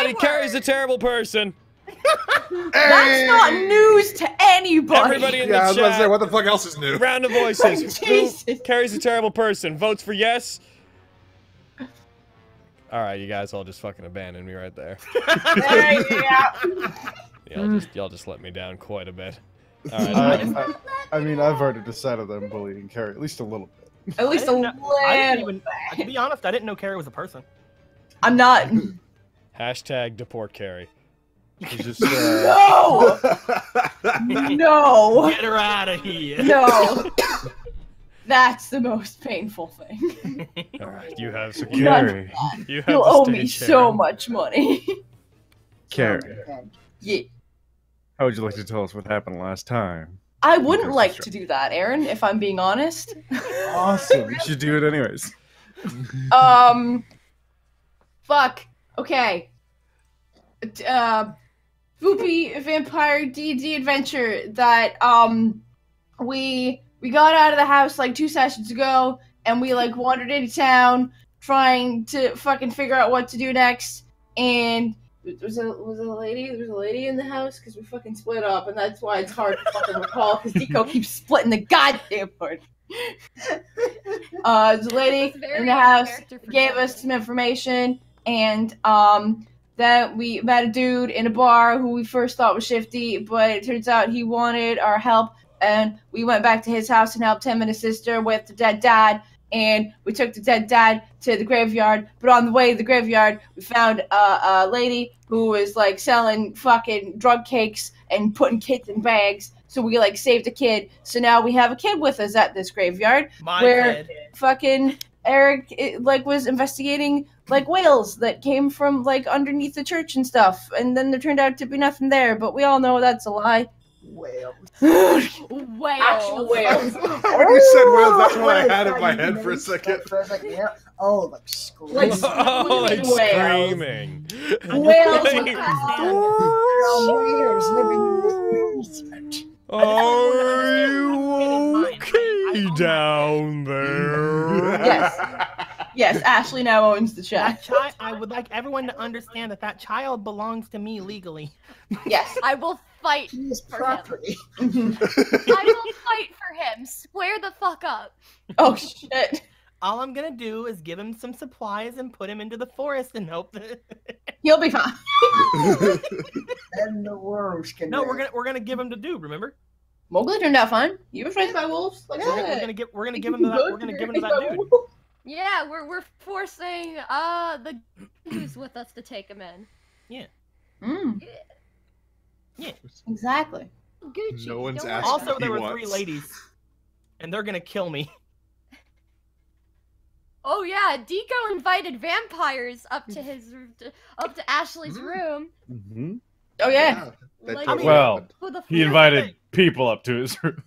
Alrighty, Carrie's a terrible person. That's not news to anybody. Everybody in the chat. I was about to say, what the fuck else is new? Round of voices. Jesus. Who Carrie's a terrible person? Votes for yes. Alright, you guys all just fucking abandoned me right there. Y'all just let me down quite a bit. Alright. I mean, I've already decided that I'm bullying Carrie, at least a little bit. At least a little bit. To be honest, I didn't know Carrie was a person. I'm not. Hashtag deport Carrie. Just, No! No! Get her out of here. No. That's the most painful thing. Alright, you have so Carrie. You have You'll the owe stage, me so much money. Carrie, Yeah. how would you like to tell us what happened last time? I wouldn't like to do that, Aaron, if I'm being honest. Awesome. You should do it anyways. Fuck. Okay. Spoopy Vampire D&D adventure that, we got out of the house like 2 sessions ago, and we like wandered into town trying to fucking figure out what to do next, and was it a lady? There was a lady in the house because we fucking split up, and that's why it's hard to fucking recall because Deco keeps splitting the goddamn part. There's a lady in the house, gave us some information, and then we met a dude in a bar who we first thought was shifty, but it turns out he wanted our help, and we went back to his house and helped him and his sister with the dead dad, and we took the dead dad to the graveyard, but on the way to the graveyard, we found a lady who was, like, selling fucking drug cakes and putting kids in bags, so we, like, saved a kid, so now we have a kid with us at this graveyard, where fucking Eric, was investigating, like, whales that came from, like, underneath the church and stuff, and then there turned out to be nothing there, but we all know that's a lie. Whales. Whales. Actual whales. When you said whales, that's what I had in my head for a second. Yeah. Oh, like screaming. Like screaming. Whales. Whales living in the basement. Are you okay down there? Yes. Yes, Ashley now owns the chat. I would like everyone to understand that child belongs to me legally. Yes. I will fight His for property. him. I will fight for him. Square the fuck up. Oh, shit. All I'm gonna do is give him some supplies and put him into the forest and hope that He'll be fine. And the worms can. No, we're gonna give him to Doob, remember? Mowgli turned out fine. You were raised by wolves. Like, We're gonna give him to that dude. Yeah, we're forcing the who's with us to take him in. Yeah. Yeah. Exactly. Gucci. No one's don't asked. worry. Also, He there were wants. 3 ladies, and they're gonna kill me. Oh yeah, Deco invited vampires up to Ashley's room. Mm-hmm. Oh, yeah. That Like, totally Well, happened. who the He fuck- invited people up to his room.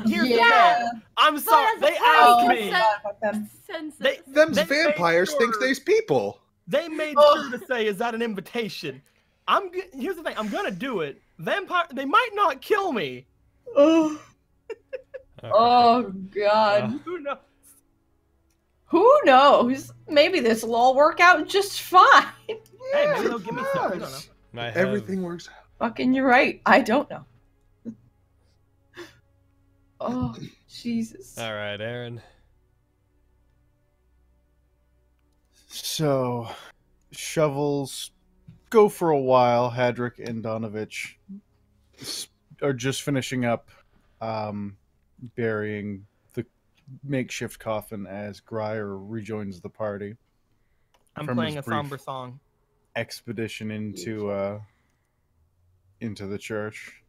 Here's the Yeah. thing. I'm sorry. as a They party asked me. Fuck them. Census. Them's They vampires made thinks sure- they's people. They made Oh. sure to say, "Is that an invitation?" Here's the thing. I'm gonna do it. They might not kill me. Oh. Oh, God. Who knows? Who knows? Maybe this will all work out just fine. Hey, maybe they'll give me stuff. We don't know. Everything works out. Fucking, you're right. I don't know. Oh, Jesus. All right, Aaron. So, shovels go for a while. Hadrick and Donovich are just finishing up burying the makeshift coffin as Grier rejoins the party. I'm From playing his a brief somber song. Expedition into the church.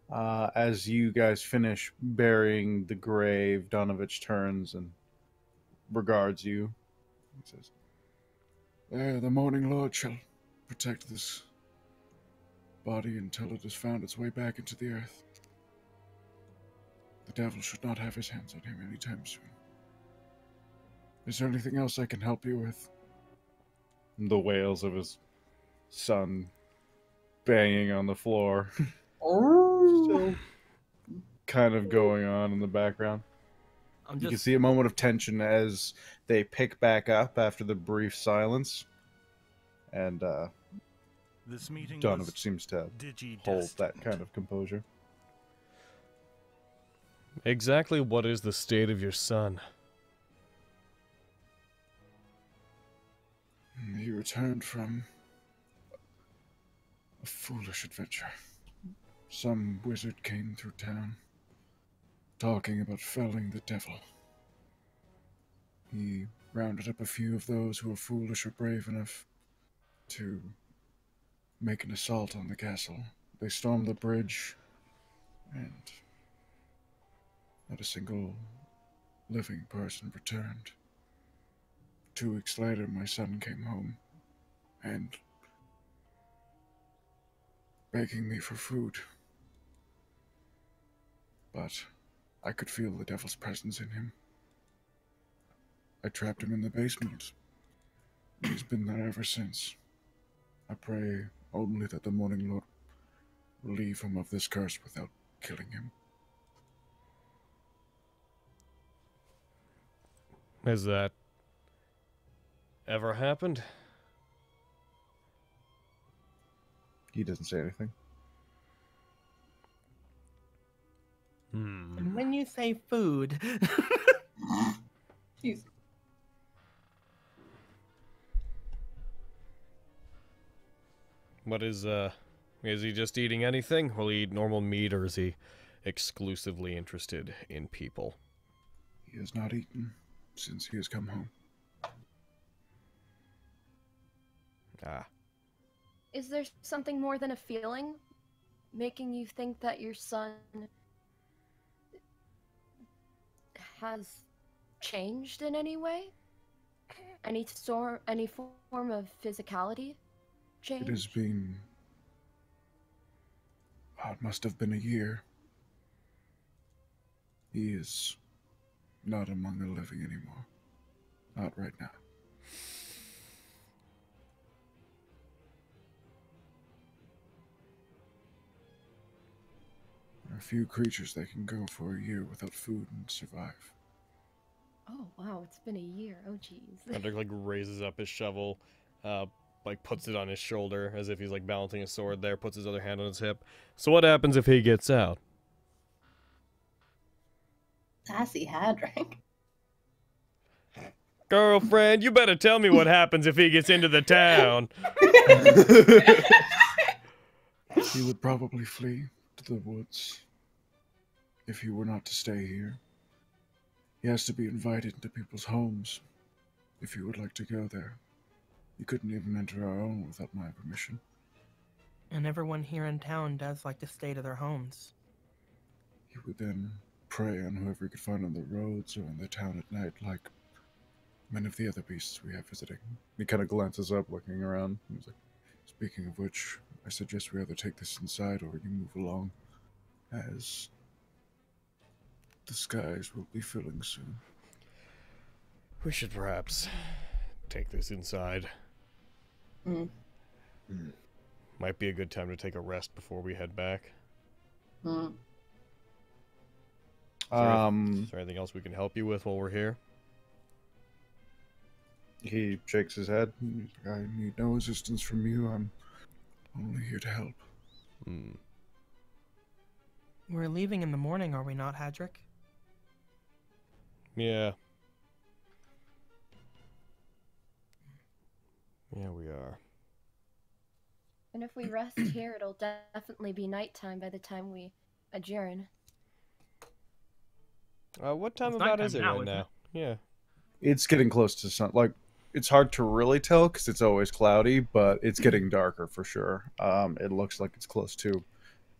As you guys finish burying the grave, Donovich turns and regards you. He says, The Morning Lord shall protect this body until it has found its way back into the earth. The devil should not have his hands on him anytime soon. Is there anything else I can help you with? the wails of his son banging on the floor. Oh. Kind of going on in the background. You can see a moment of tension as they pick back up after the brief silence. And This meeting Donovich was seems to digi-destined. hold that kind of composure. Exactly what is the state of your son? He returned from a foolish adventure. Some wizard came through town, talking about felling the devil. He rounded up a few of those who were foolish or brave enough to make an assault on the castle. They stormed the bridge, and not a single living person returned. 2 weeks later, my son came home, and begging me for food. But I could feel the devil's presence in him. I trapped him in the basement. He's been there ever since. I pray only that the Morning Lord relieve him of this curse without killing him. Has that ever happened? He doesn't say anything. And when you say food, Jeez. What is he just eating anything? Will he eat normal meat, or is he exclusively interested in people? He has not eaten since he has come home. Ah. Is there something more than a feeling making you think that your son has changed in any way? Any form of physicality change? It has been... it must have been a year. He is not among the living anymore. Not right now. There are few creatures that can go for a year without food and survive. Oh wow, it's been a year. Oh jeez. Hendrik like raises up his shovel, like puts it on his shoulder as if he's like balancing a sword there, puts his other hand on his hip. So what happens if he gets out? Sassy Hadrick. Girlfriend, you better tell me what happens if he gets into the town. He would probably flee to the woods if he were not to stay here. He has to be invited into people's homes if he would like to go there. You couldn't even enter our own without my permission. and everyone here in town does like to stay to their homes. He would then prey on whoever he could find on the roads or in the town at night, like many of the other beasts we have visiting. He kind of glances up, looking around. He's like, Speaking of which, I suggest we either take this inside or you move along, as the skies will be filling soon. We should perhaps take this inside. Might be a good time to take a rest before we head back. Is there anything else we can help you with while we're here? He shakes his head. I need no assistance from you. I'm only here to help. We're leaving in the morning, are we not, Hadrick? Yeah. Yeah, we are. And if we rest here, it'll definitely be nighttime by the time we adjourn. What time It's about nighttime is it now, right isn't now? it? Yeah. It's getting close to sun. Like, it's hard to really tell because it's always cloudy, but it's getting darker for sure. It looks like it's close to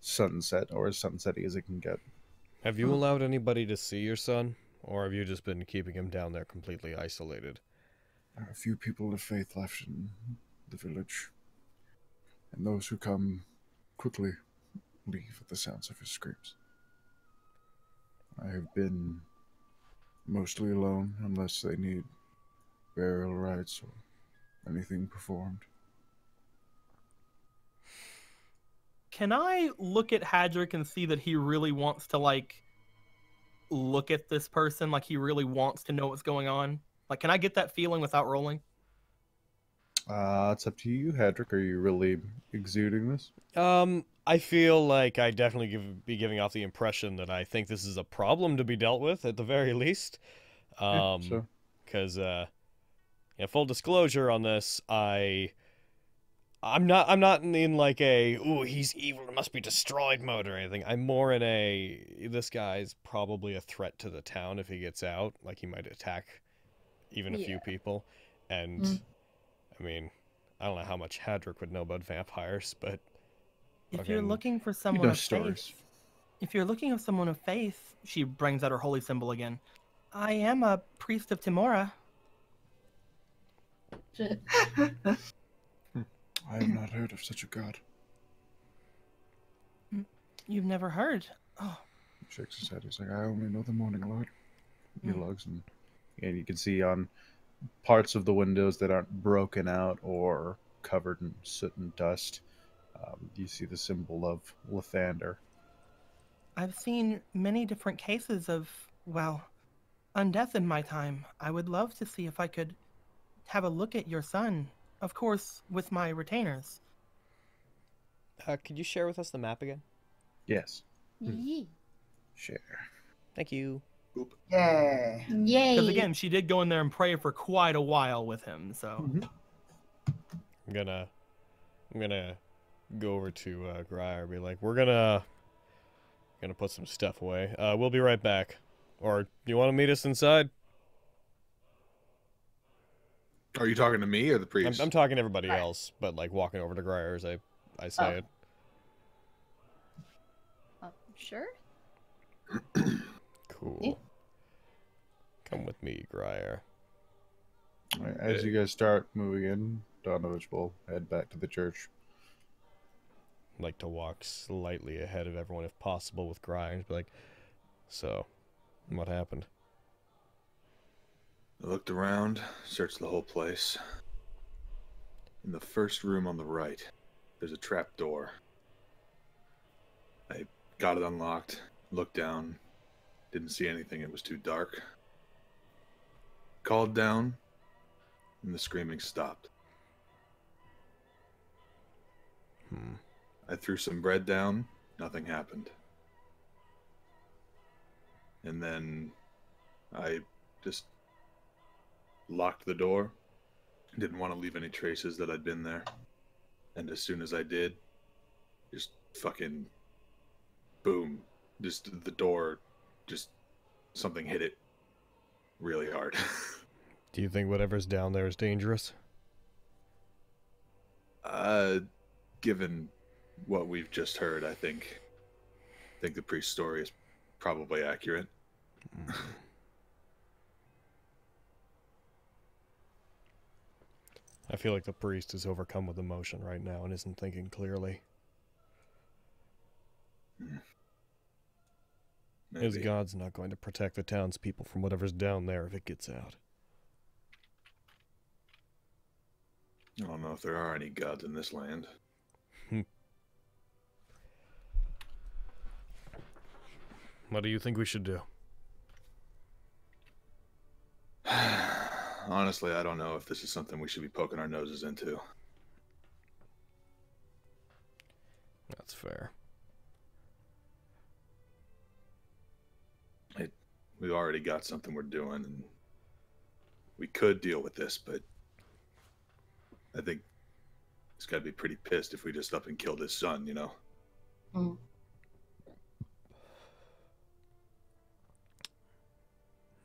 sunset, or as sunsetty as it can get. Have you allowed anybody to see your son? Or have you just been keeping him down there completely isolated? There are a few people of faith left in the village, and those who come quickly leave at the sounds of his screams. I have been mostly alone unless they need burial rites or anything performed. Can I look at Hadrick and see that he really wants to, like, look at this person? Like, he really wants to know what's going on? Like, can I get that feeling without rolling? It's up to you, Hedrick. Are you really exuding this? I feel like I definitely be giving off the impression that I think this is a problem to be dealt with at the very least. So Because full disclosure on this, I'm not in like a ooh he's evil, it must be destroyed mode or anything. I'm more in a this guy's probably a threat to the town if he gets out. Like he might attack even a few people, and I mean I don't know how much Hadrick would know about vampires, but if you're looking for he someone knows of stories. faith, if you're looking for someone of faith, she brings out her holy symbol again. I am a priest of Timora. I have not heard of such a god. You've never heard? Oh. He shakes his head. He's like, I only know the Morning Lord. He looks and you can see on parts of the windows that aren't broken out or covered in soot and dust. You see the symbol of Lathander. I've seen many different cases of, well, undeath in my time. I would love to see if I could have a look at your son. Of course, with my retainers. Could you share with us the map again? Yes. Yee. Share. Thank you. Yeah. Yay. Because again, she did go in there and pray for quite a while with him, so. I'm gonna go over to Grier and be like, we're gonna put some stuff away. We'll be right back. Or do you want to meet us inside? Are you talking to me or the priest? I'm talking to everybody else, but like walking over to Grier as I say it. Sure. Cool. Yeah. Come with me, Grier. All right, as you guys start moving in, Donovich will head back to the church. Like to walk slightly ahead of everyone if possible with Grier and be like, so, what happened? I looked around, searched the whole place. In the first room on the right, there's a trap door. I got it unlocked, looked down, didn't see anything, it was too dark. Called down, and the screaming stopped. I threw some bread down, nothing happened. And then I just locked the door. Didn't want to leave any traces that I'd been there. And as soon as I did, just fucking boom. Just the door, just something hit it really hard. Do you think whatever's down there is dangerous? Given what we've just heard, I think the priest's story is probably accurate. I feel like the priest is overcome with emotion right now and isn't thinking clearly. His Maybe. God's not going to protect the townspeople from whatever's down there if it gets out. I don't know if there are any gods in this land. What do you think we should do? Honestly, I don't know if this is something we should be poking our noses into. That's fair. We've already got something we're doing, and we could deal with this, but I think he's got to be pretty pissed if we just up and killed his son, you know?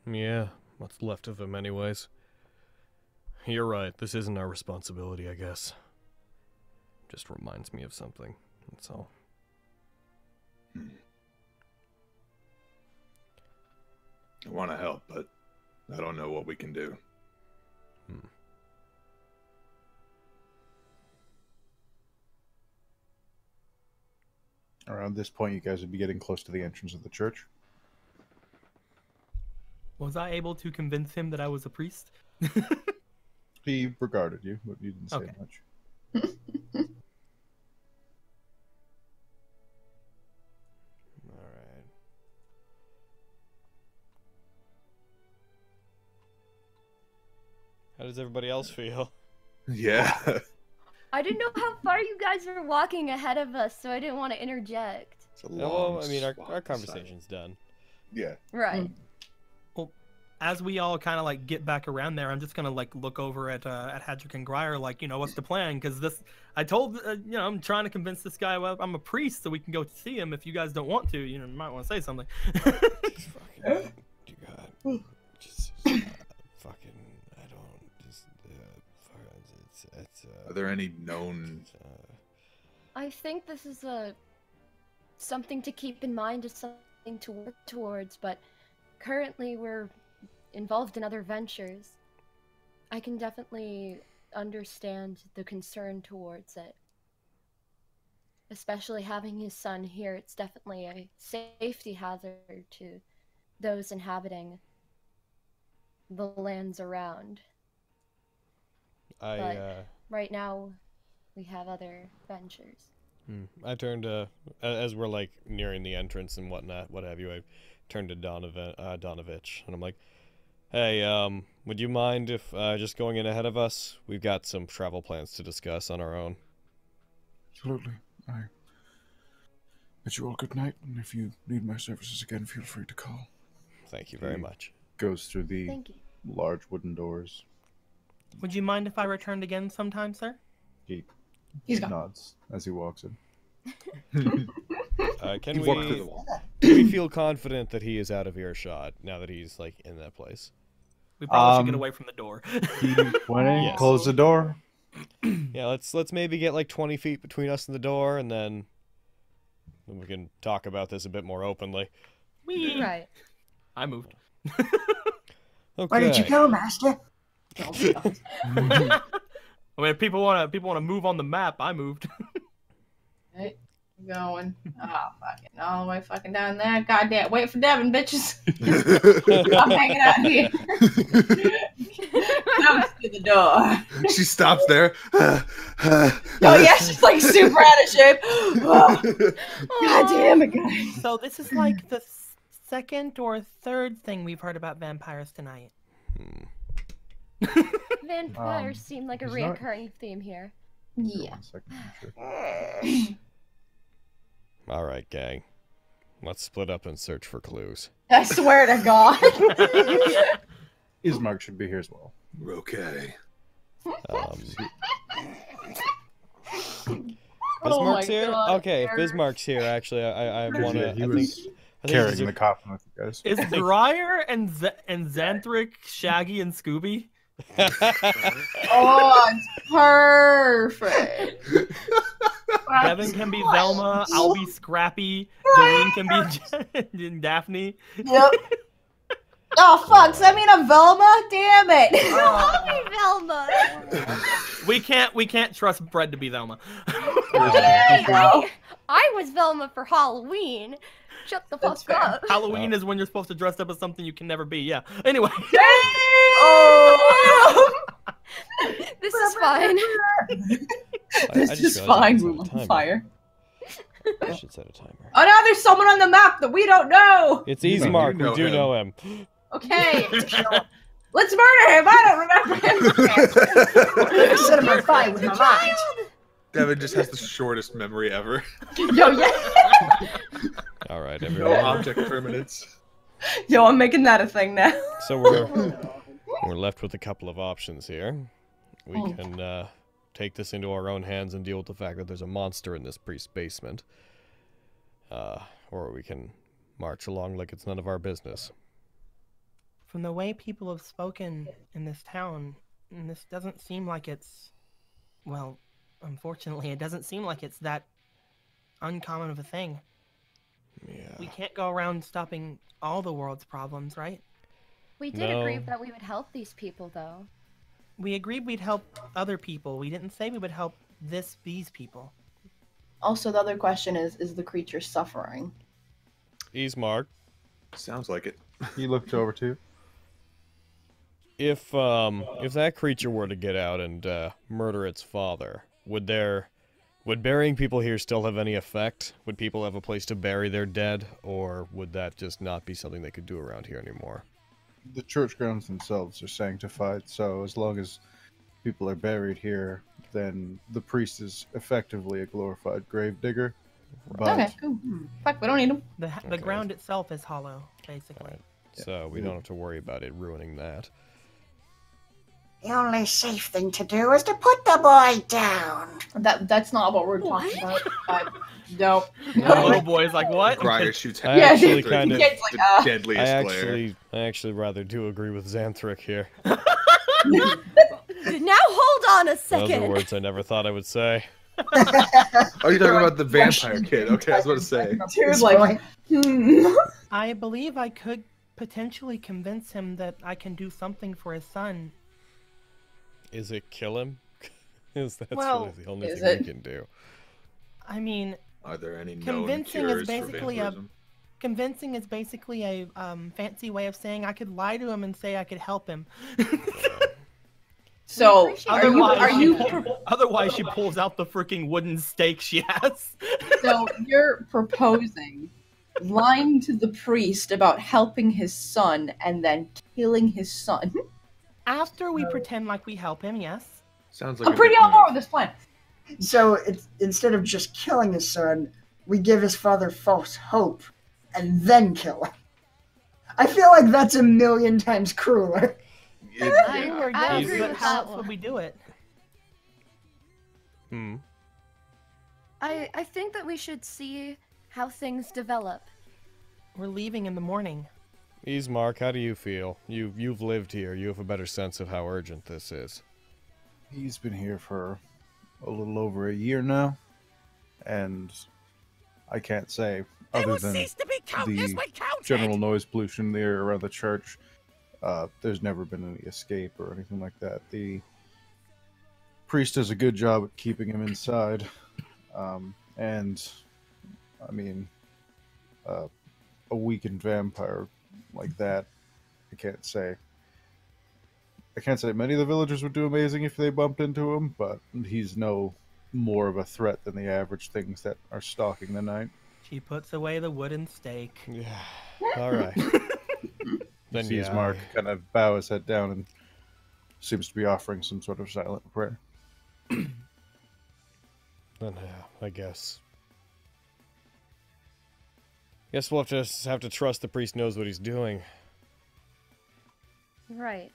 Yeah, what's left of him anyways. You're right, this isn't our responsibility, I guess. Just reminds me of something, that's all. I want to help, but I don't know what we can do. Around this point, you guys would be getting close to the entrance of the church. Was I able to convince him that I was a priest? He regarded you, but you didn't say Okay. much. Alright. How does everybody else feel? Yeah. I didn't know how far you guys were walking ahead of us, so I didn't want to interject. It's a Well, I mean, our slog conversation's done. Yeah. Right. Well, as we all kind of like get back around there, I'm just gonna like look over at Hadrick and Grier, like, what's the plan? Because I told, I'm trying to convince this guy. Well, I'm a priest, so we can go see him. If you guys don't want to, you might want to say something. Fucking, you got just fucking. I don't just. It's. Are there any known? I think this is something to keep in mind, is something to work towards, but currently we're involved in other ventures. I can definitely understand the concern towards it. Especially having his son here, it's definitely a safety hazard to those inhabiting the lands around. But right now, we have other ventures. I turned to, as we're like nearing the entrance and whatnot, what have you, I turned to Donovich, and I'm like, hey, would you mind if just going in ahead of us? We've got some travel plans to discuss on our own. Absolutely. I bid you all good night, and if you need my services again, feel free to call. Thank you very much. Goes through the Thank you. large wooden doors. Would you mind if I returned again sometime, sir? He's gone. Nods as he walks in. Can You walk through the wall. we feel confident that he is out of earshot now that he's like in that place? We probably should get away from the door. He went in, Yes. closed the door. Yeah, let's maybe get like 20 feet between us and the door, and then we can talk about this a bit more openly. Right. I moved. Okay. Where did you go, Master? I mean, if people want to move on the map, I moved. Right, going. Oh, fucking all the way fucking down there. Goddamn, wait for Devin, bitches. I'm hanging out here. Comes to the door. She stops there. Oh yeah, she's like super out of shape. Oh, God damn it, guys. So this is like the second or third thing we've heard about vampires tonight. Vampires seem like a he's not- reoccurring theme here. Yeah. 1 second, sure. All right, gang. Let's split up and search for clues. I swear to God. Ismark should be here as well. Okay. Bismarck's here? God, Okay, if Eric. Bismarck's here, actually, I want to. He I was think carrying these the coffin with you guys. Is Briar and Xanthric, Shaggy, and Scooby? Oh, it's perfect. Kevin can be Velma. I'll be Scrappy. Doreen can be Daphne. Yep. Oh fuck! Does that mean I'm Velma? Damn it! I'll be Velma. We can't trust Bread to be Velma. There you go. I was Velma for Halloween. Shut the That's fuck fair. up. Halloween is when you're supposed to dress up as something you can never be. Yeah. Anyway. Oh. This is fine. This is fine. We're on fire. I should set a timer. Oh, now there's someone on the map that we don't know. It's Ismark. You know We do him. know him. Okay. Let's murder him. I don't remember him. I said I'm fine with my mind. Devin just has the shortest memory ever. Yo, yeah. All right, No everyone. object permanence. Yo, I'm making that a thing now. So we're left with a couple of options here. We can take this into our own hands and deal with the fact that there's a monster in this priest's basement. Or we can march along like it's none of our business. From the way people have spoken in this town, and this doesn't seem like it's, well, unfortunately, it doesn't seem like it's that uncommon of a thing. Yeah. We can't go around stopping all the world's problems, right? We did No. agree that we would help these people, though. We agreed we'd help other people. We didn't say we would help these people. Also, the other question is the creature suffering? Ismark, Sounds like it. He looked over too. if that creature were to get out and murder its father, would burying people here still have any effect? Would people have a place to bury their dead, or would that just not be something they could do around here anymore? The church grounds themselves are sanctified, so as long as people are buried here, then the priest is effectively a glorified gravedigger. But Okay, cool. Fuck, we don't need them. The ground itself is hollow, basically. Right. So we don't have to worry about it ruining that. The only safe thing to do is to put the boy down. That's not what we're talking about. No. The little boy is like, what? Briar shoots I actually kind of. Kid's like, the deadliest glare. I actually rather do agree with Xanthric here. Now hold on a Those second. are words I never thought I would say. Oh, you're talking about the vampire kid. Okay, I was about to say. Dude, like, I believe I could potentially convince him that I can do something for his son. Is it kill him? Because that's Well, really the only is thing it? we can do. I mean, Are there any known convincing cures is basically for a vampirism? convincing is basically a fancy way of saying I could lie to him and say I could help him. so Otherwise, she pulls out the freaking wooden stake she has. so you're proposing lying to the priest about helping his son and then killing his son. After we pretend like we help him, yes. Sounds like I'm pretty on board with this plan. So it's, instead of just killing his son, we give his father false hope and then kill him. I feel like that's a million times crueler. I agree But with how that else would one. we do it? I think that we should see how things develop. We're leaving in the morning. Ismark, how do you feel? You've lived here. You have a better sense of how urgent this is. he's been here for a little over a year now, and I can't say, other than the general noise pollution in the area around the church, there's never been any escape or anything like that. The priest does a good job at keeping him inside, and I mean, a weakened vampire like that, I can't say many of the villagers would do amazing if they bumped into him, but he's no more of a threat than the average things that are stalking the night. She puts away the wooden stake. Yeah. All right. Then Sees Mark kind of bow his head down and seems to be offering some sort of silent prayer. Then I guess. Guess we'll have to trust the priest knows what he's doing. Right.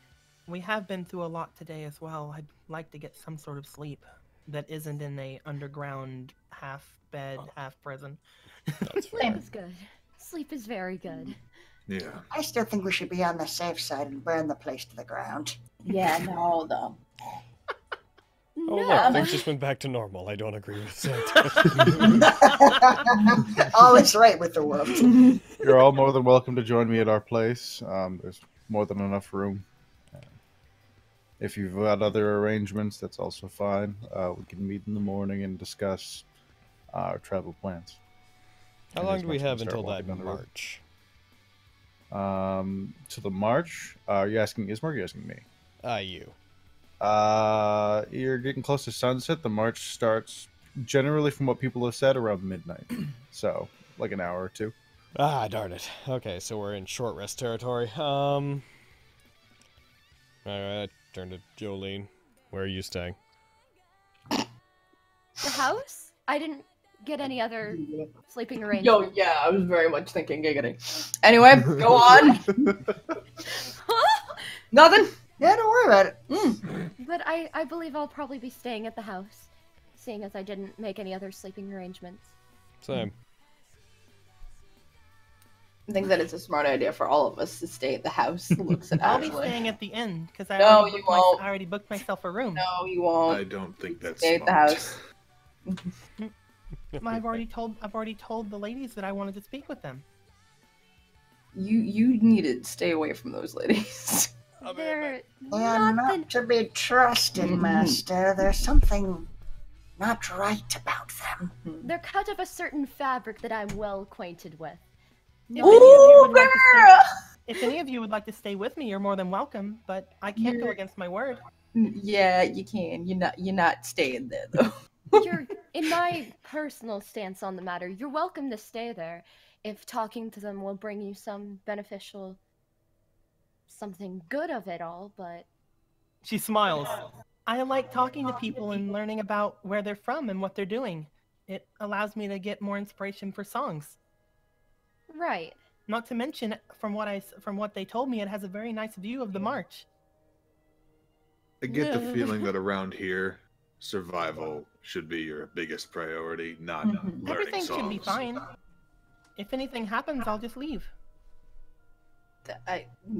We have been through a lot today as well. I'd like to get some sort of sleep that isn't in a underground half bed, half prison. That's fair. Sleep is good. Sleep is very good. Yeah. I still think we should be on the safe side and burn the place to the ground. Yeah, no, though. Oh, No. look, things just went back to normal. I don't agree with Santa. All is right with the world. You're all more than welcome to join me at our place. There's more than enough room. If you've got other arrangements, that's also fine. We can meet in the morning and discuss our travel plans. How And long as do we much as we have start until that walking down the road. march? To the march? Are you asking Ismark or are you asking me? You. You're getting close to sunset. The march starts generally, from what people have said, around midnight. So, like an hour or two. Ah, darn it. Okay, so we're in short rest territory. Alright, turn to Jolene. Where are you staying? The house? I didn't get any other sleeping Yo, arrangements. yeah, I was very much thinking giggity. Anyway, go on. Nothing? Yeah, don't worry about it. But I believe I'll probably be staying at the house, seeing as I didn't make any other sleeping arrangements. Same. I think that it's a smart idea for all of us to stay at the house. Looks at I'll be Ashley. staying at the inn because I, No, you won't. I already booked myself a room. No, you won't. I don't think that's Stay at the smart. house. I've already told the ladies that I wanted to speak with them. You need to stay away from those ladies. They're They are not not to be trusted, Mhm. Master. There's something not right about them. they're cut of a certain fabric that I'm well acquainted with. If any of you Ooh, would like to stay- girl! If any of you would like to stay with me, you're more than welcome. But I can't go You're- against my word. Yeah, you can. You're not staying there though. You're, in my personal stance on the matter, you're welcome to stay there if talking to them will bring you some beneficial, something good of it all, but She smiles. I like talking to people and learning about where they're from and what they're doing. It allows me to get more inspiration for songs. Right. Not to mention, from what they told me, it has a very nice view of the march. I get the feeling that around here, survival should be your biggest priority, not learning Everything songs. should be fine. If anything happens, I'll just leave.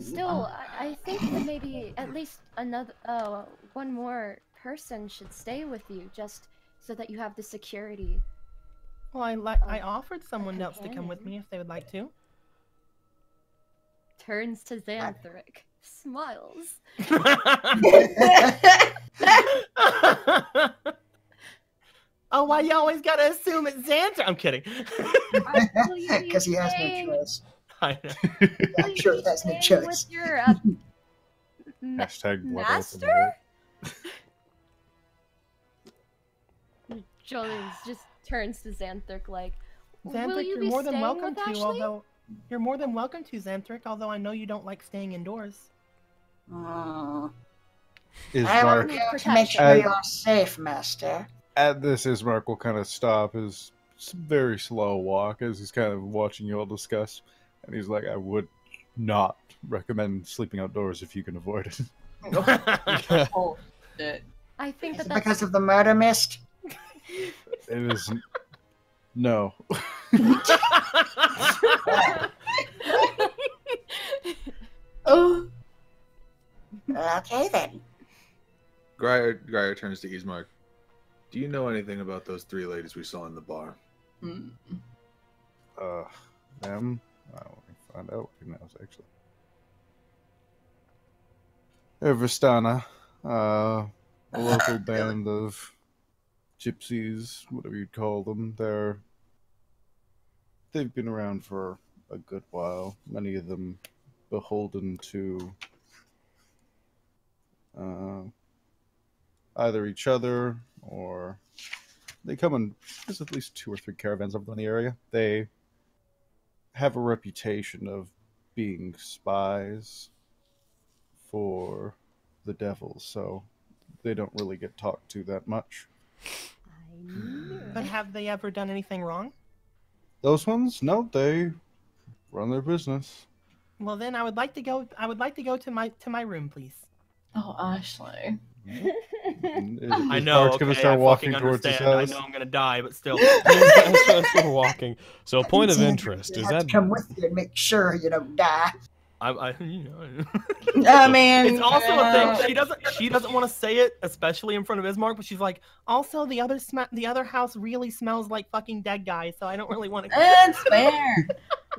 Still, I think that maybe at least one more person should stay with you, just so that you have the security. Well, I offered someone else to come with me if they would like to. Turns to Xanthric, smiles. Oh, why you always gotta assume it's Xanthric? I'm kidding. Because he has no choice. I know. I'm sure he has no choice. With your Hashtag master? Julian just turns to Xanthric like, Xanthric, will you you're be more than staying welcome with to, Ashley? although you're more than welcome to, Xanthric, although I know you don't like staying indoors. I will to make sure you're safe, Master. At this, Ismark will kind of stop his very slow walk as he's kind of watching you all discuss. And he's like, I would not recommend sleeping outdoors if you can avoid it. Oh, shit. I think Is that it because of the murder mist? It is... No. Oh. Okay, then. Gryer turns to Ismark. Do you know anything about those 3 ladies we saw in the bar? Them? Let me find out what he knows, actually. Vistana, a local band of gypsies, whatever you'd call them. They've been around for a good while. Many of them beholden to either each other or they come in. There's at least 2 or 3 caravans up in the area. They have a reputation of being spies for the devil, so they don't really get talked to that much. But have they ever done anything wrong? Those ones? No, they run their business. Well, then I would like to go to my room, please. Oh, Ashley. I know. Mark's gonna start walking towards his house. I know I'm gonna die, but still. We're walking. So, a point of interest You is have that to come with you and make sure you don't die. I mean, it's also a thing. She doesn't want to say it, especially in front of Ismark. But she's like, also the other house really smells like fucking dead guys, so I don't really want to. That's fair.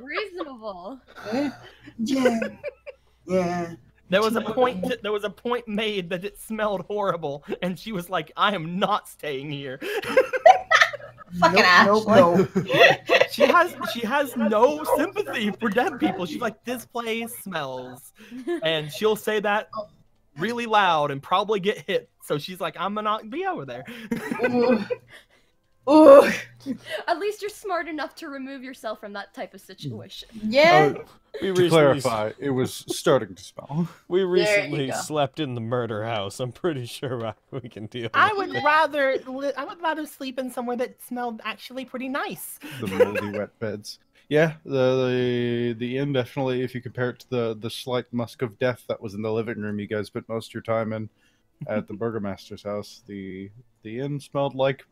Reasonable. Yeah. There was a point made that it smelled horrible, and she was like, "I am not staying here." Fucking Ashley. No. She has no sympathy for dead people. She's like, "This place smells," and she'll say that really loud and probably get hit. So she's like, "I'm gonna not be over there." Ooh. At least you're smart enough to remove yourself from that type of situation. Yeah. To clarify, it was starting to smell. We recently slept in the murder house. I'm pretty sure we can deal with I would rather sleep in somewhere that smelled actually pretty nice. The moldy wet beds. Yeah, the inn definitely. If you compare it to the slight musk of death that was in the living room, you guys spent most of your time in at the burgomaster's house. The inn smelled like.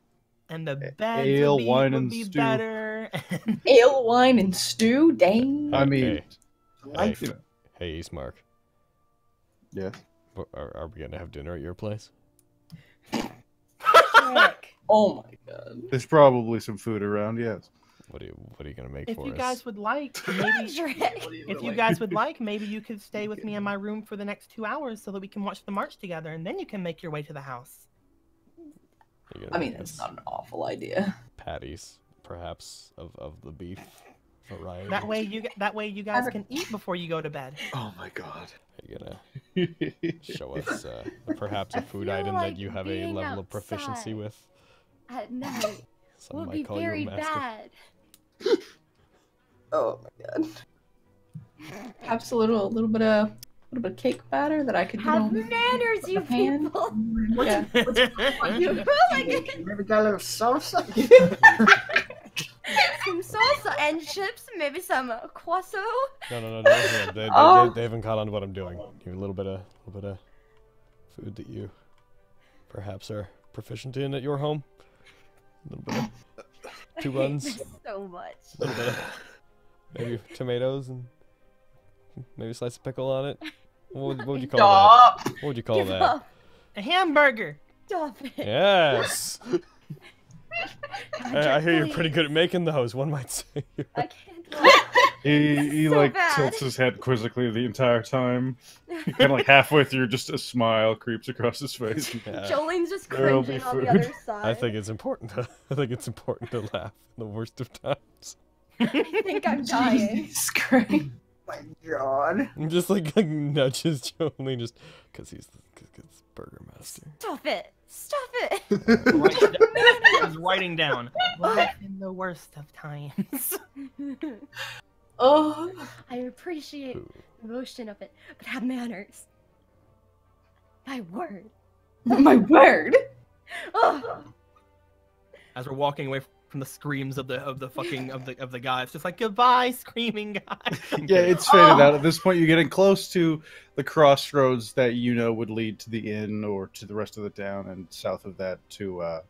And the beds ale, wine, would and be stew. better. Ale, wine, and stew? Dang. I mean, hey, Ismark. Yeah. Are we gonna have dinner at your place? Oh my god. There's probably some food around. Yes. What are you gonna make If for you us? guys would like, maybe you could stay with me in my room for the next 2 hours so that we can watch the march together, and then you can make your way to the house. I mean, that's not an awful idea. Patties, perhaps, of the beef variety. That way you guys can eat before you go to bed. Oh my god. Are you gonna show us perhaps a food item that you have a level of proficiency with? At night Some will might be call you a very master. bad. Oh my god. Perhaps a little bit of little bit of cake batter that I could Have manners, you pan. people. Yeah. Maybe got a little salsa? Some salsa and chips, maybe some croissant. No. They haven't caught on to what I'm doing. Give me a little bit of food that you perhaps are proficient in at your home. A little bit of 2 buns. So much. A little bit of maybe tomatoes and maybe a slice of pickle on it. What would you call that? What would you call Give that? up. A hamburger. Stop it. Yes. I hear you're please. pretty good at making those. One might say. I can't laugh. He So like bad. tilts his head quizzically the entire time. Kind of like halfway through, just a smile creeps across his face. Yeah. Jolene's just There'll be cringing on the food. other side. I think it's important to laugh in the worst of times. I think I'm dying. Jesus Christ. My God. I'm just like nudges Jolene just because he's Burger Master. Stop it. Stop it. I was writing down. Life in the worst of times. Oh. I appreciate the motion of it, but have manners. My word. My word. Oh. As we're walking away from the screams of the guy, it's just like goodbye, screaming guy. Yeah, it's faded out. At this point, you're getting close to the crossroads that you know would lead to the inn or to the rest of the town, and south of that to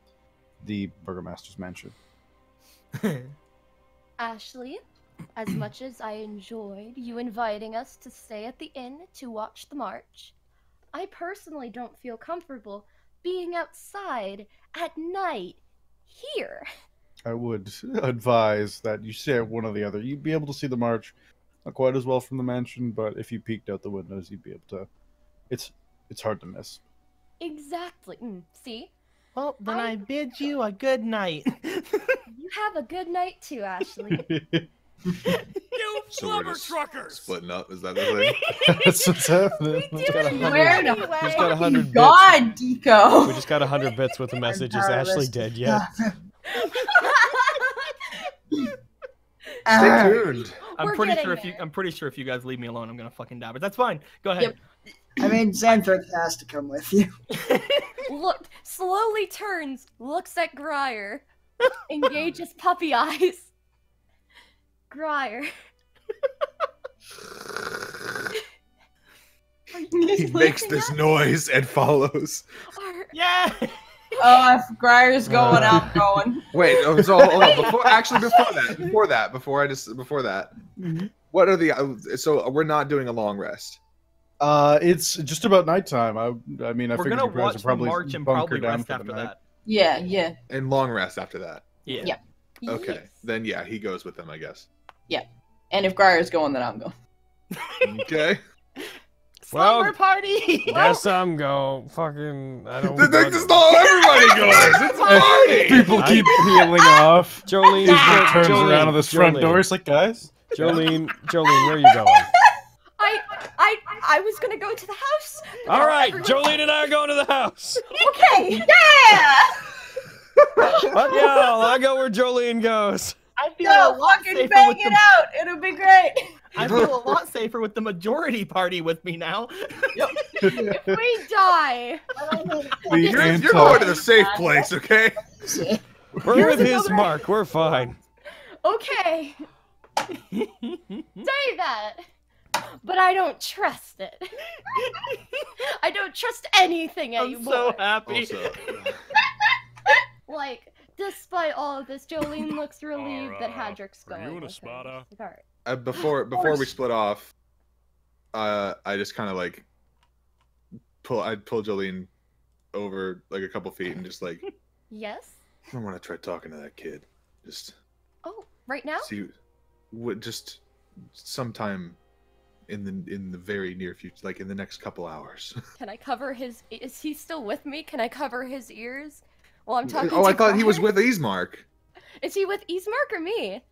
the Burgomaster's mansion. Ashley, as much as I enjoyed you inviting us to stay at the inn to watch the march, I personally don't feel comfortable being outside at night here. I would advise that you stay at one or the other. You'd be able to see the march, not quite as well from the mansion, but if you peeked out the windows, you'd be able to. It's hard to miss. Exactly. See? Well, then I bid you a good night. You have a good night too, Ashley. You So we're blubber just truckers! splitting up. Is that the thing? That's what's happening. He's got 100. Where the Anyway. He's got 100 bits. God, Deco. We just got 100 bits with the message. Is Ashley dead yet? Stay tuned. I'm We're pretty getting sure there. I'm pretty sure if you guys leave me alone, I'm gonna fucking die. But that's fine. Go ahead. Yep. I mean, Xanthric has to come with you. Look, slowly turns, looks at Grier, engages puppy eyes. Grier. He makes this noise and follows. Yeah. Oh, if Grier's going, I'm going. Wait, so hold on. Before that, what are the? So we're not doing a long rest. It's just about nighttime. I mean, I We're figured gonna you guys watch would the probably march and bunker probably down rest for the after night. that. Yeah. And long rest after that. Yeah. Yeah. Okay, Yes. then yeah, he goes with them, I guess. And if Grier's going, then I'm going. Okay. Well, Slumber party. Guess I'm go. Fucking. I don't. That's not how everybody goes. It's a party. People keep peeling off. Jolene Turns around to this front door. It's like, guys, Jolene, where are you going? I was gonna go to the house. All right, Jolene and I are going to the house. Okay. Yeah! Fuck y'all, I go where Jolene goes. I feel No, a lot fucking safer bang with it the. out. It'll be great. I feel a lot safer with the majority party with me now. If we die, You're going to the safe place, okay? We're with his mark. We're fine. okay. Say that. But I don't trust it. I don't trust anything I'm anymore. so happy. Also, Like, despite all of this, Jolene looks relieved that Hadrick's are going. you in a with her. Spada? Like, all right. before we split off, I just kind of like I'd pull Jolene over like a couple feet and just like, Yes? I want to try talking to that kid. Just Oh, right now? see, just sometime in the very near future, like in the next couple hours. Can I cover his... Is he still with me? Can I cover his ears while I'm talking Oh, to I thought he was Grier? with Ismark. Is he with Ismark or me?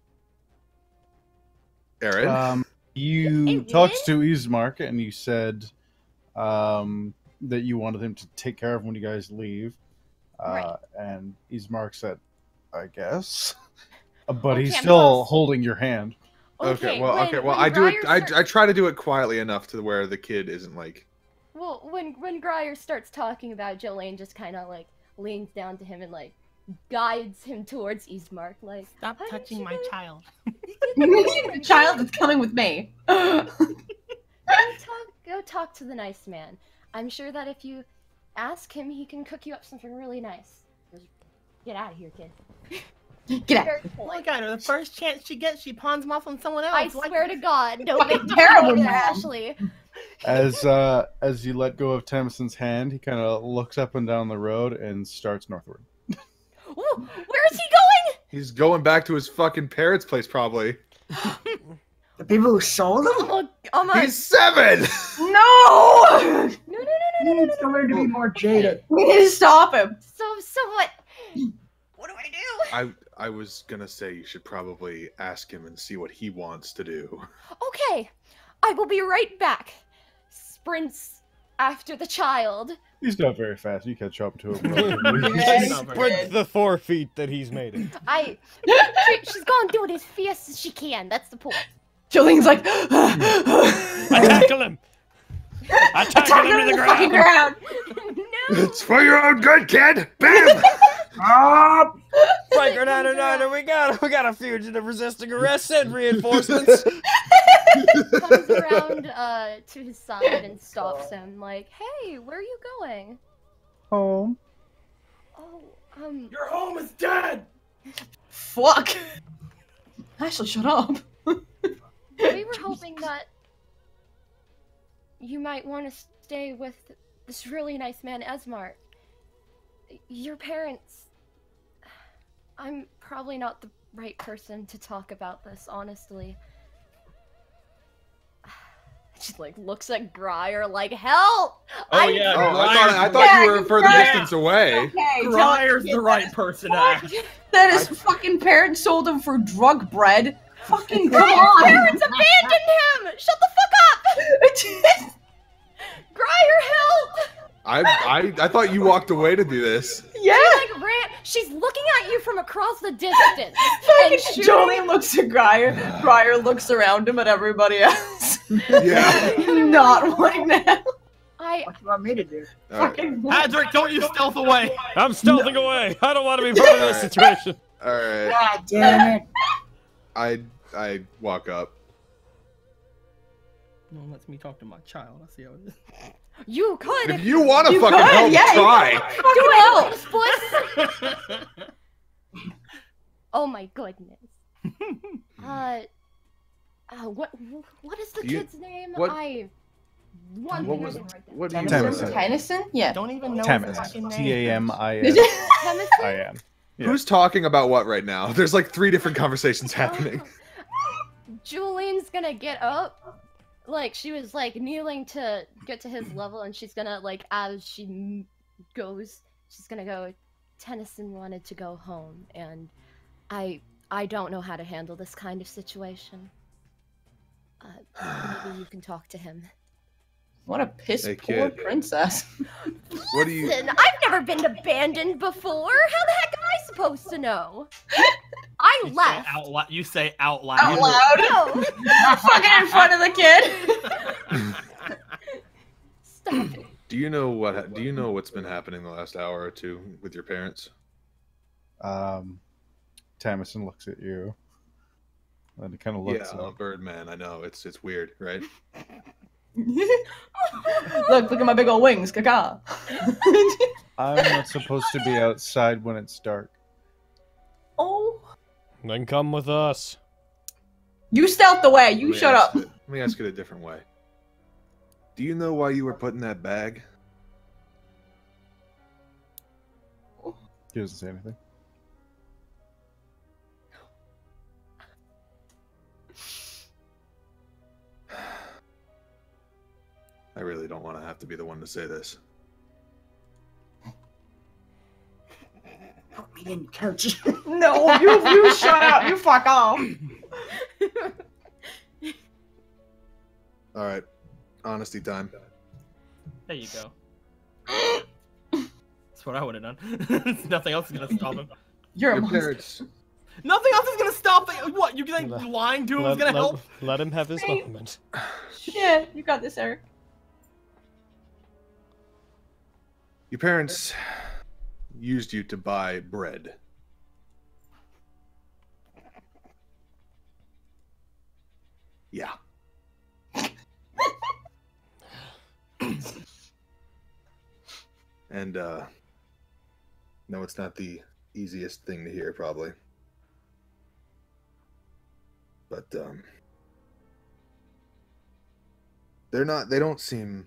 Aaron. You Hey, talked to Ismark and you said that you wanted him to take care of him when you guys leave. Right. And Ismark said, I guess. But Okay, he's I'm still close. holding your hand. Okay. Well, I do it. I try to do it quietly enough to where the kid isn't like. Well, when Grier starts talking about, Jolene just kind of like leans down to him and like guides him towards Eastmark. Like, Stop touching my child. The child is coming with me. Go talk to the nice man. I'm sure that if you ask him, he can cook you up something really nice. Just get out of here, kid. Get out. Look at her. The first chance she gets, she pawns him off on someone else. I swear to God, don't Fucking make me terrible, do that, man. Ashley. As you let go of Tamison's hand, he kind of looks up and down the road and starts northward. Ooh, where is he going? He's going back to his fucking parents' place, probably. The people who sold him? Oh, oh my. He's 7. No! No. He needs somewhere to be more jaded. We need to stop him. So what? What do I do? I was gonna say you should probably ask him and see what he wants to do. Okay, I will be right back. Sprints after the child. He's not very fast. You catch up to him. Sprint the 4 feet that he's made it. She's gonna do it as fast as she can. That's the point. Jolene's like, I tackle him. I tackle him to the fucking ground. No. It's for your own good, kid. Bam! Stop! Riker 909, we got a fugitive resisting arrest and reinforcements. Comes around to his side and stops him. Like, hey, where are you going? Home. Oh, Your home is dead! fuck. Ashley, shut up. we were hoping that you might want to stay with this really nice man, Esmar. Your parents... I'm probably not the right person to talk about this, honestly. She, like, looks at Grier like, help! Oh, yeah. Oh, I thought you were further distance away. Okay, Grier's the right person to ask. That his fucking parents sold him for drug bread. Fucking come Grier's on. parents abandoned him! Shut the fuck up! Grier, help! I thought you walked away to do this. Yeah. She's looking at you from across the distance. Fucking shooting- Jolene looks at Grier. Grier looks around him at everybody else. Yeah. Not wanting that. What do you want me to do? All right. Fucking Hadrick, don't you stealth away! I'm stealthing away. I don't want to be part of this situation. All right. God damn it. I walk up. No one lets me talk to my child. I see how it is. You could. If you want to You fucking could, help, yeah, you try. Do it, Split. Oh my goodness. What is the You- kid's name? what- One What thing was I didn't write down. What do you Tennyson. Tennyson? Yeah. Don't even know his Tamis. fucking name. T-A-M-I-S. Tennyson? I am. Yeah. Who's talking about what right now? There's like 3 different conversations happening. Julian's gonna get up. Like, she was, like, kneeling to get to his level, and she's gonna, like, as she goes, she's gonna go, Tennyson wanted to go home, and I don't know how to handle this kind of situation. Maybe you can talk to him. What a piss Hey, poor kid. princess. What do you? Listen, I've never been abandoned before. How the heck am I supposed to know? I left. You say out loud. Out loud. No. Fucking in front of the kid. Stop it. Do you know what's been happening the last hour or two with your parents? Tamison looks at you. And he kind of looks Yeah, up. Birdman. I know it's weird, right? Look at my big old wings, caca. I'm not supposed to be outside when it's dark. Oh. Then come with us. You stealthed away. You Let me shut ask up. Let me ask it a different way. Do you know why you were put in that bag? He doesn't say anything. I really don't want to have to be the one to say this. Put me in, coach. No, you shut up. You fuck off. All right, honesty time. There you go. That's what I would have done. Nothing else is gonna stop him. You're a Your monster. parents, Nothing else is gonna stop the. What? You think lying to him is gonna help? Let him have his Hey. moment. Yeah, you got this, Eric. Your parents used you to buy bread. Yeah. And no, it's not the easiest thing to hear, probably. But they don't seem,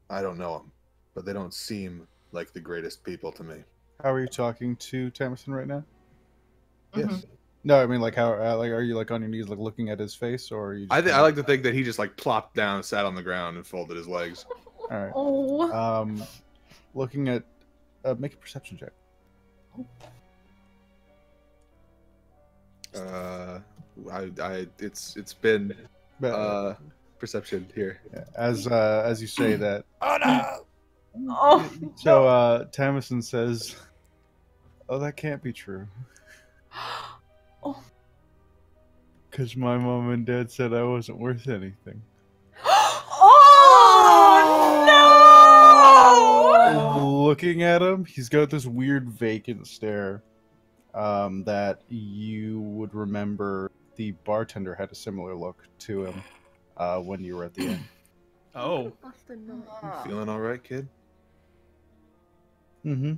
I don't know them, but they don't seem like the greatest people to me. How are you talking to Tamison right now? Yes. No, I mean, like, how, like, are you, like, on your knees, like, looking at his face, or are you just I like to think that he just, like, plopped down, sat on the ground, and folded his legs. All right. Oh. Looking at, make a perception check. It's been perception here. Yeah, as you say that. Oh no! Oh. So Tamison says, "Oh, that can't be true." Oh. Because my mom and dad said I wasn't worth anything. Oh no! Looking at him, he's got this weird vacant stare that you would remember the bartender had a similar look to him when you were at the inn. Oh. Feeling all right, kid? Mm-hmm.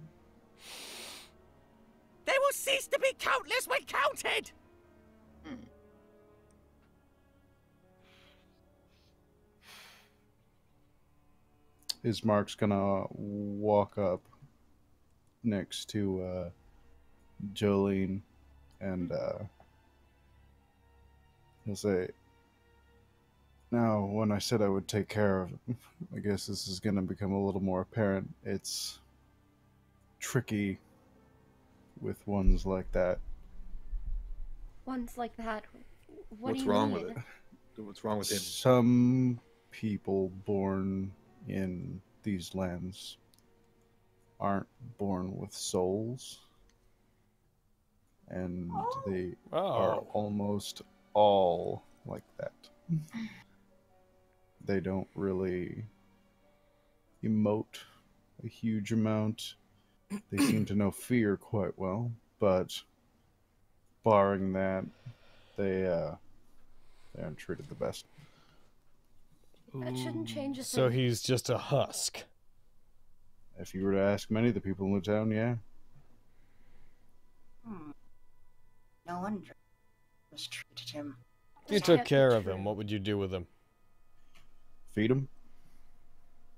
They will cease to be countless when counted! Ismark's gonna walk up next to Jolene and he'll say, "Now, when I said I would take care of him, I guess this is gonna become a little more apparent. It's tricky with ones like that." Ones like that? What What's do you wrong mean? with it? What's wrong with him? Some people born in these lands aren't born with souls, and they are almost all like that. They don't really emote a huge amount. They seem to know fear quite well, but barring that, they aren't treated the best. That shouldn't change a thing. So he's just a husk. If you were to ask many of the people in the town, yeah. No wonder mistreated him. If you took care of him, what would you do with him? Feed him.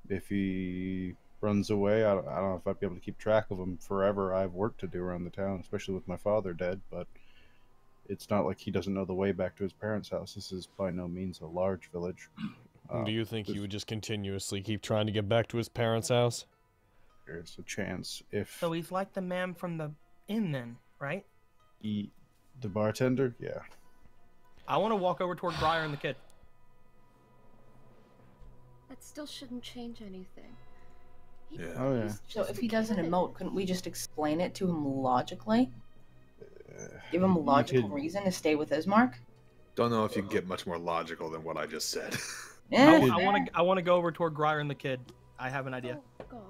If he runs away, I don't know if I'd be able to keep track of him forever. I have work to do around the town, especially with my father dead, but it's not like he doesn't know the way back to his parents' house. This is by no means a large village. Do you think he would just continuously keep trying to get back to his parents' house? There's a chance if... So he's like the man from the inn then, right? The bartender? Yeah. I want to walk over toward Briar and the kid. That still shouldn't change anything. Yeah. Oh, yeah. So if he doesn't emote, couldn't we just explain it to him logically? Give him a logical reason to stay with Ismark? Don't know if you can get much more logical than what I just said. Yeah, I want to go over toward Briar and the kid. I have an idea. Oh, God.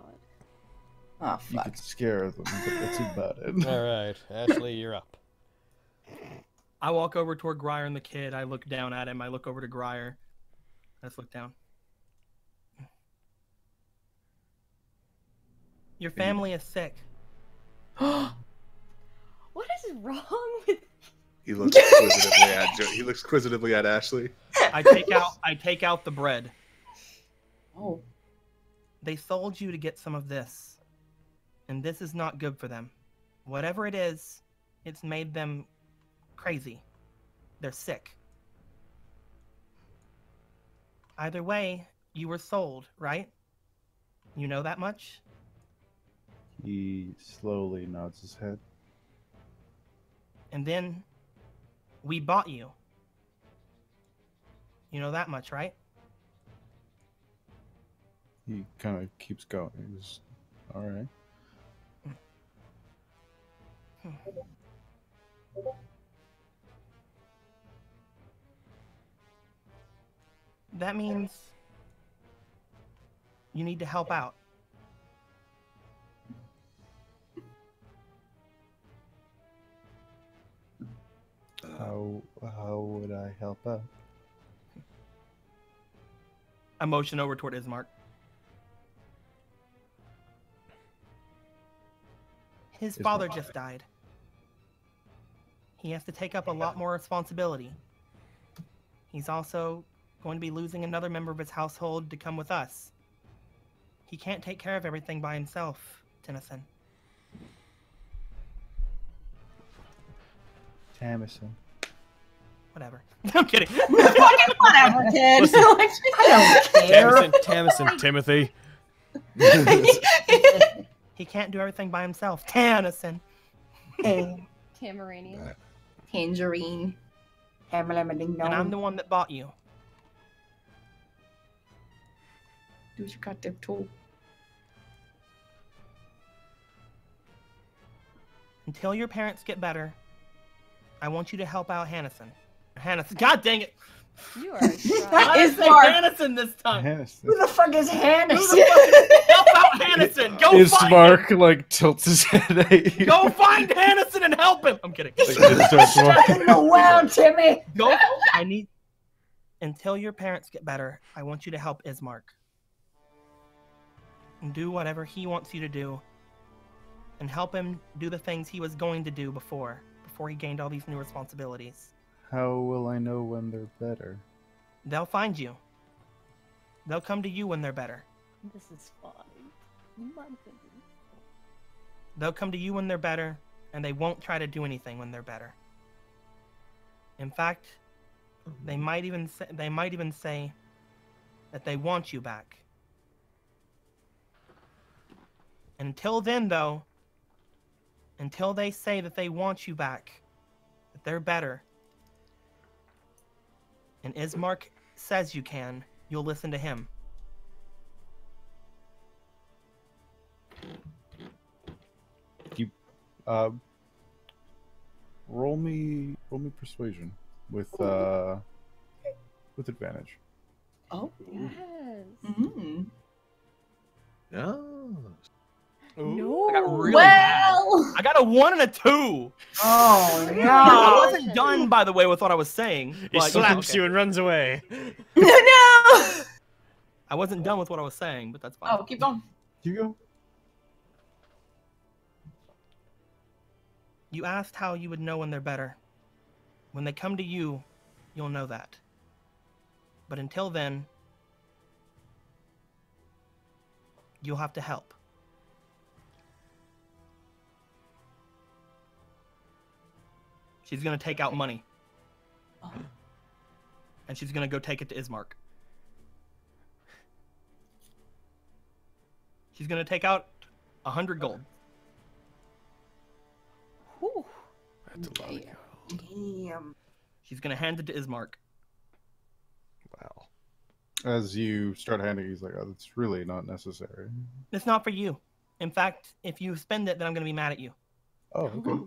Oh, You fuck. could scare them, but that's about it. Alright, Ashley, you're up. I walk over toward Grier and the kid. I look down at him. I look over to Grier. Let's look down. Your family is sick. What is wrong with... He looks quizzitively at He looks quizzitively at Ashley. I take out the bread. Oh. They sold you to get some of this. And this is not good for them. Whatever it is, it's made them crazy. They're sick. Either way, you were sold, right? You know that much? He slowly nods his head. And then we bought you. You know that much, right? He kind of keeps going. He's all right. That means you need to help out. How would I help out? I motion over toward Ismark. His father just died. He has to take up a lot more responsibility. He's also going to be losing another member of his household to come with us. He can't take care of everything by himself, Tennyson. Tamison. Whatever. I'm kidding. Fucking whatever, kid. Listen, I don't care. Tamison, Timothy. He can't do everything by himself. Tennyson. Tamaranian. Tangerine. And I'm the one that bought you. Do what you got to do. Until your parents get better, I want you to help out Hannison. God dang it! You are That I is say Mark. Hannison this time. Who the fuck is Hannah? Help out Hannison! Go Is find Mark like tilts his head at you? him! Go find Hannison and help him! I'm kidding. Like, just starts walking. In the well, Timmy. Go. I need. Until your parents get better, I want you to help Ismark. And do whatever he wants you to do. And help him do the things he was going to do before he gained all these new responsibilities. How will I know when they're better? They'll find you. They'll come to you when they're better. This is fun. In my opinion. They'll come to you when they're better, and they won't try to do anything when they're better. In fact, they might even say that they want you back. Until then, though, until they say that they want you back, that they're better, and Ismark says you can, you'll listen to him. You, roll me persuasion with advantage. Oh. Yes. Mm. Yeah. No. I got really Well. bad. I got a 1 and a 2. Oh I no. wasn't done, by the way, with what I was saying. He But, slaps okay. you and runs away. No. I wasn't done with what I was saying, but that's fine. Oh, keep going. You go. You asked how you would know when they're better. When they come to you, you'll know that. But until then, you'll have to help. She's gonna take out money. Oh. And she's gonna go take it to Ismark. She's gonna take out 100 gold. Whew. That's a lot of gold. Damn. She's gonna hand it to Ismark. Wow. As you start handing, he's like, "Oh, that's really not necessary." It's not for you. In fact, if you spend it, then I'm gonna be mad at you. Oh, okay.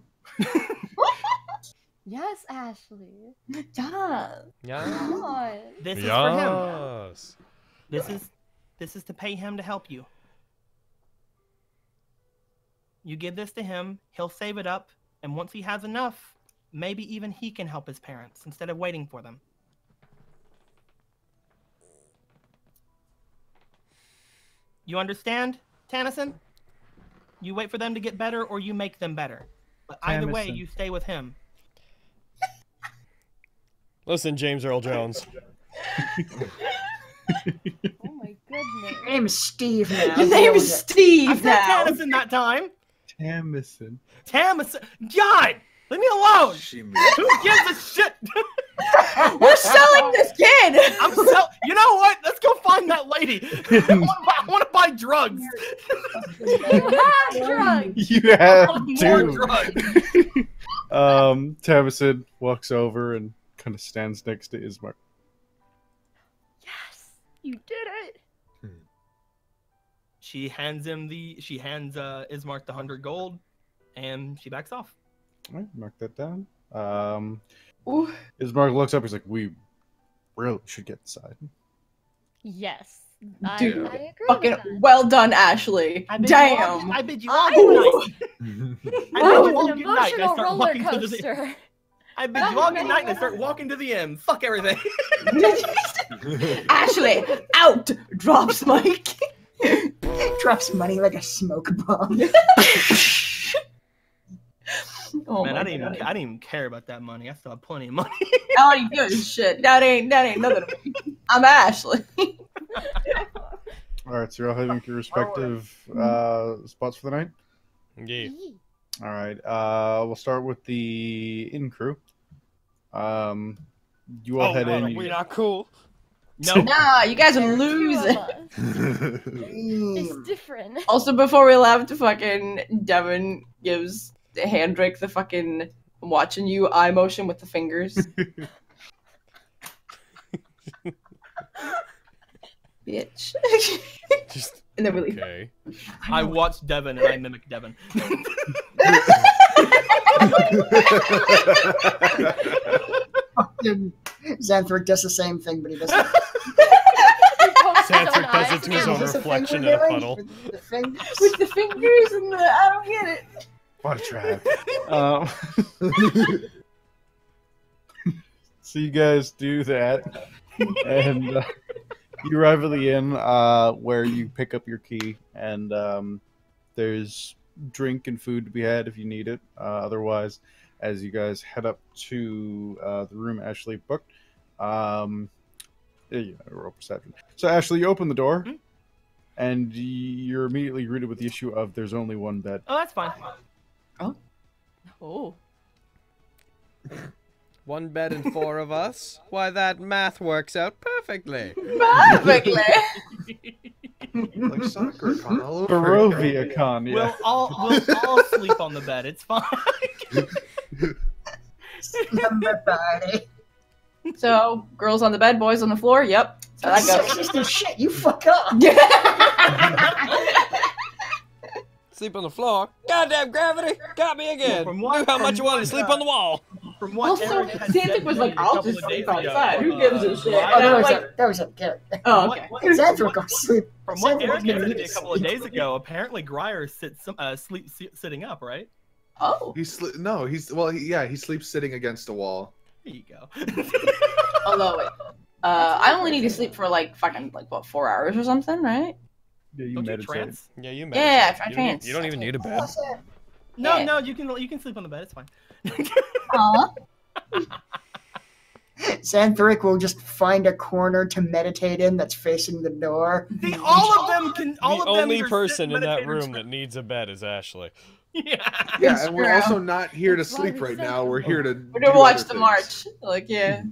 Yes, Ashley. Yeah. Yeah. Come on. This is for him. Yes. This is to pay him to help you. You give this to him, he'll save it up, and once he has enough, maybe even he can help his parents instead of waiting for them. You understand, Tennyson? You wait for them to get better or you make them better. But either way, Tennyson. you stay with him. Listen, James Earl Jones. Oh my goodness. Your name is Steve now. Your name is I Steve said now. Tennyson that time. Tamison. Tamison. God! Leave me alone! She Who gives a shit? We're selling this kid. You know what? Let's go find that lady. I want to buy drugs. You have drugs. You have More two. drugs. Tamison walks over and kind of stands next to Ismark. Yes, you did it. She hands Ismark the 100 gold, and she backs off. All right, mark that down. Ooh. Ismark looks up. He's like, "We really should get inside." Yes. Dude, I agree fucking with that. well done, Ashley. Damn. I bid you all good night. I bid you all An good night. And I emotional start roller walking to the. coaster. I bid you all good night and I start walking to the end. Fuck everything. Ashley, out! Drops Mike. Drops money like a smoke bomb. Oh Man, my I didn't God. even care about that money. I still have plenty of money. All you give a shit. That ain't nothing to me. I'm Ashley. All right, so you're all heading to your respective spots for the night. Yeah. All right. We'll start with the inn crew. You all head in. We're not cool. No. Nah, you guys are There are two of losing. us. It's different. Also, before we left, fucking Devin gives Handrick the fucking I'm watching you eye motion with the fingers. Bitch. Just And then we leave. okay. I watched Devin and I mimic Devin. Fucking Xanthric does the same thing, but he doesn't. Santric does it to his own What's the reflection finger in a doing? puddle. With the fingers? With the fingers and the I don't get it. What a trap. So you guys do that, and you arrive at the inn where you pick up your key, and there's drink and food to be had if you need it. Otherwise, as you guys head up to the room Ashley booked, roll perception. So Ashley, you open the door, and you're immediately greeted with the issue of there's only one bed. Oh, that's fine. Oh. One bed and 4 of us. Why, that math works out perfectly. Perfectly. Like soccer con all over. Barovia Con, yeah. We'll all sleep on the bed. It's fine. Slumber party. So, girls on the bed, boys on the floor. Yep. So that goes. Sexist as shit. You fuck up. Sleep on the floor. Goddamn gravity! Got me again. From Knew what- how much from you wanted to what, sleep on the wall. From what Also, Eric had Santa said was to me like, a "I'll couple just of days sleep ago, outside. Who gives a shit?" Ryan- Oh, that I'm was like- a character. Oh, okay. Xanthric will sleep. From what Xanthric Eric was gonna had said to need me a to couple of sleep. days ago, apparently Gryer sleeps sitting up, right? Oh. He sleeps sitting against a wall. There you go. Although, wait. I only need to sleep for like fucking like what 4 hours or something, right? Yeah, you Don't you meditate. trance? Yeah, you Yeah, meditate. trance. You don't even need a bed. No, Yeah. no, you can sleep on the bed. It's fine. Aw. Xanthric will just find a corner to meditate in that's facing the door. See, all of them can. All The of them only are person in that meditators. room that needs a bed is Ashley. Yeah. Yeah, and we're true. also not here to That's why sleep we right said now. We're here to. We're gonna do watch other the things. march. Like, yeah.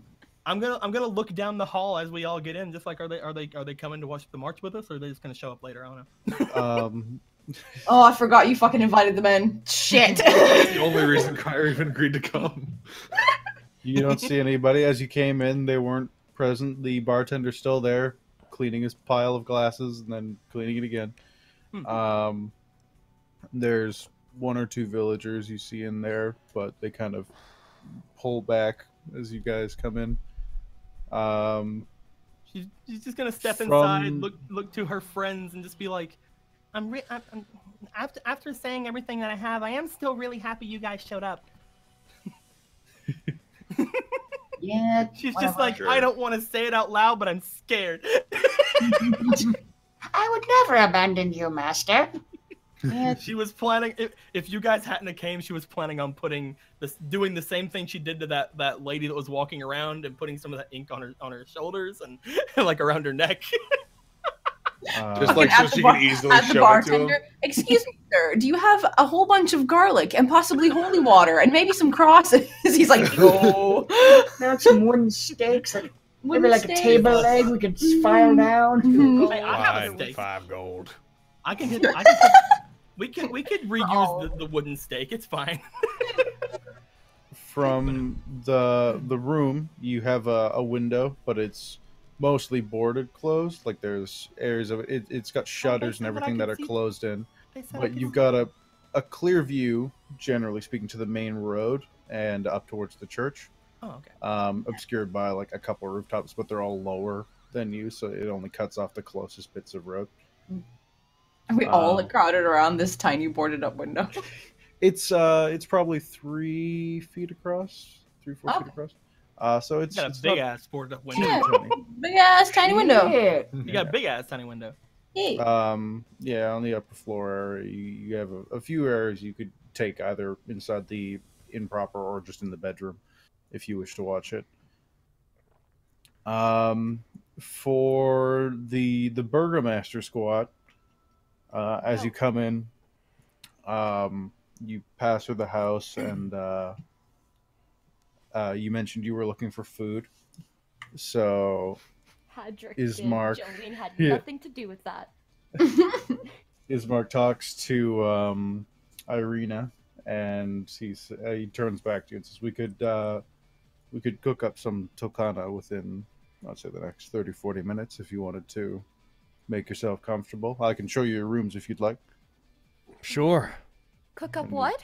I'm gonna look down the hall as we all get in. Just like, are they coming to watch the march with us, or are they just gonna show up later? I don't know. Oh, I forgot you fucking invited them in. Shit. That's the only reason Kyrie even agreed to come. You don't see anybody. As you came in, they weren't present. The bartender's still there, cleaning his pile of glasses and then cleaning it again. There's 1 or 2 villagers you see in there, but they kind of pull back as you guys come in. She's just gonna step From- inside, look to her friends, and just be like, I'm after saying everything that I have, I am still really happy you guys showed up. Yeah. She's whatever. just like, Sure. I don't want to say it out loud, but I'm scared. I would never abandon you, master. Yeah. She was planning. If you guys hadn't have came, she was planning on doing the same thing she did to that lady that was walking around and putting some of that ink on her shoulders and like around her neck. Just like so she can easily At the show it to him. bartender, excuse me, sir, do you have a whole bunch of garlic and possibly holy water and maybe some crosses? He's like, no. Now some wooden stakes, like maybe like a table leg we could file down. Mhm. I have a steak. 5 gold. I can hit. We could reuse Oh. the wooden stake. It's fine. From the room, you have a window, but it's mostly boarded closed. Like there's areas of it. It's got shutters and said that I everything that could are see- closed in. They said I But could- you've got a clear view generally speaking, to the main road and up towards the church. Oh, okay. Obscured by like a couple of rooftops, but they're all lower than you, so it only cuts off the closest bits of road. Are we all crowded around this tiny boarded up window? It's probably 3 feet across, 3-4 feet across. So it's got a big ass boarded up window. Yeah, big ass tiny window. You got a big ass tiny window. Hey. On the upper floor area, you have a few areas you could take either inside the improper or just in the bedroom, if you wish to watch it. For the Burgomaster squad, as you come in, you pass through the house, and you mentioned you were looking for food. So Hadrick Ismark, Jolene had nothing to do with that. Ismark talks to Irina, and he turns back to you and says, we could cook up some tokana within, I'd say, the next 30-40 minutes if you wanted to make yourself comfortable. I can show you your rooms if you'd like. Sure. Cook up what?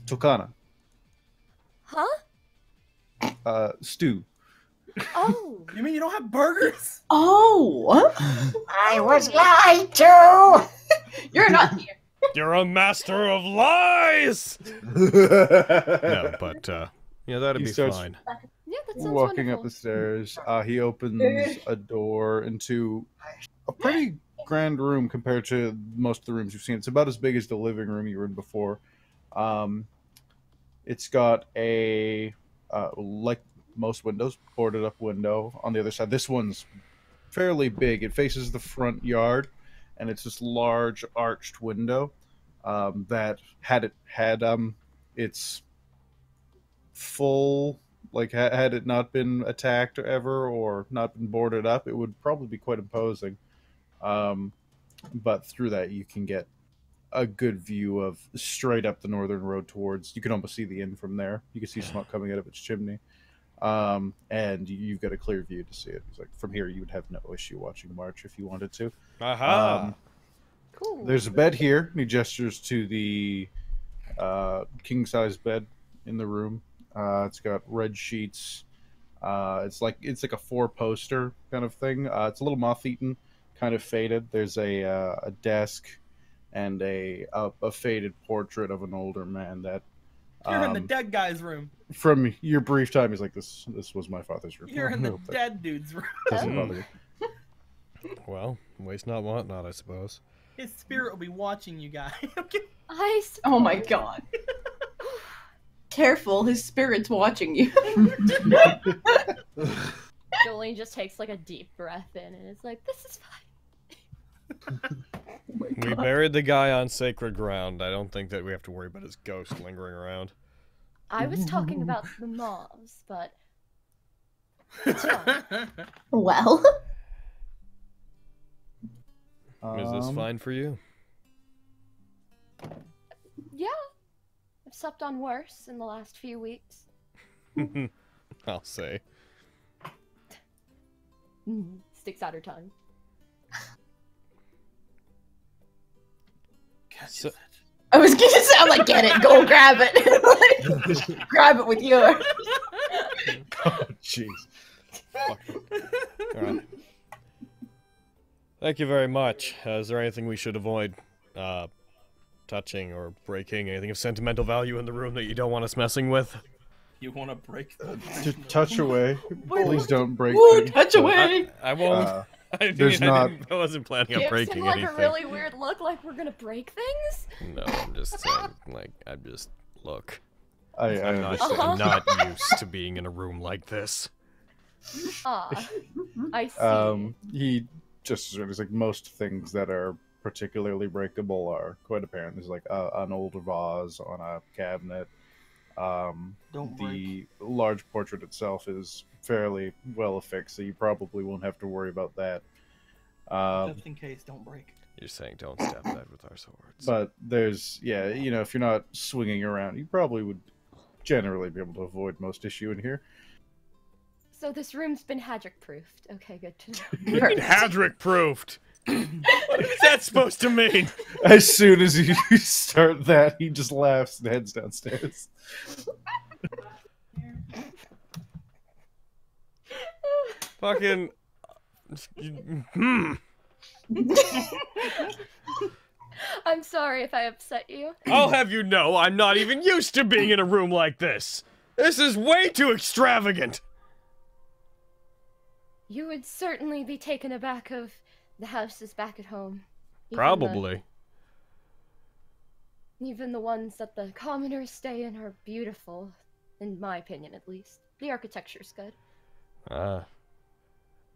Tokana. Huh? Stew. Oh. You mean you don't have burgers? Oh. I was lied to. You're not here. You're a master of lies! No, but, that'd be fine. Yeah, that sounds Walking wonderful. up the stairs, he opens a door into a pretty grand room compared to most of the rooms you've seen. It's about as big as the living room you were in before. It's got a, like most windows, boarded up window on the other side. This one's fairly big. It faces the front yard, and it's this large arched window that had its full, like had it not been attacked ever or not been boarded up, it would probably be quite imposing. But through that you can get a good view of straight up the northern road towards, you can almost see the inn from there. You can see smoke coming out of its chimney. And you've got a clear view to see it. It's like from here you would have no issue watching March if you wanted to. Aha! Cool. There's a bed here. He gestures to the king-size bed in the room. It's got red sheets. It's like a 4-poster kind of thing. It's a little moth-eaten, kind of faded. There's a desk and a faded portrait of an older man that. You're in the dead guy's room. From your brief time, he's like, this was my father's room. You're in the dead dude's room. Doesn't bother you. Well, waste not, want not, I suppose. His spirit will be watching you guys. Oh my god. Careful, his spirit's watching you. Jolene just takes like a deep breath in and is like, this is fine. We buried the guy on sacred ground. I don't think that we have to worry about his ghost lingering around. I was talking about the moths, but it's fine. Well. Is this fine for you? Yeah. I've slept on worse in the last few weeks. I'll say. Sticks out her tongue. So, I was gonna say, I'm like, get it, go grab it. Grab it with yours. Oh, jeez. Alright. Thank you very much. Is there anything we should avoid touching or breaking? Anything of sentimental value in the room that you don't want us messing with? You want to break them? Touch away. Please don't break Ooh, things. touch away. I won't. I Wasn't planning on breaking like anything. a really weird look, like we're gonna break things. No, I'm just saying. Look. I'm I'm not used to being in a room like this. Ah, I see. He just it's like most things that are particularly breakable are quite apparent. There's like an old vase on a cabinet. The large portrait itself is fairly well affixed, so you probably won't have to worry about that. Just in case, don't break. You're saying don't stab that with our swords. But there's, if you're not swinging around, you probably would generally be able to avoid most issue in here. So this room's been Hadrick-proofed. Okay, good to know. Hadrick-proofed! What is that supposed to mean? As soon as you start that, he just laughs and heads downstairs. Fucking. I'm sorry if I upset you. I'll have you know, I'm not even used to being in a room like this. This is way too extravagant. You would certainly be taken aback of the houses back at home. Probably. Even the ones that the commoners stay in are beautiful, in my opinion at least. The architecture's good.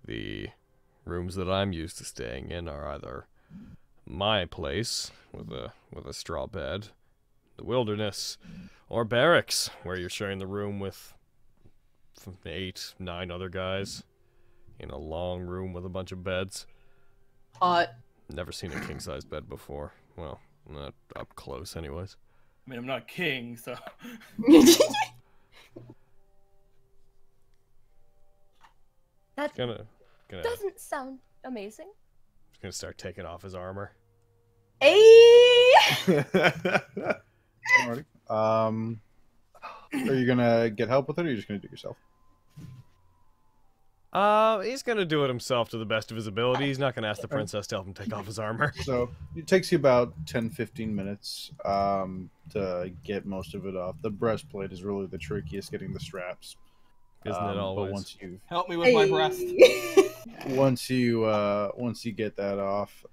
The rooms that I'm used to staying in are either my place with a straw bed, the wilderness, or barracks where you're sharing the room with 8, 9 other guys in a long room with a bunch of beds. Never seen a king-size bed before. Well, not up close anyways. I mean, I'm not king, so... That Gonna doesn't sound amazing. He's gonna start taking off his armor. Hey! Alrighty. Are you gonna get help with it, or are you just gonna do it yourself? He's gonna do it himself to the best of his ability. He's not gonna ask the princess to help him take off his armor. So it takes you about 10-15 minutes to get most of it off. The breastplate is really the trickiest, getting the straps. Isn't it always? But once you Help me with my breast. once you get that off,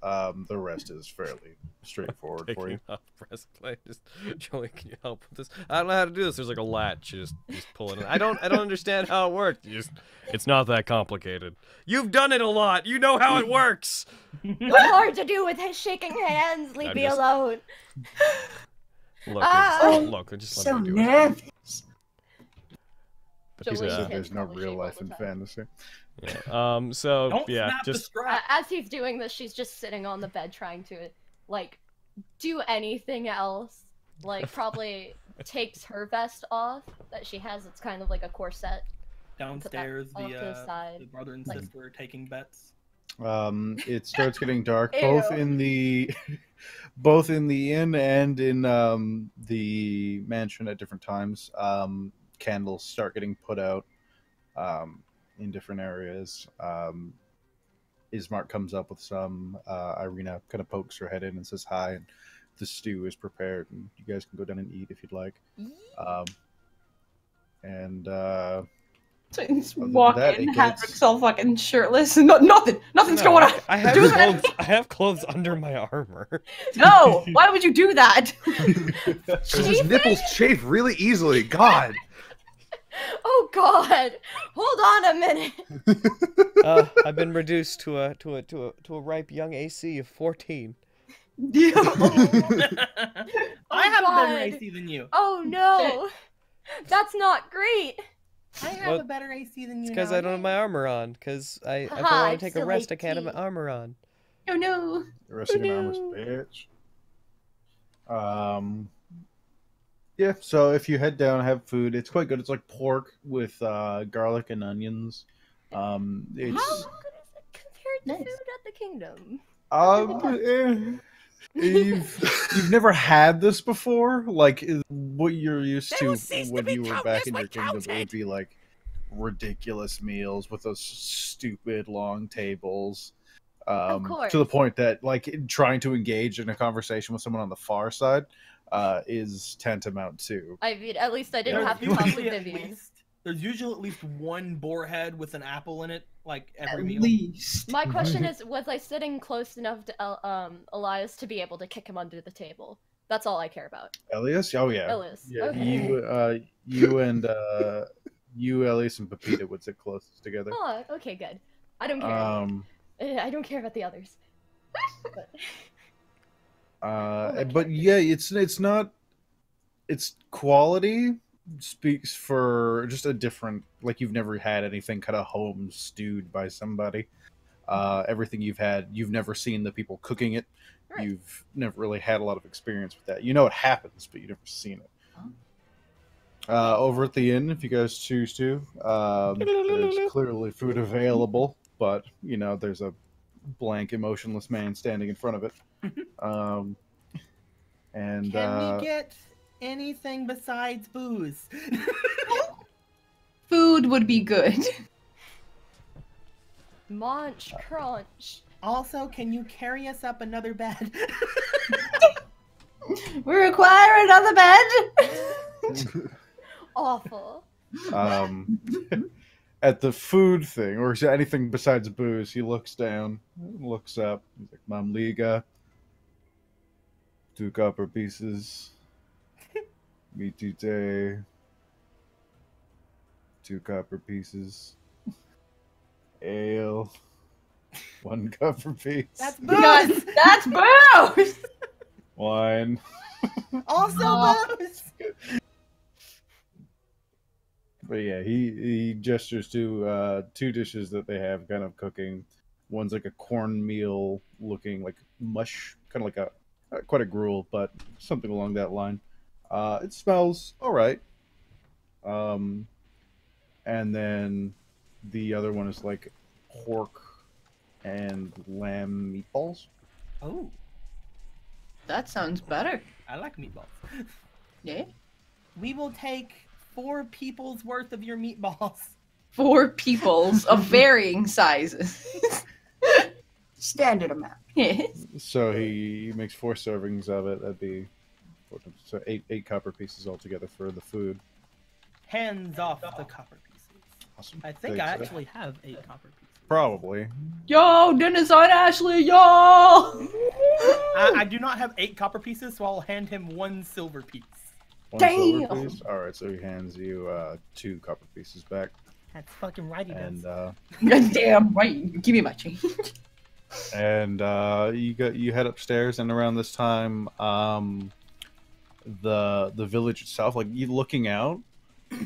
the rest is fairly straightforward for you. Taking off breastplate. Just, Joey, can you help with this? I don't know how to do this. There's like a latch. You just pull it in. I don't understand how it works. It's not that complicated. You've done it a lot. You know how it works. What's hard to do with his shaking hands? Leave me alone. Look, just let So me do it. nervous. But he's, There's no real life in fantasy. yeah. So Don't yeah, snap just the strap. As he's doing this, she's just sitting on the bed trying to, like, do anything else. Like, probably takes her vest off that she has. It's kind of like a corset. Downstairs, off to the side. the brother and sister are taking bets. It starts getting dark, Ew. both in the inn and in the mansion at different times. Candles start getting put out in different areas. Ismark comes up with some. Irina kind of pokes her head in and says hi, and the stew is prepared, and you guys can go down and eat if you'd like. Just Other than walk that, in, it Hadrick's gets- all fucking shirtless. Nothing's going on. I have Do clothes. I have clothes under my armor. No, why would you do that? His nipples chafe really easily. God. Oh God! Hold on a minute. I've been reduced to a ripe young AC of 14. I have a better God. AC than you. Oh no, that's not great. I have Well, a better AC than you. It's because I don't have my armor on. Because if I Haha, want I'm to take a still rest, I can't have my 18. armor on. Oh no. The rest of your armor's bitch. Yeah, so if you head down, have food. It's quite good. It's like pork with garlic and onions. It's How good is it compared to Nice. food at the kingdom? You've never had this before. Like what you're used They to will cease to when be you were countless back in when your kingdom. It would counted. be like ridiculous meals with those stupid long tables. course. To the point that like trying to engage in a conversation with someone on the far side is tantamount to. I mean, at least I didn't have to talk with Vivian. There's usually at least one boar head with an apple in it, like every At meal. least. My question is, was I sitting close enough to Elias to be able to kick him under the table? That's all I care about. Elias? Oh yeah. Elias. Yeah, Okay. you and Elias and Pepita would sit closest together. Oh, okay, good. I don't care. I don't care about the others. But yeah, it's not. Its quality speaks for just a different. Like you've never had anything kind of home stewed by somebody. Everything you've had, you've never seen the people cooking it. Right. You've never really had a lot of experience with that. You know it happens, but you've never seen it. Over at the inn, if you guys choose to, there's clearly food available, but you know there's a blank, emotionless man standing in front of it. And Can we get anything besides booze? Food would be good. Munch, crunch. Also, can you carry us up another bed? We require another bed. Awful. At the food thing, or is there anything besides booze? He looks down, looks up. He's like, "Mam Liga, 2 copper pieces. Mitite, 2 copper pieces. Ale, 1 copper piece. That's Because booze! that's booze. Wine." Also booze! But yeah, he gestures to 2 dishes that they have kind of cooking. One's like a cornmeal looking like mush, kind of like a quite a gruel, but something along that line. It smells all right. And then the other one is like pork and lamb meatballs. Oh, That sounds better. I like meatballs. Yeah. We will take 4 people's worth of your meatballs. 4 peoples of varying sizes. Standard amount. Yes. So he makes 4 servings of it. That'd be 4 times, so 8 copper pieces altogether for the food. Hands off the copper pieces. Awesome. I think I actually have 8 copper pieces. Probably. Yo, Dennis on Ashley, yo! I do not have 8 copper pieces, so I'll hand him 1 silver piece. 1 Damn! silver piece. All right, so he hands you 2 copper pieces back, That's fucking right, he and does. Goddamn right. Give me my change. you head upstairs, and around this time, the village itself, like you looking out,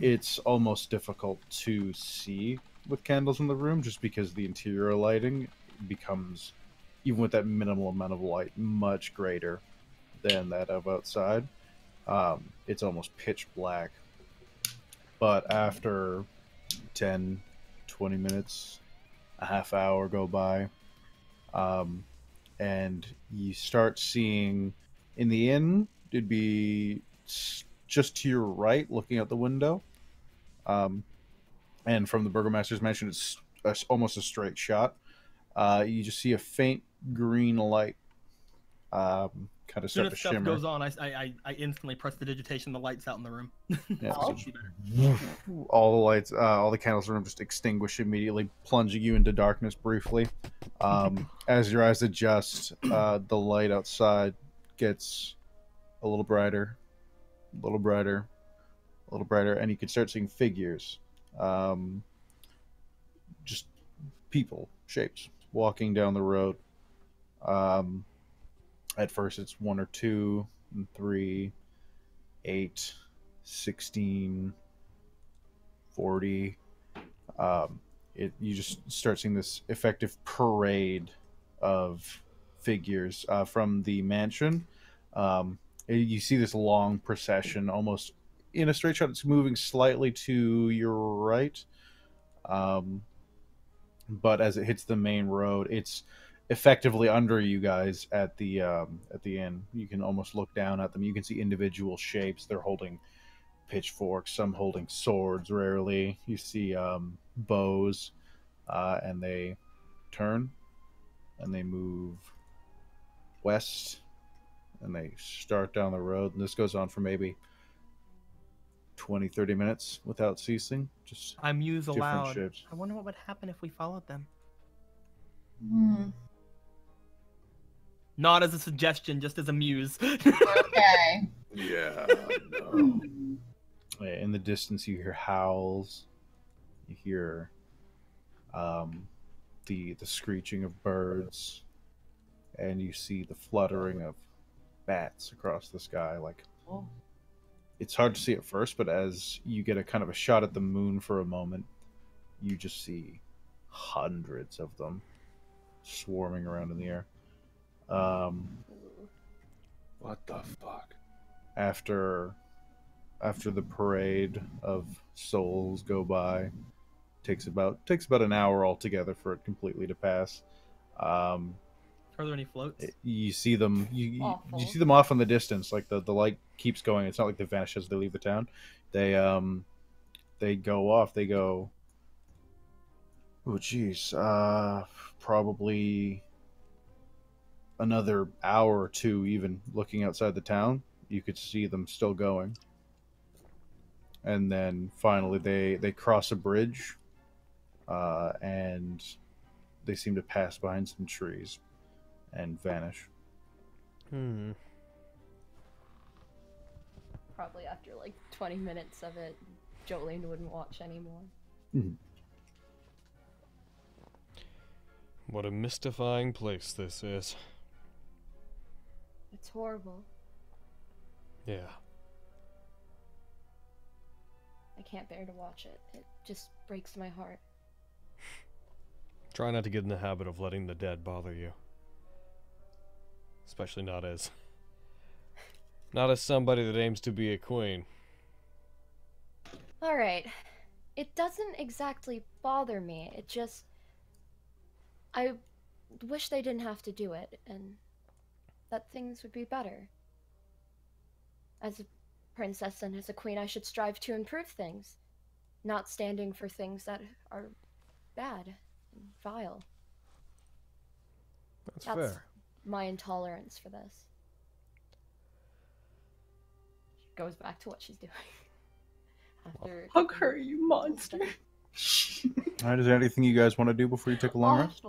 it's almost difficult to see with candles in the room, just because the interior lighting becomes, even with that minimal amount of light, much greater than that of outside. It's almost pitch black. But after 10, 20 minutes, a half hour go by, and you start seeing in the inn, it'd be just to your right, looking out the window. And from the Burgomaster's mansion, it's almost a straight shot. You just see a faint green light kind of As soon start as to stuff shimmer. goes on, I instantly press the digitation. The lights out in the room. Yeah, So so it should be better. all the lights, all the candles in the room just extinguish immediately, plunging you into darkness briefly. As your eyes adjust, the light outside gets a little brighter, a little brighter, a little brighter, and you can start seeing figures. Just people, shapes, walking down the road. At first it's 1 or 2, and 3, 8, 16, 40. You just start seeing this effective parade of figures from the mansion. You see this long procession, almost in a straight shot. It's moving slightly to your right, but as it hits the main road, it's effectively under you guys at the inn. You can almost look down at them. You can see individual shapes. They're holding pitchforks, some holding swords. Rarely you see bows, and they turn and they move west, and they start down the road, and this goes on for maybe 20-30 minutes without ceasing. Just I muse different aloud. shapes. I wonder what would happen if we followed them. Not as a suggestion, just as a muse. Okay. Yeah. No. In the distance, you hear howls. You hear the screeching of birds, and you see the fluttering of bats across the sky. Like, it's hard to see at first, but as you get a kind of a shot at the moon for a moment, you just see hundreds of them swarming around in the air. What the fuck? After the parade of souls go by, takes about an hour altogether for it completely to pass. Are there any floats? You see them. You Awful. see them off in the distance. Like the light keeps going. It's not like they vanish as they leave the town. They go off. They go. Oh, geez. Probably another hour or two. Even looking outside the town, you could see them still going. And then finally, they cross a bridge, and they seem to pass behind some trees and vanish. Probably after like 20 minutes of it, Jolene wouldn't watch anymore. What a mystifying place this is. It's horrible. Yeah. I can't bear to watch it. It just breaks my heart. Try not to get in the habit of letting the dead bother you. Especially not as somebody that aims to be a queen. Alright. It doesn't exactly bother me. It just... I wish they didn't have to do it, and that things would be better. As a princess and as a queen, I should strive to improve things, not standing for things that are bad and vile. That's fair. My intolerance for this. She goes back to what she's doing. After Hug her, you monster. Alright, is there anything you guys want to do before you take a long rest?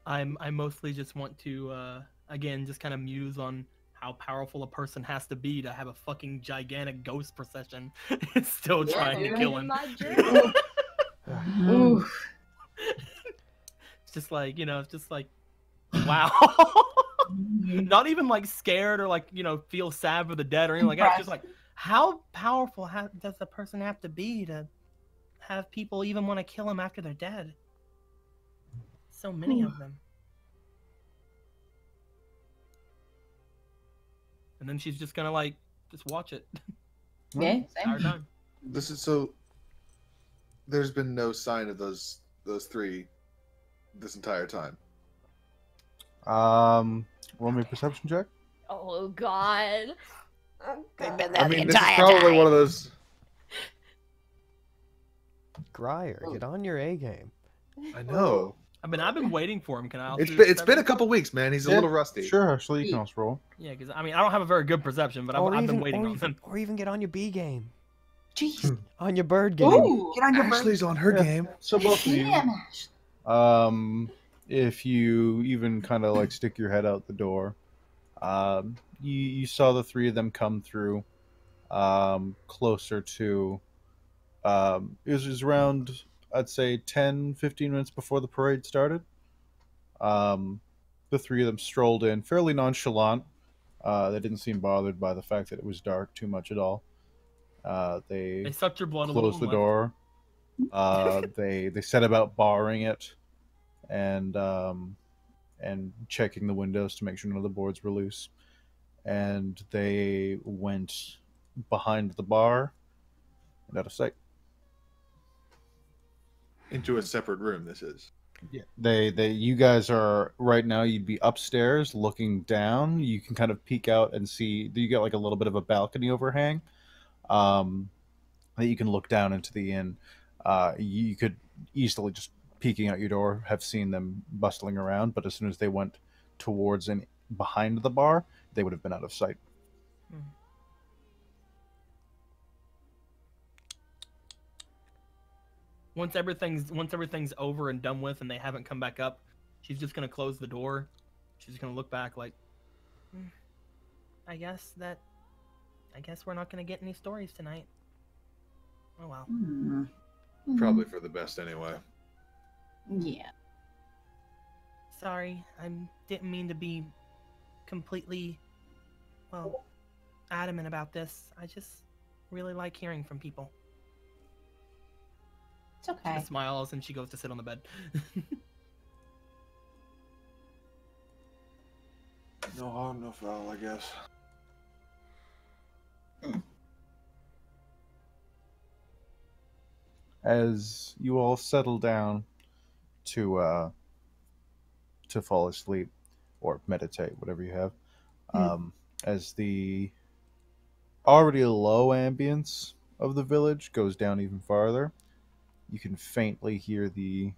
I mostly just want to again just kind of muse on how powerful a person has to be to have a fucking gigantic ghost procession still trying to kill him. It's just like, it's just like, wow. Not even like scared or like, feel sad for the dead or anything like that. It's just like, how powerful does the person have to be to have people even want to kill them after they're dead? So many of them. And then she's just gonna like just watch it. Yeah, Entire same. time. This is so. There's been no sign of those three this entire time. Roll me a perception check. Oh god. They've been there I the mean, this is entire probably time. one of those. Grier, get on your A game. I know. I mean, I've been waiting for him. Can I also It's do been a perception? couple weeks, man. He's a little rusty. Sure, actually, you can also roll. Yeah, because I mean, I don't have a very good perception, but I've been waiting on him. Or even get on your B game. Jeez. On your bird game. Ooh. Get on your bird. Ashley's on her game. So both of you, Damn, Ash. if you even kind of like stick your head out the door, you saw the three of them come through, closer to, it was around, I'd say 10, 15 minutes before the parade started. The three of them strolled in fairly nonchalant. They didn't seem bothered by the fact that it was dark too much at all. They sucked your blood a little. closed the door. They set about barring it, and checking the windows to make sure none of the boards were loose. And they went behind the bar and out of sight. Into a separate room, this is. Yeah. You guys are right now, you'd be upstairs looking down. You can kind of peek out and see, you got like a little bit of a balcony overhang, that you can look down into the inn. You could easily, just peeking out your door, have seen them bustling around, but as soon as they went towards and behind the bar, they would have been out of sight. Once everything's over and done with, and they haven't come back up, she's just gonna close the door. She's gonna look back like, I guess we're not gonna get any stories tonight. Oh well. Probably for the best anyway. Yeah. Sorry, I didn't mean to be completely, adamant about this. I just really like hearing from people. It's okay. She smiles and she goes to sit on the bed. No harm, no foul, I guess. As you all settle down to to fall asleep or meditate, whatever you have. As the already low ambience of the village goes down even farther, you can faintly hear the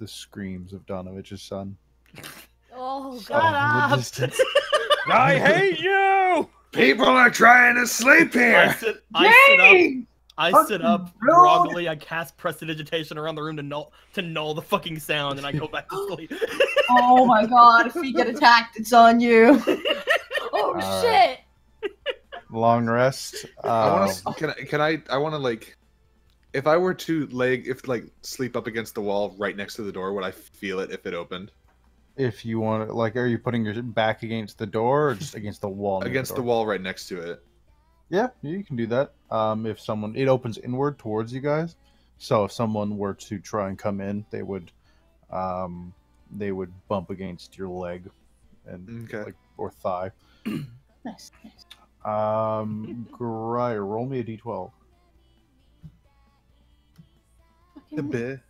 screams of Donovich's son. Oh, Shut God. up! I hate you! People are trying to sleep here. I sit up groggily. I cast prestidigitation around the room to null the fucking sound, and I go back to sleep. Oh my god, if we get attacked, it's on you. Oh shit! Long rest. I want to like, if I were to sleep up against the wall right next to the door, would I feel it if it opened? If you want to, like, are you putting your back against the door or just against the wall? Against the wall right next to it. Yeah, you can do that. If someone, it opens inward towards you guys. So if someone were to try and come in, they would bump against your leg and or thigh. Nice. Grier, roll me a d12. A bit.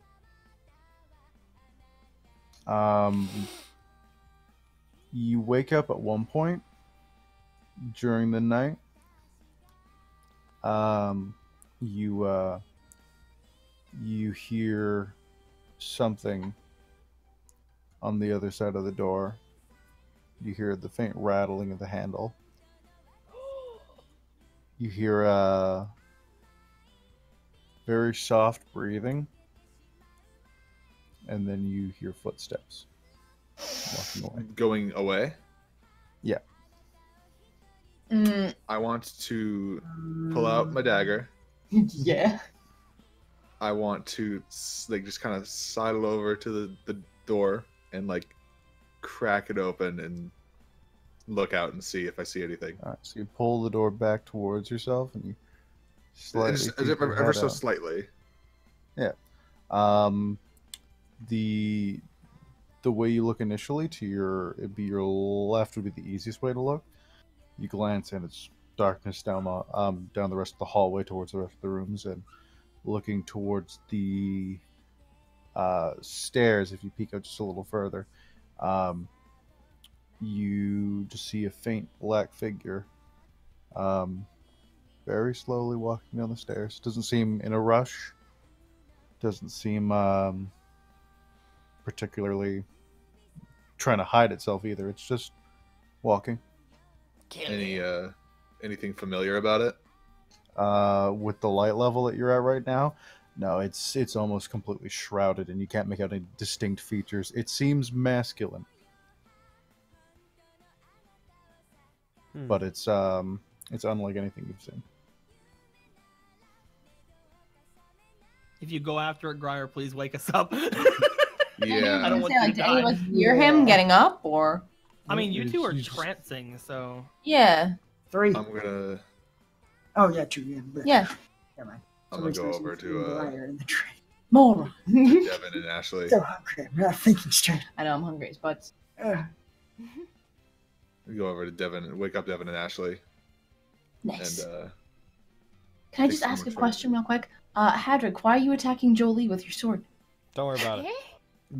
You wake up at one point during the night. You hear something on the other side of the door. You hear the faint rattling of the handle. You hear very soft breathing. And then you hear footsteps walking away. Going away? Yeah. I want to pull out my dagger. Yeah. I want to just kind of sidle over to the door and like crack it open and look out and see if I see anything. All right, so you pull the door back towards yourself and you slightly ever so slightly. Yeah. The way you look initially to it'd be your left would be the easiest way to look. You glance and it's darkness down the rest of the hallway towards the rest of the rooms, and looking towards the stairs, if you peek out just a little further, you just see a faint black figure very slowly walking down the stairs. Doesn't seem in a rush. Doesn't seem particularly trying to hide itself either. It's just walking. Anything familiar about it? With the light level that you're at right now, no, it's almost completely shrouded and you can't make out any distinct features. It seems masculine. But it's unlike anything you've seen. If you go after it, Grier, please wake us up. Yeah. I don't want you to Did any of die. us hear him getting up, or? I mean, you two are trancing, so. Yeah. 3. I'm gonna. Oh yeah, true. Yeah. But... Yeah. Never mind. I'm gonna go over to in the train. More. Devin and Ashley. So hungry. I'm not thinking straight. I know I'm hungry as butts. We go over to Devin and wake up Devin and Ashley. Nice. And Can I just ask a question real quick? Hadrick, why are you attacking Jolie with your sword? Don't worry about it.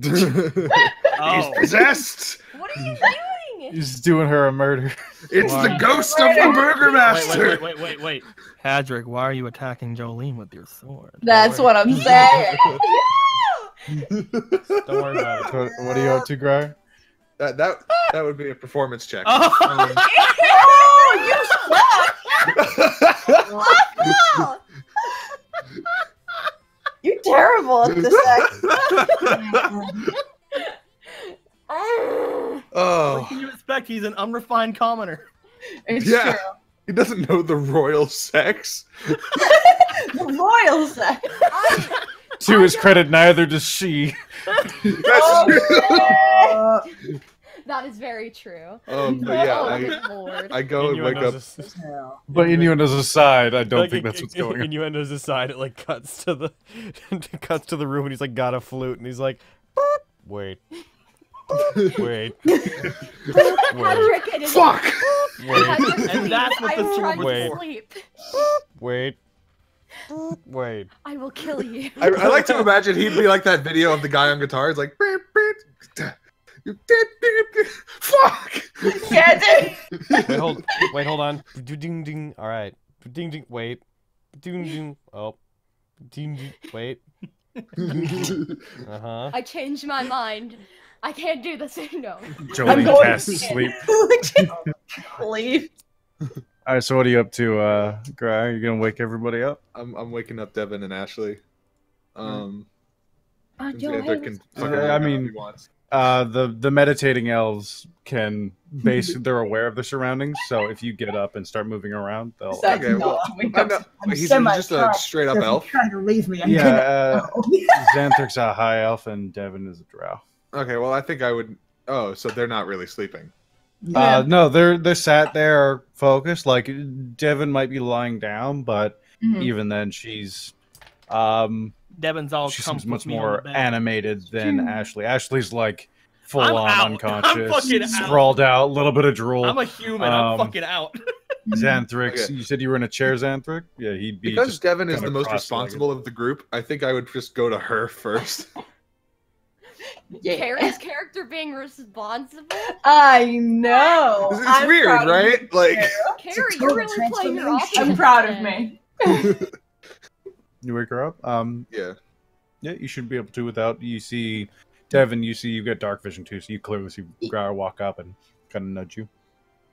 He's possessed. What are you doing? He's doing her a murder. It's the ghost of the Burgermaster. Wait. Hadrick, why are you attacking Jolene with your sword? That's what I'm saying. Don't worry about it. What are you up to, Grier? That would be a performance check. Oh, you suck! You're terrible at this act. Oh. What can you expect? He's an unrefined commoner. It's Yeah. true. He doesn't know the royal sex. The royal sex. To his credit, neither does she. That is very true. But yeah, Oh, good lord. I go and wake up. But innuendo's aside, I don't think that's what's going on. Innuendo's aside, it like cuts to the room, and he's like got a flute, and he's like, wait. Wait. Patrick, it is Fuck! Wait. Patrick, And that's what I the am sword trying was to Wait. sleep. Wait. Wait. I will kill you. I like to imagine he'd be like that video of the guy on guitar. It's like, beep, beep, You did. Fuck. Yeah, dude. Wait, hold on. Ding ding. All right. Ding ding. Wait. Ding ding. Oh. Ding ding. Wait. I changed my mind. I can't do this. No. Jolene casts sleep. Leave. All right, so what are you up to, Gray? You gonna wake everybody up? I'm waking up Devin and Ashley. The meditating elves can they're aware of their surroundings, so if you get up and start moving around, they'll. Okay, well, he's just a straight up elf. Trying to leave me. Xanthric's a high elf and Devin is a drow. Okay, well, I think I would. Oh, so they're not really sleeping. Yeah. No, they're sat there focused. Like Devin might be lying down, but even then, she's Devin's all. She seems much more animated than Ashley. Ashley's like full on unconscious, sprawled out, a little bit of drool. I'm a human. I'm fucking out. Xanthrix, you said you were in a chair, Xanthrix? Yeah, he'd be. Because Devin is the most responsible of the group, I think I would just go to her first. Carrie's character being responsible? I know. It's weird, right? Like, Carrie, you're really playing your opposite. I'm proud of me. You wake her up? Yeah. Yeah, you should be able to without. You see, Devin, you've got dark vision too, so you clearly see Growler walk up and kind of nudge you.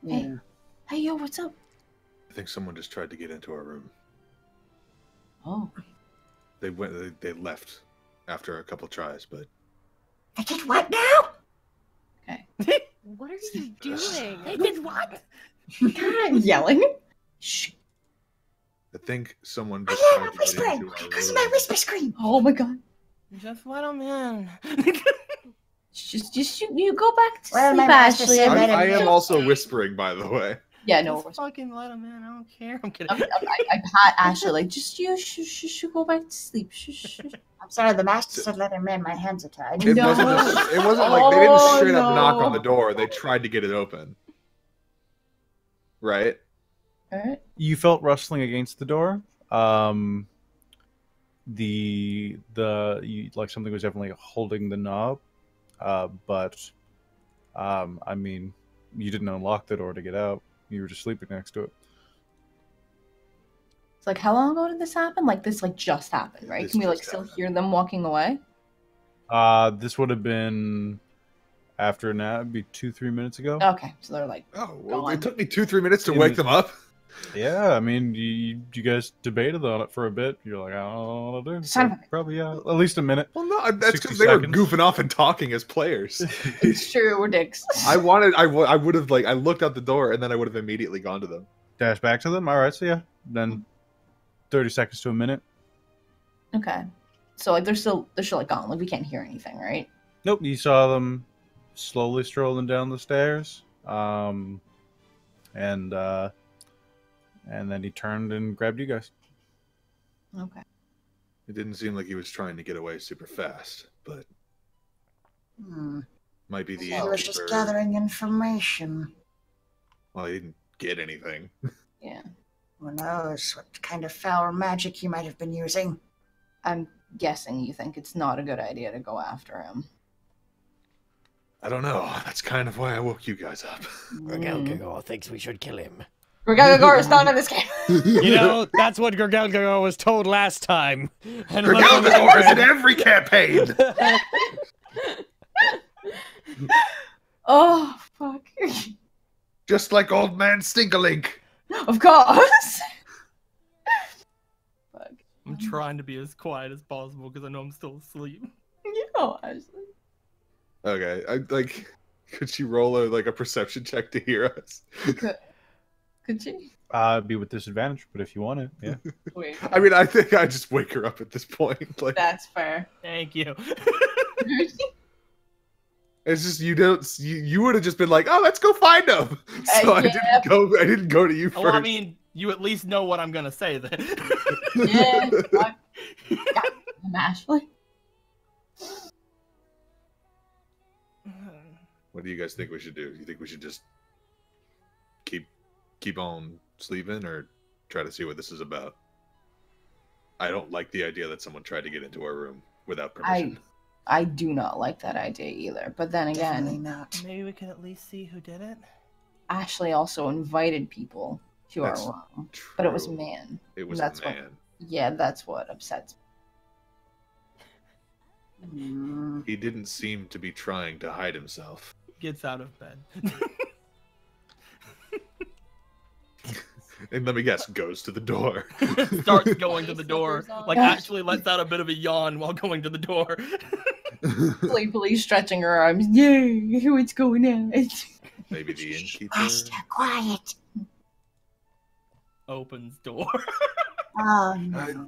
Hey. Hey, yo, what's up? I think someone just tried to get into our room. Oh. They left after a couple tries, but. I did what now? Okay. What are you doing? They did what? God, yelling. Shh. I think someone just I tried am to get whispering into our because of room. my whisper scream. Oh my god. Just let him in. Just you go back to Well, sleep, my master Ashley. said I am also whispering, by the way. Yeah, no. Just fucking let him in. I don't care. I'm kidding. I pat Ashley like, just you should go back to sleep. I'm sorry, the master said let him in. My hands are tied. It wasn't like they didn't straight up knock on the door. They tried to get it open. Right? Alright. You felt rustling against the door. Like something was definitely holding the knob. But I mean, you didn't unlock the door to get out. You were just sleeping next to it. It's like, how long ago did this happen? Like, this just happened, right? Can we still hear them walking away? This would have been after now. It'd be 2-3 minutes ago. Okay, so they're like, oh, well, it took me 2-3 minutes to wake them up. Yeah, I mean, you guys debated on it for a bit. You're like, I don't know what to do. So probably, at least a minute. Well, no, that's because they were goofing off and talking as players. It's true, we're dicks. I would have, I looked out the door and then I would have immediately gone to them. Dash back to them? All right, so yeah. Then 30 seconds to a minute. Okay. So, they're still gone. Like, we can't hear anything, right? Nope, you saw them slowly strolling down the stairs. And then he turned and grabbed you guys. Okay. It didn't seem like he was trying to get away super fast, but might be the He was just gathering information. Well, he didn't get anything. Yeah. Who knows what kind of foul magic he might have been using. I'm guessing you think it's not a good idea to go after him. I don't know. That's kind of why I woke you guys up. Gergalgagor thinks we should kill him. Gergalgagor is not in this game. You know, that's what Gergalgagor was told last time. And Gergalgagor is in every campaign! Oh, fuck. Just like old man Stinkalink. Of course. Fuck. I'm trying to be as quiet as possible because I know I'm still asleep. Yeah, Ashley. Okay, could she roll a perception check to hear us? Could she? Be with disadvantage, but if you want it, yeah. Wait. I mean, I think I just wake her up at this point. Like, that's fair. Thank you. It's just you would have just been like, oh, let's go find him. So I didn't go to you first. Well, I mean, you at least know what I'm gonna say then. Yeah. I'm Ashley. What do you guys think we should do? You think we should just keep on sleeping, or try to see what this is about? I don't like the idea that someone tried to get into our room without permission. I do not like that idea either. But then Definitely again, not. Maybe we could at least see who did it. Ashley also invited people to That's our room, but it was a true. man. It was That's a what- man. Yeah, that's what upsets me. Mm. He didn't seem to be trying to hide himself. Gets out of bed. And let me guess, goes to the door. Starts going to the door. Slippers on. Like actually lets out a bit of a yawn while going to the door. Sleepily stretching her arms. Yay, what's going on? Maybe the innkeeper. Master, quiet. Opens door. Oh, no.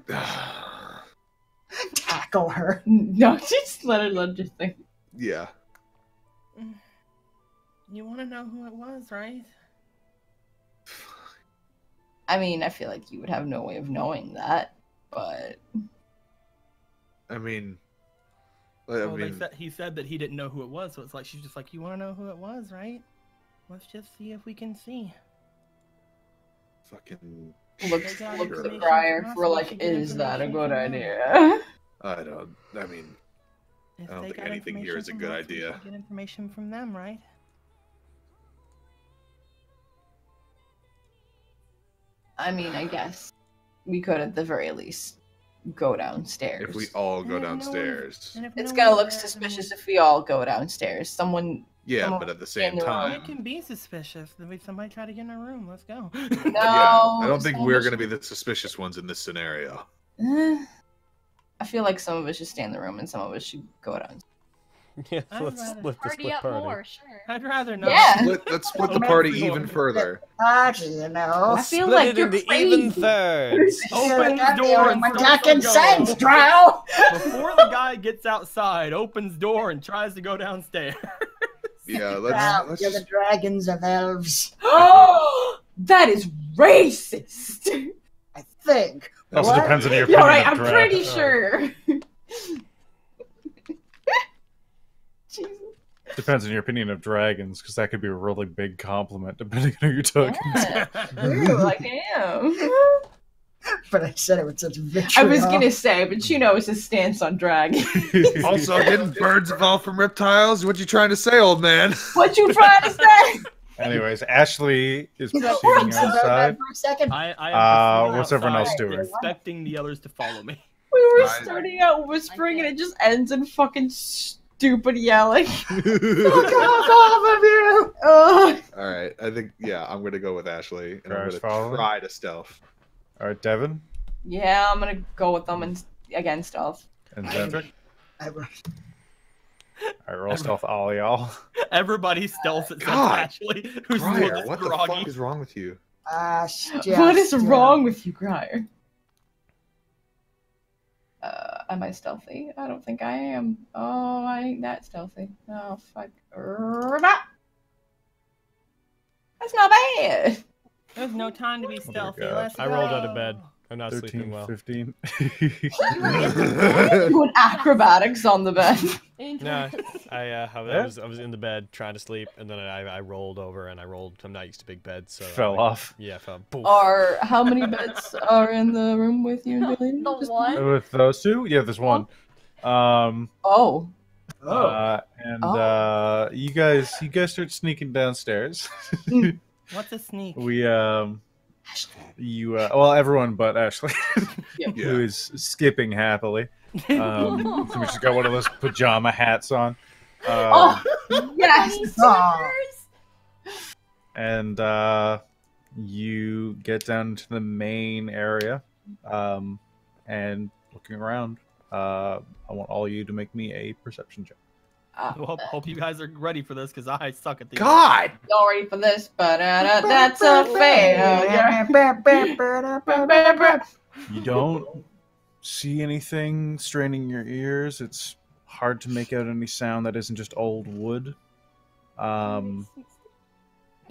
Tackle her. No, just let her just think. Yeah. You want to know who it was, right? I mean, I feel like you would have no way of knowing that, but I mean, Well, he said that he didn't know who it was, so it's like she's just like, you want to know who it was, right? Let's just see if we can see. fucking. looks got at information Briar from us, for we like, should get is that a information good from them. idea? I don't. I mean, If I don't they think got anything here information is a from good us, we idea. should get information from them, right? I mean, I guess we could at the very least go downstairs. if we all go And if no one- downstairs. and if It's no gonna one's look there, suspicious if we all go downstairs. Someone Yeah, someone but at the in same the room. then time. it can be suspicious. Then somebody try to get in our room. Let's go. No, Yeah, I don't think some we're of us going to be the suspicious ones in this scenario. I feel like some of us should stay in the room and some of us should go down. Yeah, I'd let's rather split the Party split up party. more, sure. I'd rather not. Yeah. Let's split the party even further. Party, you know. I feel Split like it you're into crazy. even thirds. Opens That's door and my starts talking to go. sense, Drow. Before the guy gets outside, opens door and tries to go downstairs. Yeah, Drow, let's you're the just, dragons of elves. Oh, that is racist. I think. Also What? depends on your You're opinion right. of I'm drag. pretty sure. Jesus. Depends on your opinion of dragons, because that could be a really big compliment, depending on who you're talking to. Yeah. Ooh, I am. But I said it with such I vitriol. was gonna say, but you know, it's his stance on drag. also, didn't birds evolve from reptiles? What you trying to say, old man? What you trying to say? Anyways, Ashley is You know, proceeding thinks about that outside. for a second. I am proceeding what's everyone else outside, doing? expecting the others to follow me. We were I- starting out whispering, and it just ends in fucking stupid yelling. Fuck off, all of you! Ugh. All right, I think I'm gonna go with Ashley, and I'm Guys gonna following? try to stealth. All right, Devin Yeah, I'm gonna go with them and against stealth. and Zendrick. I will- I roll stealth all y'all. Everybody stealths except God. Ashley, who's Briar, just what the groggy. fuck is wrong with you? What is wrong with you, Grier? Am I stealthy? I don't think I am. Oh, I ain't that stealthy. Oh, fuck. That's not bad. There's no time to be stealthy. God. Let's I rolled out go. of bed. I'm not sleeping 13, well. 15. Doing acrobatics on the bed. No, I was in the bed trying to sleep, and then I rolled over and I rolled. I'm not used to big beds, so Fell off. Yeah, fell. Poof. Or how many beds are in the room with you, Billy? The one? With those two? Yeah, there's one. Oh. You guys start sneaking downstairs. What's a sneak? Everyone but Ashley, Yep. who is skipping happily. So she's got one of those pajama hats on. Oh, yes. And you get down to the main area, and looking around, I want all you to make me a perception check. Hope you guys are ready for this, because I suck at these. God! Sorry for this, but that's a failure. You don't see anything straining your ears. It's hard to make out any sound that isn't just old wood. Can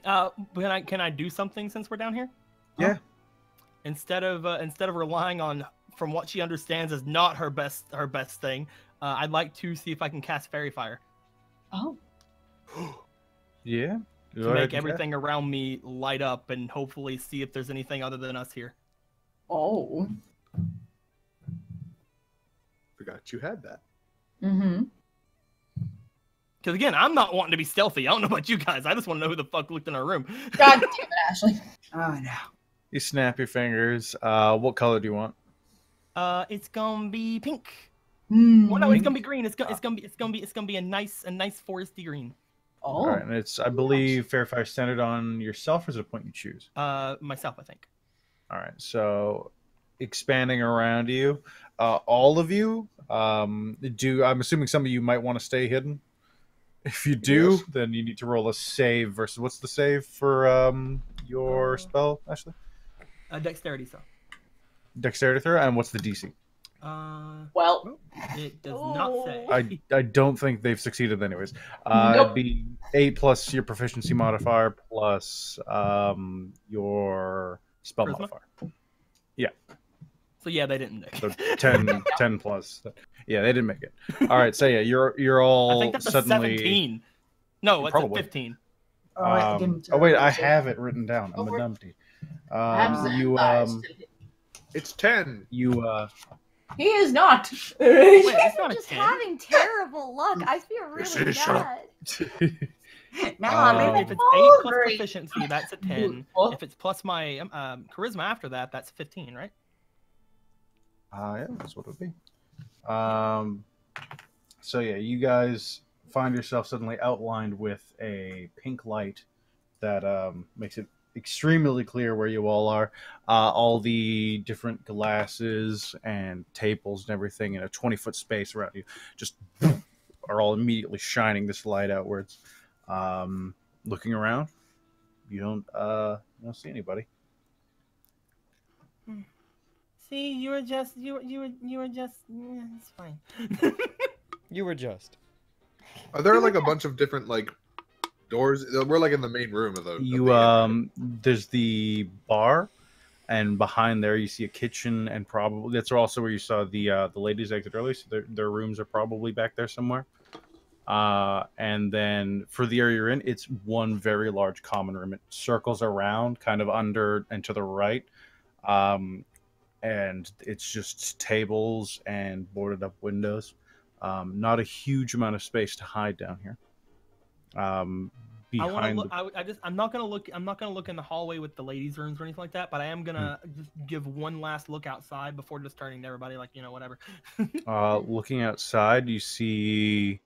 I do something since we're down here? Yeah. Instead of relying on, from what she understands is not her best thing, I'd like to see if I can cast Fairy Fire. Oh. Yeah. To make everything around me light up and hopefully see if there's anything other than us here. Oh. Forgot you had that. Mm-hmm. Because again, I'm not wanting to be stealthy. I don't know about you guys. I just want to know who the fuck looked in our room. God damn it, Ashley. Oh no. You snap your fingers. What color do you want? It's gonna be pink. Mm. Well, no, it's gonna be green. It's gonna be a nice foresty green. Oh. All right, and it's, I believe, Fairfire centered on yourself, or is it a point you choose? Myself, I think. All right, so expanding around you, all of you. I'm assuming some of you might want to stay hidden. If you do, Yes. then you need to roll a save versus, what's the save for your spell, Ashley? Dexterity, so. Dexterity throw, and what's the DC? Well, it does not say. I don't think they've succeeded anyways. Nope. It'd be 8 plus your proficiency modifier plus your spell Charisma? modifier. So yeah, they didn't make So it. 10 plus. Yeah, they didn't make it. All right, so yeah, you're all I think that's suddenly. a 17. No, it's Probably. a 15. Oh, I didn't, oh wait, I say- have it written down. I'm a numpty. It's 10. he is not. Wait, it's not a Just 10. having terrible luck. I feel really Shut up. bad. No, If it's 8 plus proficiency, that's a 10. If it's plus my charisma after that, that's 15, right? Yeah, that's what it would be. So yeah, you guys find yourself suddenly outlined with a pink light that makes it extremely clear where you all are. All the different glasses and tables and everything in a 20-foot space around you just are all immediately shining this light outwards. Looking around, you don't see anybody. See, you were just. It's fine. You were just. Are there like a bunch of different like doors? We're like in the main room of the. There's the bar, and behind there you see a kitchen, and probably that's also where you saw the ladies exit early. So their rooms are probably back there somewhere. And then for the area you're in, it's one very large common room. It circles around, kind of under and to the right. And it's just tables and boarded up windows. Not a huge amount of space to hide down here. Behind I'm not gonna look in the hallway with the ladies' rooms or anything like that, but I am gonna just give one last look outside before just turning to everybody, like, whatever. looking outside, you see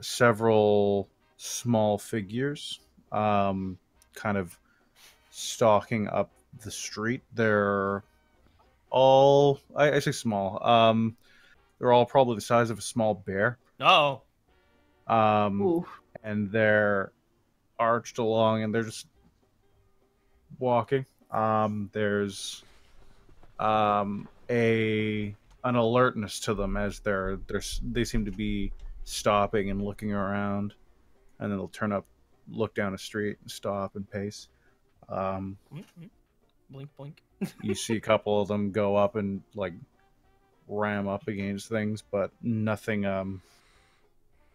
several small figures kind of stalking up the street. They're all, I say small. They're all probably the size of a small bear. Oh. And they're arched along, and they're just walking. There's an alertness to them as they seem to be stopping and looking around, and then they'll turn up, look down a street, and stop and pace. Blink, blink. You see a couple of them go up and like ram up against things, but nothing.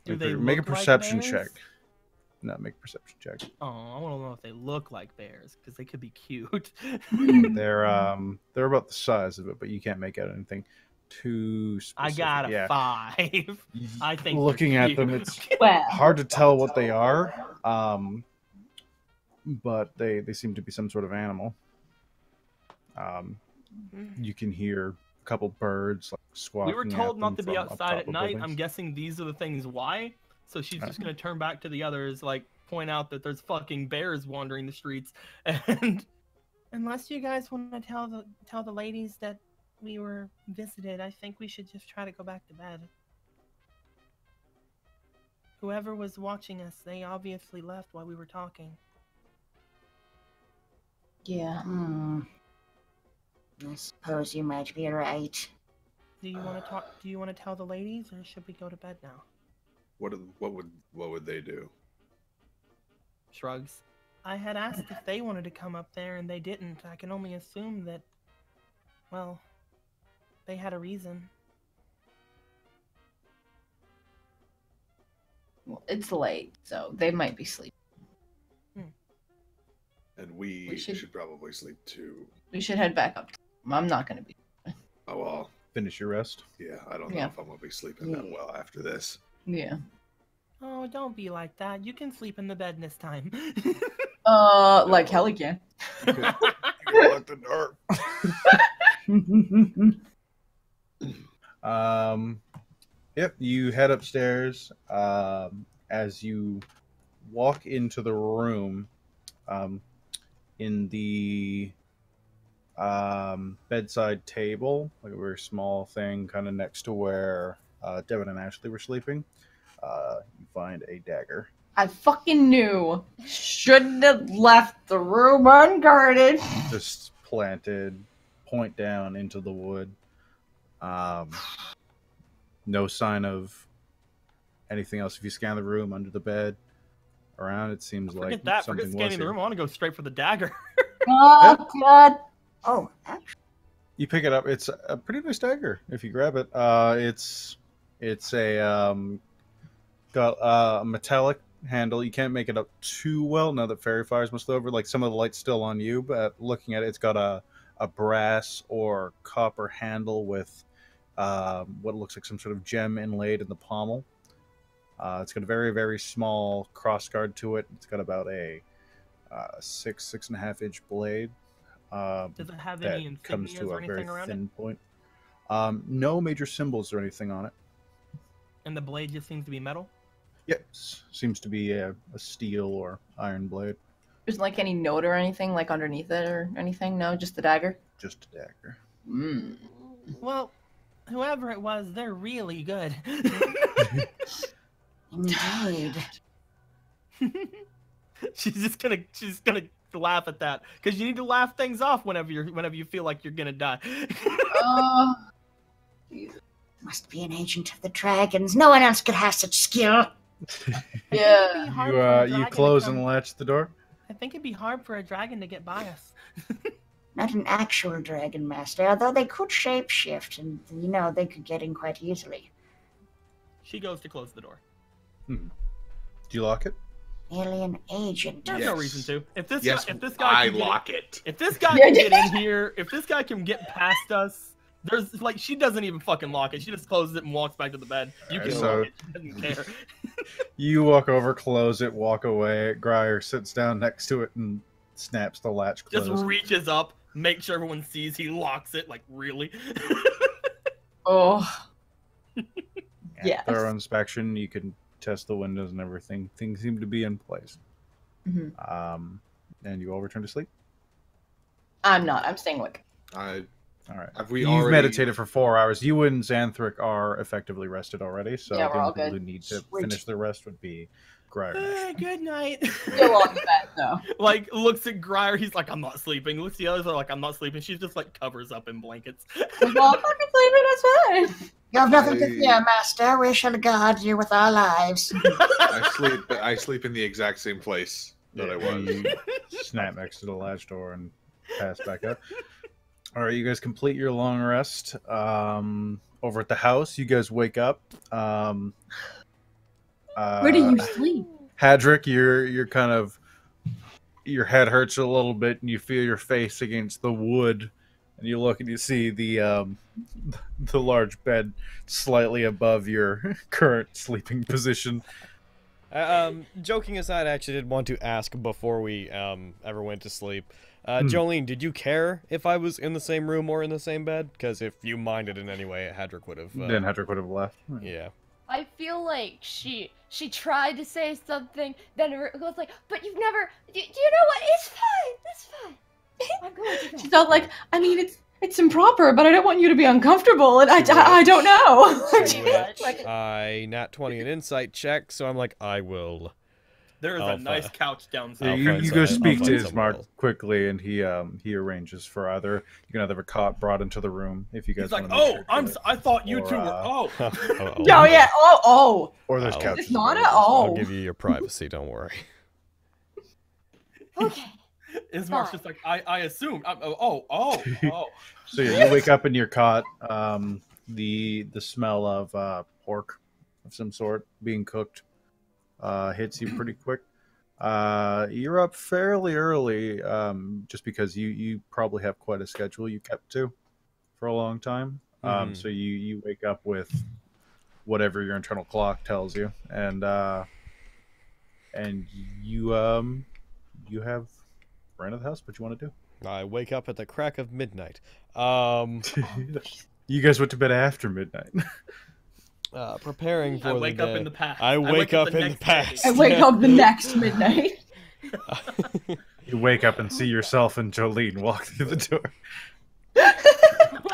Do they make a look like perception bears? check? No, make a perception check. Oh, I want to know if they look like bears, because they could be cute. They're about the size of it, but you can't make out anything too specific. I got a 5. I think looking they're at them, cute. it's Well. hard to tell what they are. But they seem to be some sort of animal. You can hear a couple birds like squawking. We were told at not to them be from up outside top at of night. buildings. I'm guessing these are the things why. So she's just gonna turn back to the others, like point out that there's fucking bears wandering the streets, and Unless you guys want to tell the ladies that we were visited, I think we should just try to go back to bed. Whoever was watching us, they obviously left while we were talking. Yeah. I suppose you might be right. Do you want to talk? Do you want to tell the ladies, or should we go to bed now? What would they do? shrugs. I had asked if they wanted to come up there, and they didn't. I can only assume that, well, they had a reason. Well, it's late, so they might be sleeping. And we should probably sleep too. We should head back up. I'm not going to be. Oh, well. Finish your rest. Yeah, I don't know if I'm going to be sleeping that well after this. Yeah. Oh, Oh, don't be like that. You can sleep in the bed this time. Like hell again. You lock the door. Yep, you head upstairs. As you walk into the room, in the bedside table, like a very small thing, kind of next to where Devin and Ashley were sleeping, you find a dagger. I fucking knew. Shouldn't have left the room unguarded. Just planted, point down into the wood. No sign of anything else. If you scan the room, under the bed, around, it seems like Forget that. something Forget was scanning the here. room. I want to go straight for the dagger. Oh, God. Oh, actually. You pick it up. It's a pretty nice dagger if you grab it. It's a got a metallic handle. You can't make it up too well now that fairy fire's mostly over. Like some of the light's still on you, but looking at it, it's got a brass or copper handle with what looks like some sort of gem inlaid in the pommel. It's got a very, very small crossguard to it. It's got about a 6.5 inch blade. Does it have that any comes insignias to or a very anything around thin it? point. No major symbols or anything on it. And the blade just seems to be metal? Yep, seems to be a steel or iron blade. There's like any note or anything like underneath it or anything? No, just the dagger? Just a dagger. Mm. Well, whoever it was, they're really good. Indeed. She's gonna laugh at that because you need to laugh things off whenever you feel like you're gonna die. Must be an agent of the dragons. No one else could have such skill. Yeah. You close and latch the door? I think it'd be hard for a dragon to get by us. Not an actual dragon master, although they could shapeshift, and they could get in quite easily. She goes to close the door. Do you lock it? Alien agent. There's no reason to. If this guy I can get lock it. If this guy can get in here, if this guy can get past us, there's like she doesn't even fucking lock it. She just closes it and walks back to the bed. You can lock it. She doesn't care. You walk over, close it, walk away. Grier sits down next to it and snaps the latch closed. Just reaches up, make sure everyone sees he locks it. Like really? Oh. Yes. Thorough inspection. You can test the windows and everything. Things seem to be in place. Mm-hmm. And you all return to sleep? I'm not. I'm staying awake. All right. Have we You've already meditated for 4 hours. You and Xanthric are effectively rested already, so Yeah, the we're all only people good. who need to Sweet. finish their rest would be Grier. Good night. Still on the bed, though. Like looks at Grier, he's like, I'm not sleeping. Looks at the others, are like, I'm not sleeping. She's just like covers up in blankets. Well, I'm fucking sleeping. That's fine. You have nothing to fear, master. We shall guard you with our lives. I sleep in the exact same place that I was. You snap next to the latch door and pass back up. All right, you guys complete your long rest. Over at the house, you guys wake up. Where do you sleep? Hadrick, you're kind of, your head hurts a little bit, and you feel your face against the wood, and you look and you see the large bed slightly above your current sleeping position. Joking aside, I actually did want to ask before we ever went to sleep. Jolene, did you care if I was in the same room or in the same bed? Because if you minded in any way, Hadrick would have. Then Hadrick would have left. Yeah. I feel like she tried to say something, then it was like, but you've never. Do you know what? It's fine. It's fine. I'm going to bed. She felt like, I mean, it's improper, but I don't want you to be uncomfortable, and I don't know. I Nat20 an insight check, so I'm like, I will. There is a nice couch downstairs. You go speak to Ismark quickly, and he arranges for either you can either have a cot brought into the room if you guys. He's like, want to I thought you two were. Oh yeah. Oh. Or there's couches. It's not at all. I'll give you your privacy. Don't worry. Okay. Ismark's just like, I assumed. Oh. So yeah, you wake up in your cot. The smell of pork of some sort being cooked hits you pretty quick. You're up fairly early, just because you probably have quite a schedule you kept to for a long time. So you wake up with whatever your internal clock tells you, and And you have ran of the house. What you want to do? I wake up at the crack of midnight. You guys went to bed after midnight. Preparing for I the wake day. up in the past. I wake up in the next past. day. I wake up the next midnight. You wake up and see yourself and Jolene walk through the door.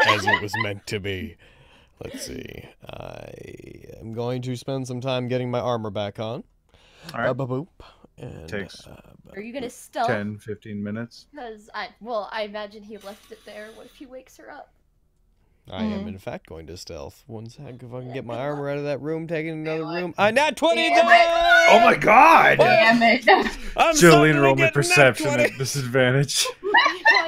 As it was meant to be. Let's see. I am going to spend some time getting my armor back on. All right. Boop. And, Takes Are you gonna stealth? 10, 15 minutes. Because I imagine he left it there. What if he wakes her up? I am in fact going to stealth. One sec, if I can get my armor out of that room, taking another room. Nat19 there! Oh my god! Damn it. Jolene, roll me perception at disadvantage.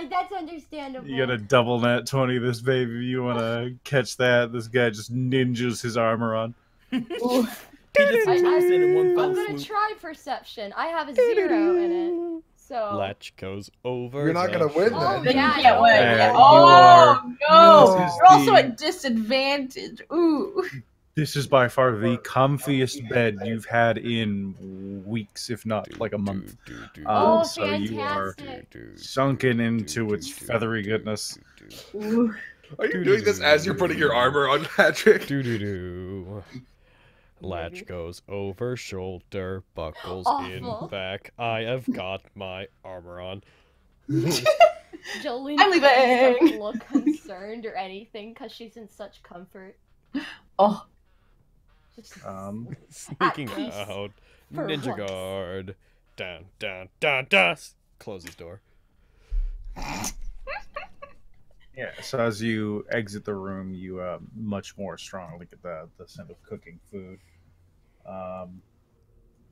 That's understandable. You got a double nat 20 this baby. You want to catch that? This guy just ninjas his armor on. He just jumps in one fell I'm gonna swoop. try perception. I have a 0 in it. So Latch goes over. You're not the gonna win Oh, then. Then yeah, you can't win. Yeah, Oh, no. this is You're also the- at disadvantage. Ooh. This is by far the comfiest bed you've had in weeks, if not like a month. Oh, So you are fantastic. sunken into its feathery goodness. Ooh. Are you doing this as you're putting your armor on, Patrick? Latch goes over shoulder, buckles in Awful. back. I have got my armor on. Jolene I'm leaving. doesn't look concerned or anything because she's in such comfort. Oh. Just Sneaking peace out. for Ninja once. guard. Down, down, down, down. Closes door. Yeah, so as you exit the room, you much more strongly get the scent of cooking food.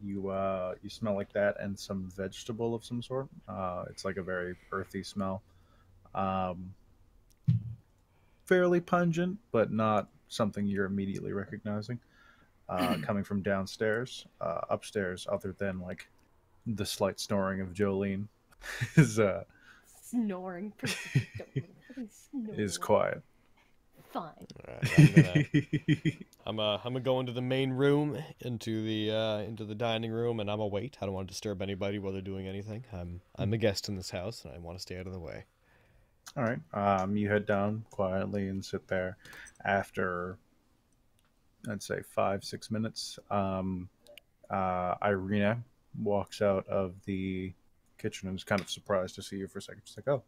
You smell like that and some vegetable of some sort. It's like a very earthy smell. Fairly pungent, but not something you're immediately recognizing. Coming from downstairs. Upstairs, other than like the slight snoring of Jolene, is Snoring. is quiet. Fine. I'm gonna go into the main room, into the dining room, and I'm gonna wait. I don't want to disturb anybody while they're doing anything. I'm a guest in this house, and I want to stay out of the way. All right. You head down quietly and sit there. After, I'd say 5-6 minutes, Irina walks out of the kitchen and is kind of surprised to see you for a second. She's like, "Oh,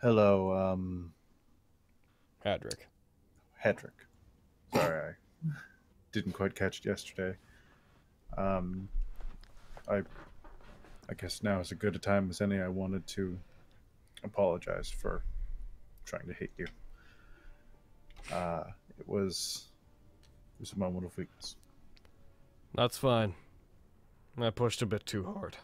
hello, Hadrick. Hedrick. Sorry, I didn't quite catch it yesterday. I guess now is as good a time as any. I wanted to apologize for trying to hit you. It was a moment of weakness." That's fine. I pushed a bit too hard.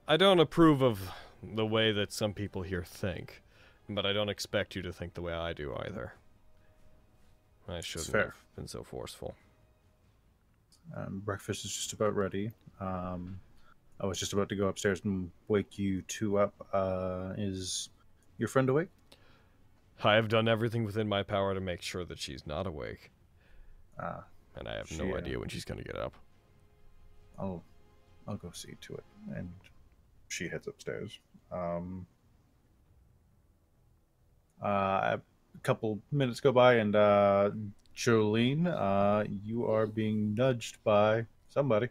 I don't approve of the way that some people here think, but I don't expect you to think the way I do either. I shouldn't have been so forceful. Breakfast is just about ready. I was just about to go upstairs and wake you two up. Is your friend awake? I have done everything within my power to make sure that she's not awake. And I have no idea when she's going to get up. I'll go see to it. And she heads upstairs. A couple minutes go by, and Jolene, you are being nudged by somebody.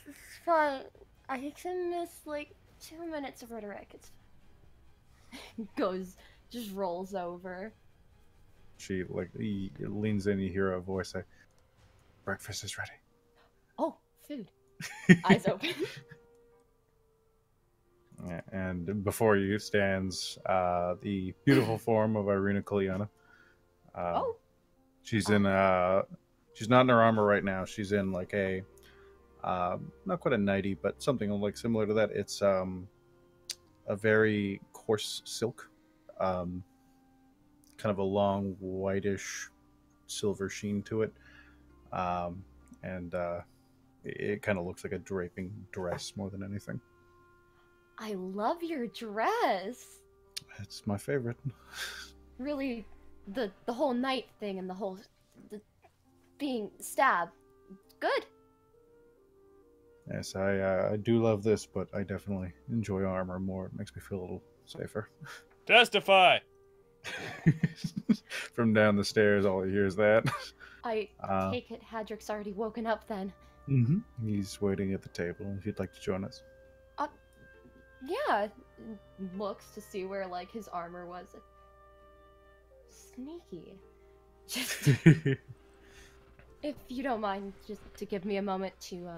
It's fine. I can miss like 2 minutes of rhetoric. It's just rolls over. She he leans in. You hear a voice say, "Breakfast is ready." Oh, food. Eyes open. And before you stands the beautiful form of Irina Kalyana. She's in she's not in her armor right now. She's in like a not quite a nightie, but something like similar to that. It's a very coarse silk, kind of a long whitish silver sheen to it, and it kind of looks like a draping dress more than anything. I love your dress. It's my favorite. Really, the whole night thing and the whole being stabbed. Good. Yes, I do love this, but I definitely enjoy armor more. It makes me feel a little safer. Testify! From down the stairs, all you hear is that. I take it Hadrick's already woken up then. Mm-hmm. He's waiting at the table if you'd like to join us. Yeah. Looks to see where, like, his armor was. Sneaky. Just, if you don't mind, just to give me a moment to,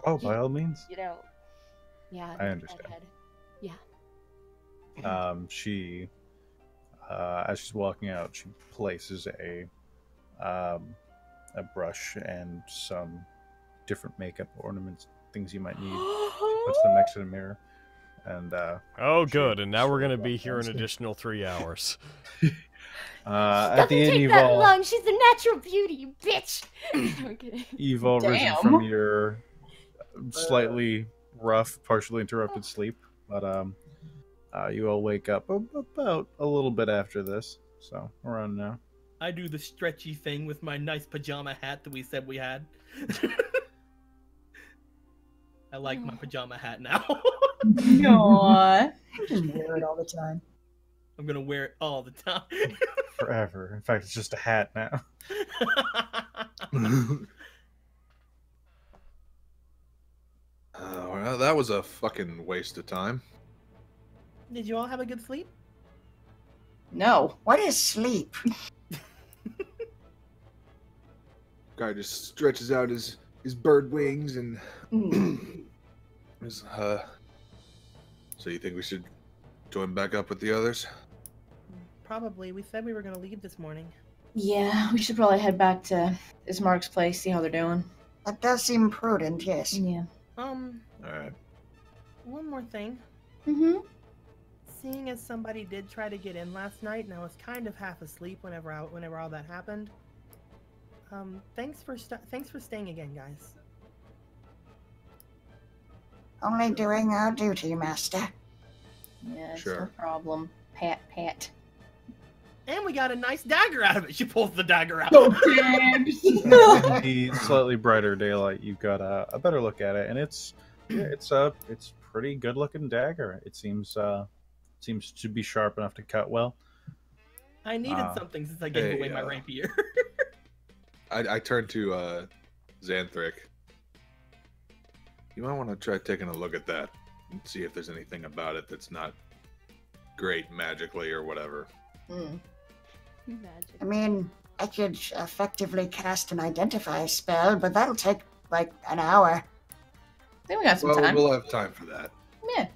Oh, by all means. You know, yeah. I understand. Yeah. She, as she's walking out, she places a brush and some different makeup ornaments, things you might need. She puts them next to the mirror. And oh, good. And now we're gonna be here an additional 3 hours. At the end, take you've that all long. She's a natural beauty, you bitch. I'm kidding. you've all risen from your slightly rough, partially interrupted sleep, but you all wake up about a little bit after this, so around now. I do the stretchy thing with my nice pajama hat that we said we had. I like my pajama hat now. Aww. Just wear it all the time. I'm gonna wear it all the time. Forever. In fact, it's just a hat now. Well, that was a fucking waste of time. Did you all have a good sleep? No. What is sleep? Guy just stretches out his bird wings and So you think we should join back up with the others? Probably. We said we were going to leave this morning. Yeah, we should probably head back to Ismark's place, see how they're doing. That does seem prudent, yes. Yeah. Alright. One more thing. Mm-hmm. Seeing as somebody did try to get in last night, and I was kind of half asleep whenever all that happened. Thanks for staying again, guys. Only doing our duty, master. Yeah, it's Sure. no problem. Pat. And we got a nice dagger out of it. She pulls the dagger out. Oh, James! In the slightly brighter daylight, you've got a better look at it, and it's pretty good looking dagger. It seems to be sharp enough to cut well. I needed something since I gave away my rapier. I turned to Xanthric. You might want to try taking a look at that and see if there's anything about it that's not great magically or whatever. Magic. I mean, I could effectively cast an identify spell, but that'll take like an hour. I think we got some time. We'll have time for that. Yeah.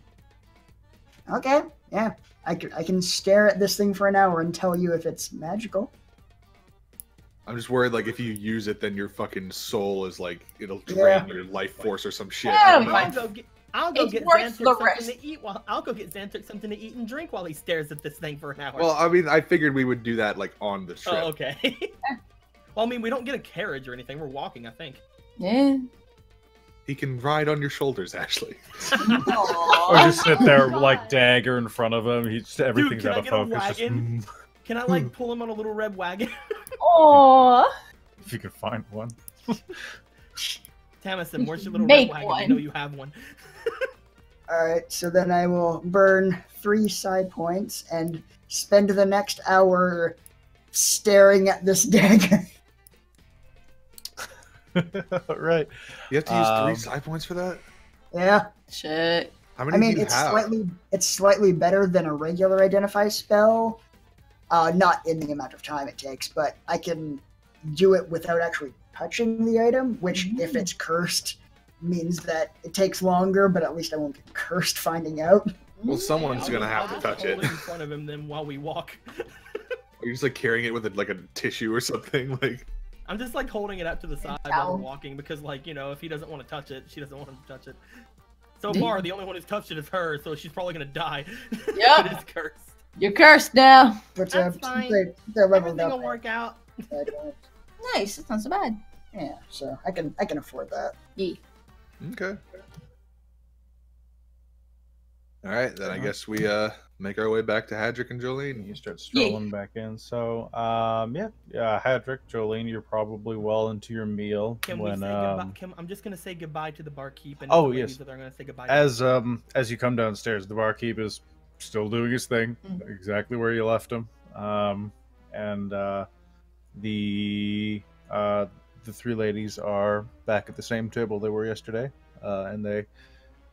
Okay, yeah. I can stare at this thing for an hour and tell you if it's magical. I'm just worried, like, if you use it, then your fucking soul is like, it'll drain your life force or some shit. Yeah, I'll go It's get worth Xanthric the something risk. to eat. I'll go get Xanthric something to eat and drink while he stares at this thing for an hour. Well, I mean, I figured we would do that, like, on the trip. Oh, okay. Well, I mean, we don't get a carriage or anything. We're walking, I think. Yeah. He can ride on your shoulders, Ashley. Or just sit there like dagger in front of him. Everything's Dude, out of can I focus. get a Just, wagon? Can I, like, pull him on a little red wagon? Aww. if you can find one. Tamison, where's your little Make red wagon? one. I know you have one. Alright, so then I will burn 3 side points and spend the next hour staring at this dagger. Right. You have to use 3 side points for that? Yeah. Shit. How many I mean, do you have? it's slightly better than a regular identify spell. Not in the amount of time it takes, but I can do it without actually touching the item, which, if it's cursed, means that it takes longer, but at least I won't get cursed finding out. Well, someone's gonna have to touch it. Hold it in front of him then while we walk. Are you just like carrying it with like a tissue or something? Like, I'm just like holding it up to the side while we're walking because, like, you know, if he doesn't want to touch it, she doesn't want him to touch it. So far, the only one who's touched it is her, so she's probably gonna die. Yep. It is cursed. You're cursed now. But That's fine. they're leveled Everything up. will work out. Nice. That's not so bad. Yeah, so I can afford that. Yeah. okay. All right, then I guess we make our way back to Hadrick and Jolene. You start strolling back in. So, Hadrick, Jolene, you're probably well into your meal Can when we say goodbye? I'm just gonna say goodbye to the barkeep and oh the yes, ladies that are gonna say goodbye. as you come downstairs, the barkeep is still doing his thing, exactly where you left him. And the three ladies are back at the same table they were yesterday, and they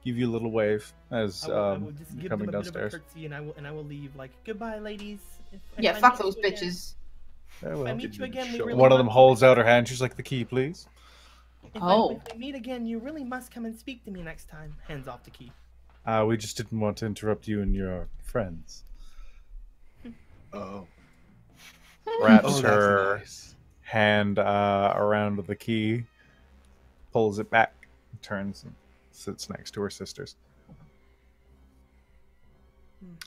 give you a little wave as I will just you're give coming them a bit downstairs. of a curtsy, and I will leave. Like, goodbye, ladies. If Yeah, I fuck meet those you again- bitches. Yeah, If well, I meet you again, we really one of them must- holds out her hand. She's like, "The key, please." If Oh. if we meet again, you really must come and speak to me next time. Hands off the key. We just didn't want to interrupt you and your friends. Oh. Wraps Oh, that's her nice. hand around the key, pulls it back, turns and sits next to her sisters.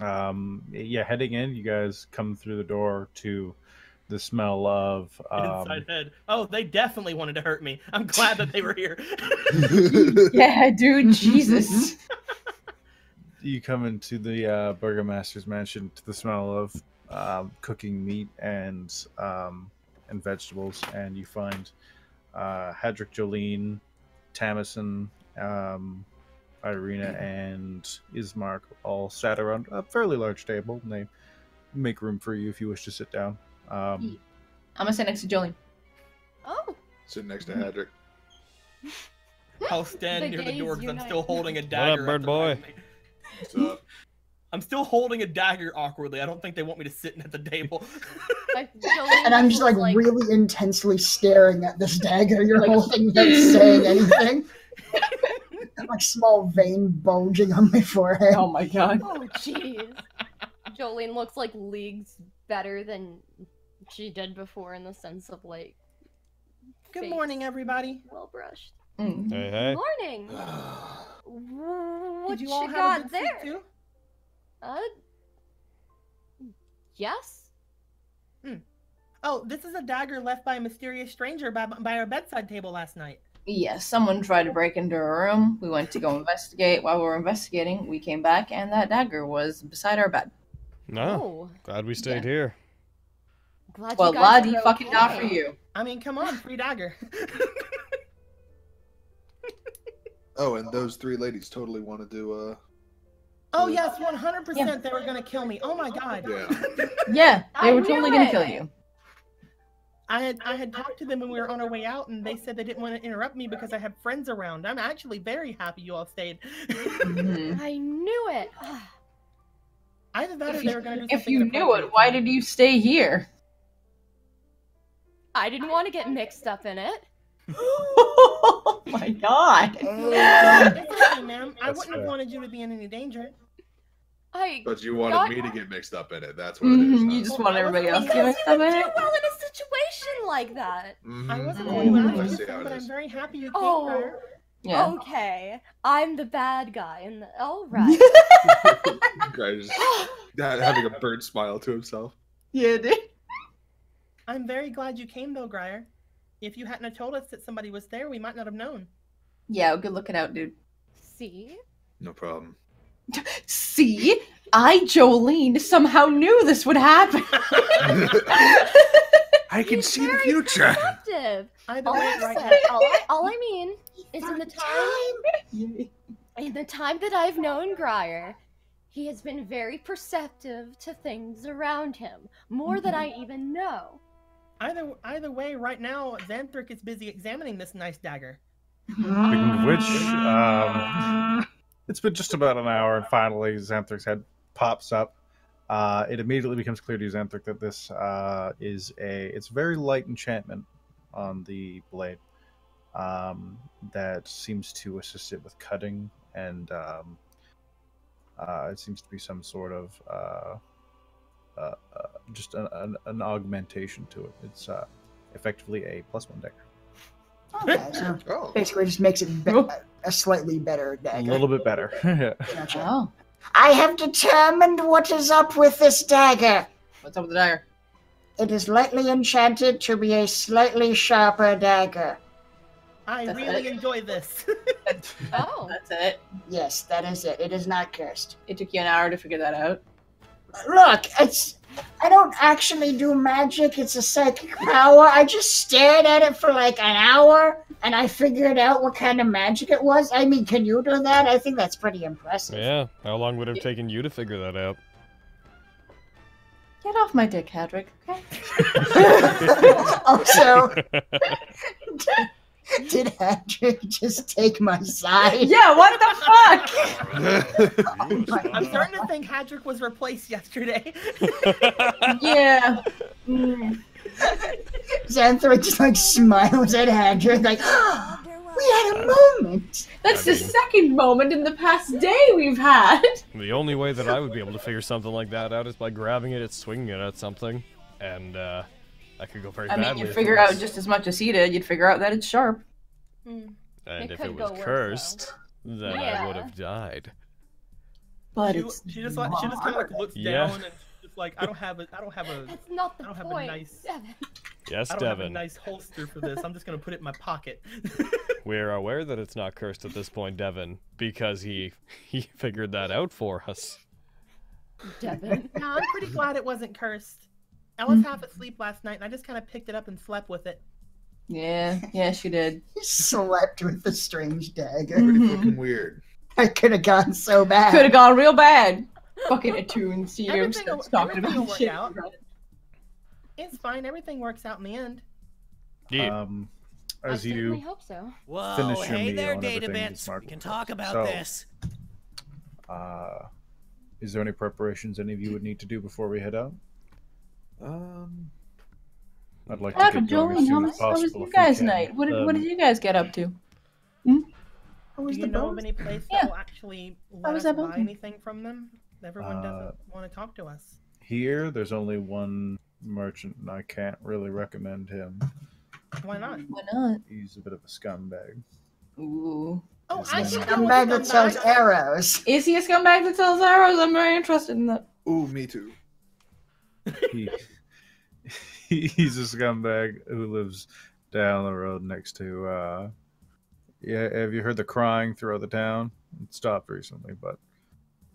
Heading in, you guys come through the door to the smell of Inside head. Oh, they definitely wanted to hurt me. I'm glad that they were here. Yeah, dude, Jesus. you come into the burgomaster's mansion to the smell of cooking meat and vegetables, and you find Hadrick, Jolene, Tamison, Irina, and Ismark all sat around a fairly large table, and they make room for you if you wish to sit down. I'm gonna sit next to Jolene. Oh. Sitting next to Hadrick. I'll stand The near the gays door because I'm unite. still holding a What dagger. up, bird at the boy? back. What's up? I'm still holding a dagger awkwardly. I don't think they want me to sit at the table. And I'm just like really intensely staring at this dagger you're holding without saying anything. Like small vein bulging on my forehead. Oh my god. Oh jeez. Jolene looks like leagues better than she did before in the sense of like. Good morning, everybody. Well brushed. Hey, hey. Morning. What Did you you all have a got good sleep there? too? Yes. Oh, this is a dagger left by a mysterious stranger by our bedside table last night. Yes, someone tried to break into her room. We went to go investigate. While we were investigating, we came back, and that dagger was beside our bed. No. Glad we stayed here. Glad Well, you guys la-di are fucking da okay. for you. I mean, come on, free dagger. Oh, and those three ladies totally wanted to. Oh yes, 100%. They were gonna kill me. Oh my god. Yeah. Yeah, they I were knew totally gonna it. kill you. I had talked to them when we were on our way out, and they said they didn't want to interrupt me because I have friends around. I'm actually very happy you all stayed. Mhm. I knew it. Either that or they were gonna do something. If you knew inappropriate it, why to me. did you stay here? I didn't want to get mixed up in it. Oh my god. It's okay, ma'am. I That's wouldn't have fair. wanted you to be in any danger. But you wanted God. me to get mixed up in it. That's what it is. You just want everybody else to get Because mixed you up would in do it? well in a situation like that. I wasn't Mhm. going to I ask see you, how it but I'm is. very happy you came. Oh. Ryder. Yeah. Okay, I'm the bad guy, and all right. Guy's just having a bird smile to himself. Yeah, dude. I'm very glad you came, though, Grier. If you hadn't have told us that somebody was there, we might not have known. Yeah, good looking out, dude. See? No problem. See? I, Jolene, somehow knew this would happen. I can He's see the very future. perceptive. Either All way, I right said, all I mean is in the time that I've known Grier, he has been very perceptive to things around him, more than I even know. Either way, right now, Xanthric is busy examining this nice dagger. Speaking of which, it's been just about an hour, and finally Xanthric's head pops up. It immediately becomes clear to Xanthric that this it's very light enchantment on the blade that seems to assist it with cutting, and it seems to be some sort of just an augmentation to it. It's effectively a +1 dagger. Okay, so Oh. basically just makes it a slightly better A dagger. little bit better. Gotcha. Oh, I have determined what is up with this dagger. what's up with the dagger? It is lightly enchanted to be a slightly sharper dagger. I That's really it. enjoy this. Oh. That's it. Yes, that is it. It is not cursed. It took you an hour to figure that out. Look, I don't actually do magic. It's a psychic power. I just stared at it for like an hour, and I figured out what kind of magic it was. I mean, can you do that? I think that's pretty impressive. Yeah. How long would it have taken you to figure that out? Get off my dick, Hadrick, okay? Also, did Hadrick just take my side? Yeah, what the fuck? I'm starting to think Hadrick was replaced yesterday. Yeah. Xanthra just like smiles at Hadrick like, oh, we had a moment. That's the second moment in the past day we've had. The only way that I would be able to figure something like that out is by grabbing it and swinging it at something, and that could go very badly. I mean, you'd figure out just as much as he did. You'd figure out that it's sharp. And It if could it was go worse, cursed, then I Yeah. would have died. But She just kind of like looks Yeah. down and just like, I don't have a That's not the I don't have a point. nice- Devin. Yes, I don't have a Devin. nice holster for this. I'm just gonna put it in my pocket. We're aware that it's not cursed at this point, Devin, because he figured that out for us. Devin. No, I'm pretty glad it wasn't cursed. I was half asleep last night, and I just kind of picked it up and slept with it. Yeah, she did. He slept with the strange dagger. Pretty fucking weird. That could have gone so bad. Could have gone real bad. Fucking attunes to you. Everything will- Talking everything will about work shit. out. It's fine. Everything works out in the end. Yeah. I As certainly you hope so. Whoa, finish your hey meal there, and everything, Databits. it's marked We can with talk it. about So, this. Is there any preparations any of you would need to do before we head out? I'd like to How get going as Julian, soon how as was possible. you if we guys' can. night? What did you guys get up to? Do you know of any place that will actually let was us that buy boat? anything from them? Everyone doesn't want to talk to us. Here, there's only one merchant, and I can't really recommend him. Why not? Why not? He's a bit of a scumbag. Ooh. Oh, His I name- should know Scumbag a that sells scumbag. arrows. Is he a scumbag that sells arrows? I'm very interested in that. Ooh, me too. He, he's a scumbag who lives down the road next to. Yeah, have you heard the crying throughout the town? It stopped recently, but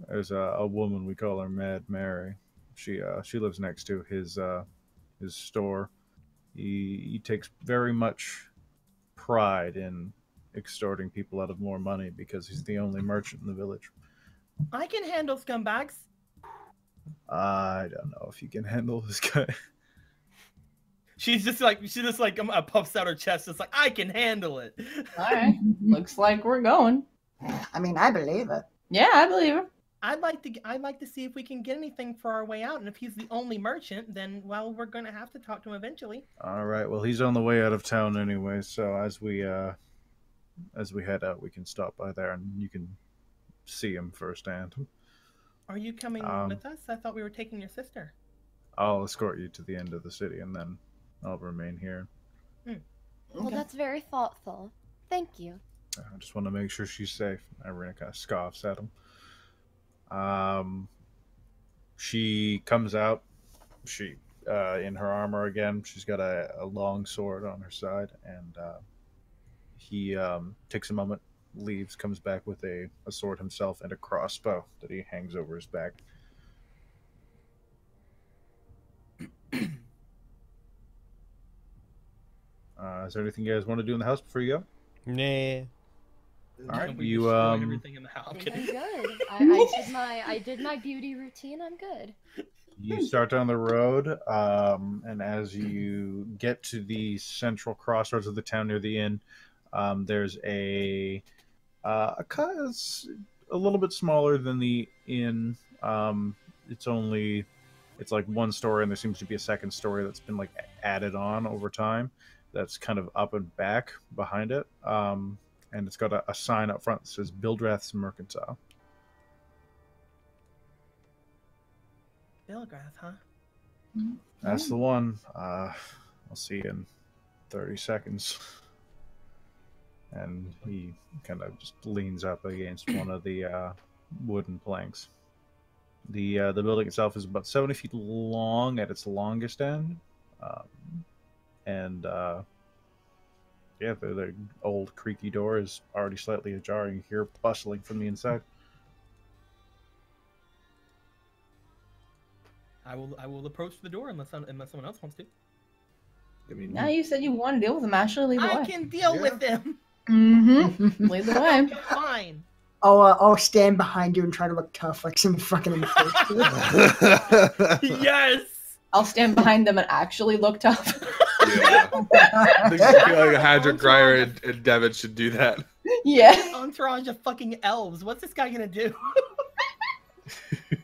there's a woman, we call her Mad Mary. She lives next to his store. He takes very much pride in extorting people out of more money because he's the only merchant in the village. I can handle scumbags. I don't know if you can handle this guy. She just puffs out her chest. It's like, I can handle it. Alright. Looks like we're going. I mean, I believe it. Yeah, I believe her. I'd like to see if we can get anything for our way out. And if he's the only merchant, then well, we're gonna have to talk to him eventually. All right. Well, he's on the way out of town anyway. So as we head out, we can stop by there and you can see him firsthand. Are you coming with us? I thought we were taking your sister. I'll escort you to the end of the city and then I'll remain here. Well, that's very thoughtful. Thank you. I just want to make sure she's safe. Irina kind of scoffs at him. She comes out. She in her armor again. She's got a long sword on her side, and he takes a moment, leaves, comes back with a sword himself and a crossbow that he hangs over his back. Is there anything you guys want to do in the house before you go? Nah. All right, We you destroyed everything in the house. I think I'm good. I did my beauty routine. I'm good. You start down the road, and as you get to the central crossroads of the town near the inn, there's a little bit smaller than the inn. It's like one story, and there seems to be a second story that's been like added on over time. That's kind of up and back behind it, and it's got a sign up front that says Bildrath's Mercantile. Bilgrath, huh? That's the one. I'll see you in 30 seconds. And he kind of just leans up against one of the wooden planks. The building itself is about 70 feet long at its longest end. And Yeah, the old creaky door is already slightly ajar. You hear bustling from the inside. I will approach the door unless someone else wants to. I mean, Now you said you want to deal with him, Ashley. Lead the I way. can deal with him. Mm-hmm. Lead the way. Fine. I'll stand behind you and try to look tough like some fucking infected. Yes. I'll stand behind them and actually look tough. Yeah. I think I feel like Hadrick, Gryer, and Devin should do that. Yeah. Entourage of fucking elves. What's this guy gonna do?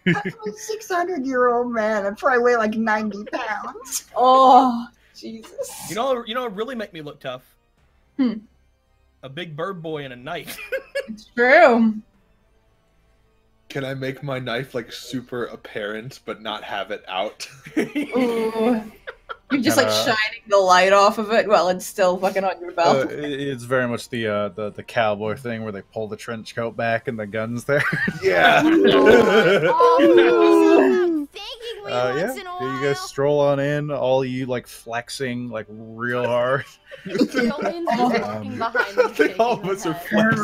I'm a 600-year-old man. I probably weigh like 90 pounds. Oh, Jesus. You know what really make me look tough? A big bird boy and a knife. It's true. Can I make my knife like super apparent but not have it out? Ooh. You're just like shining the light off of it while it's still fucking on your belt. It's very much the cowboy thing where they pull the trench coat back and the gun's there. Yeah. Yeah. You guys stroll on in, all you like flexing like real hard. Jolene's just walking behind them, shaking All of her us are head.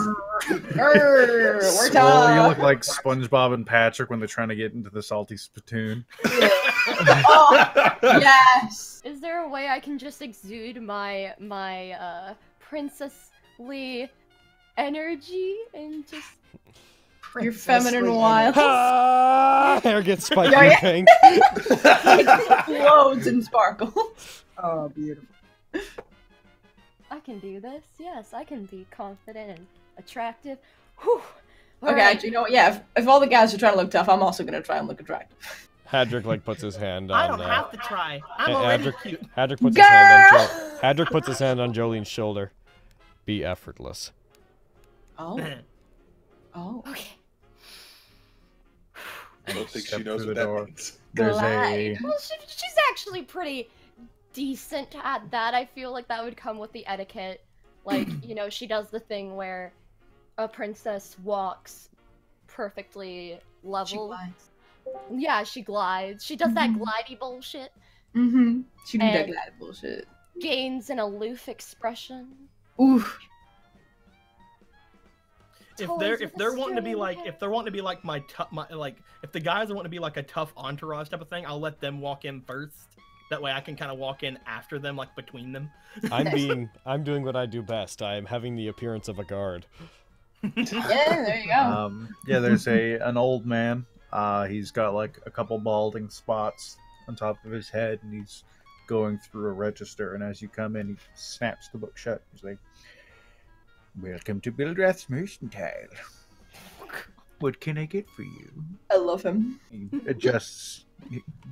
We're You tough. look like SpongeBob and Patrick when they're trying to get into the salty spittoon. Oh, yes. Is there a way I can just exude my princessly energy and just Your feminine wild. Hair gets spiky Yeah, yeah. pink. Explodes and sparkles. Oh, beautiful. I can do this. Yes, I can be confident and attractive. Whew. All Okay, right. actually, you know what? Yeah, if all the guys are trying to look tough, I'm also gonna try and look attractive. Hadrick like puts his hand on. I don't have to try. I'm already cute. Hadrick puts his hand on Hadrick puts his hand on Jolene's shoulder. Be effortless. Oh. Oh. Okay. I don't think she Step knows through what the that door. means. There's Glide. Well, she's actually pretty decent at that. I feel like that would come with the etiquette. Like, you know, she does the thing where a princess walks perfectly level. Yeah, she glides. She does that glidey bullshit. Mm-hmm. She do that And- glad bullshit. Gains an aloof expression. Oof. If Toys they're with a wanting to be string like hair. if they're wanting to be like my like if the guys are wanting to be like a tough entourage type of thing, I'll let them walk in first. That way I can kind of walk in after them, like between them. I'm doing what I do best. I am having the appearance of a guard. Yeah, there you go. Yeah, there's an old man. He's got like a couple balding spots on top of his head, and he's going through a register. And as you come in, he snaps the book shut. He's like, "Welcome to Bildrath's Mercantile. What can I get for you?" I love him. He adjusts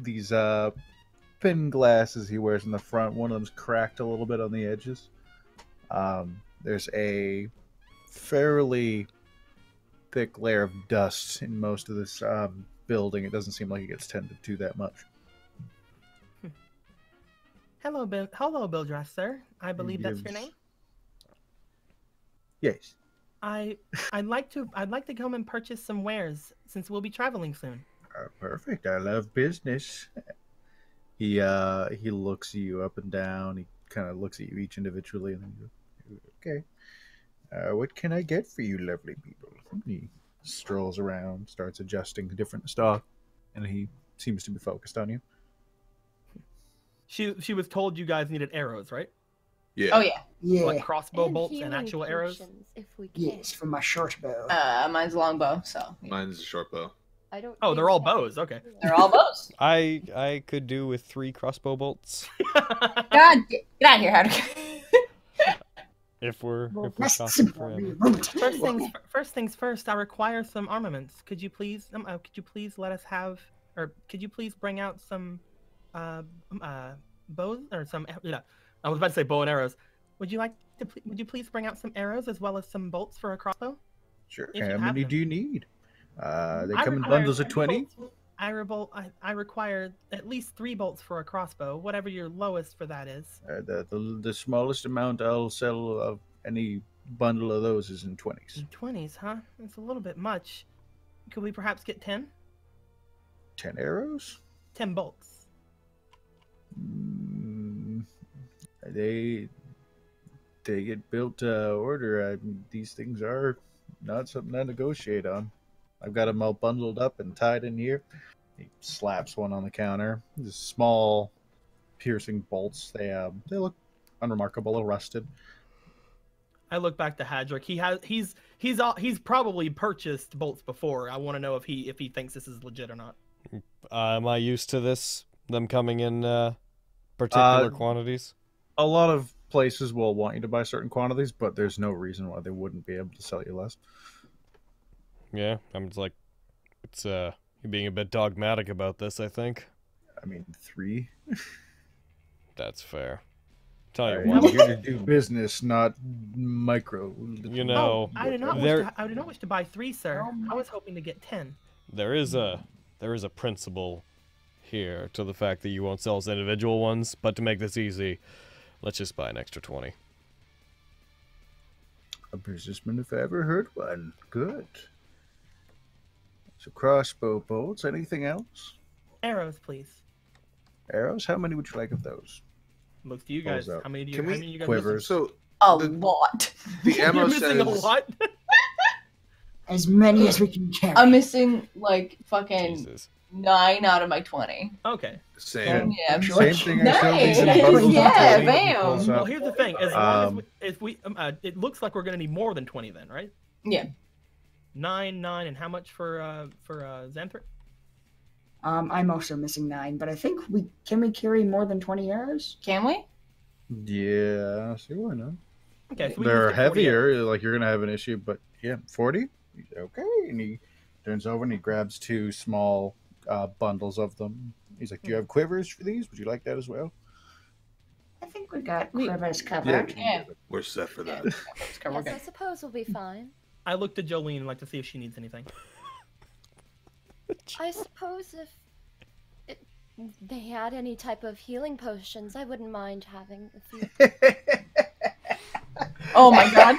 these thin glasses he wears in the front. One of them's cracked a little bit on the edges. There's a fairly thick layer of dust in most of this building. It doesn't seem like it gets tended to that much. Hello, Bildrath, sir. I believe that's your name. Yes. I'd like to come and purchase some wares since we'll be traveling soon. Perfect. I love business. He looks at you up and down. He kind of looks at you each individually, and then you go, "Okay. What can I get for you, lovely people?" He strolls around, starts adjusting different stuff, and he seems to be focused on you. She was told you guys needed arrows, right? Yeah. Oh yeah. Yeah. Like crossbow And bolts and healing actual arrows. potions, if we can. Yes, from my short bow. Mine's a longbow, so Mine's a short bow. I don't. Oh, think they're all that- bows. Okay. they're all bows. I could do with 3 crossbow bolts God, get out of here, Hadrick. if we're That's shopping simple. for ammo. First things first. I require some armaments. Could you please let us have, or could you please bring out some, bows or some? Yeah, I was about to say bow and arrows. Would you please bring out some arrows as well as some bolts for a crossbow? Sure. If you How have many them. do you need? They I come in require bundles of 20. I require at least 3 bolts for a crossbow, whatever your lowest for that is. The smallest amount I'll sell of any bundle of those is in 20s. 20s, huh? That's a little bit much. Could we perhaps get 10? 10 arrows? 10 bolts. they get built to order. These things are not something I negotiate on. I've got them all bundled up and tied in here. He slaps one on the counter. These small, piercing bolts. They look unremarkable, a little rusted. I look back to Hadrick. He's probably purchased bolts before. I want to know if he thinks this is legit or not. Am I used to this? Them coming in particular quantities? A lot of places will want you to buy certain quantities, but there's no reason why they wouldn't be able to sell you less. Yeah, I'm just like, it's you're being a bit dogmatic about this, I think. I mean, 3. That's fair. Tell you I'm what, here to do business, not micro. you know, I did not wish to buy 3, sir. I was hoping to get 10. there is a principle here to the fact that you won't sell us individual ones, but to make this easy, let's just buy an extra 20. A businessman if I ever heard one. Good. So crossbow bolts. Anything else? Arrows, please. Arrows? How many would you like of those? Look to you guys. How many do you? Can we- How many you guys Quivers. So A the, lot. the ammo You're missing a says lot. As many as we can carry. I'm missing like fucking Jesus. 9 out of my 20. Okay. same. Yeah, I'm Same like, thing I showed these in nice. bundles of Yeah, 20. bam. Pulls Well, up. here's the thing. As long as if we it looks like we're gonna need more than 20 then, right? Yeah. 9, and how much for Xanthric? I'm also missing 9, but I think can we carry more than 20 arrows? Can we? Yeah, see why not? Okay, so we They're just get 40 arrows. heavier, like you're gonna have an issue, but yeah, 40? Okay. And he turns over and he grabs 2 small bundles of them. He's like, do you have quivers for these? Would you like that as well? I think we got quivers covered. Yeah. We're set for that. Yes, I suppose we'll be fine. I looked at Jolene and like to see if she needs anything. I suppose if they had any type of healing potions, I wouldn't mind having a few. Oh my god.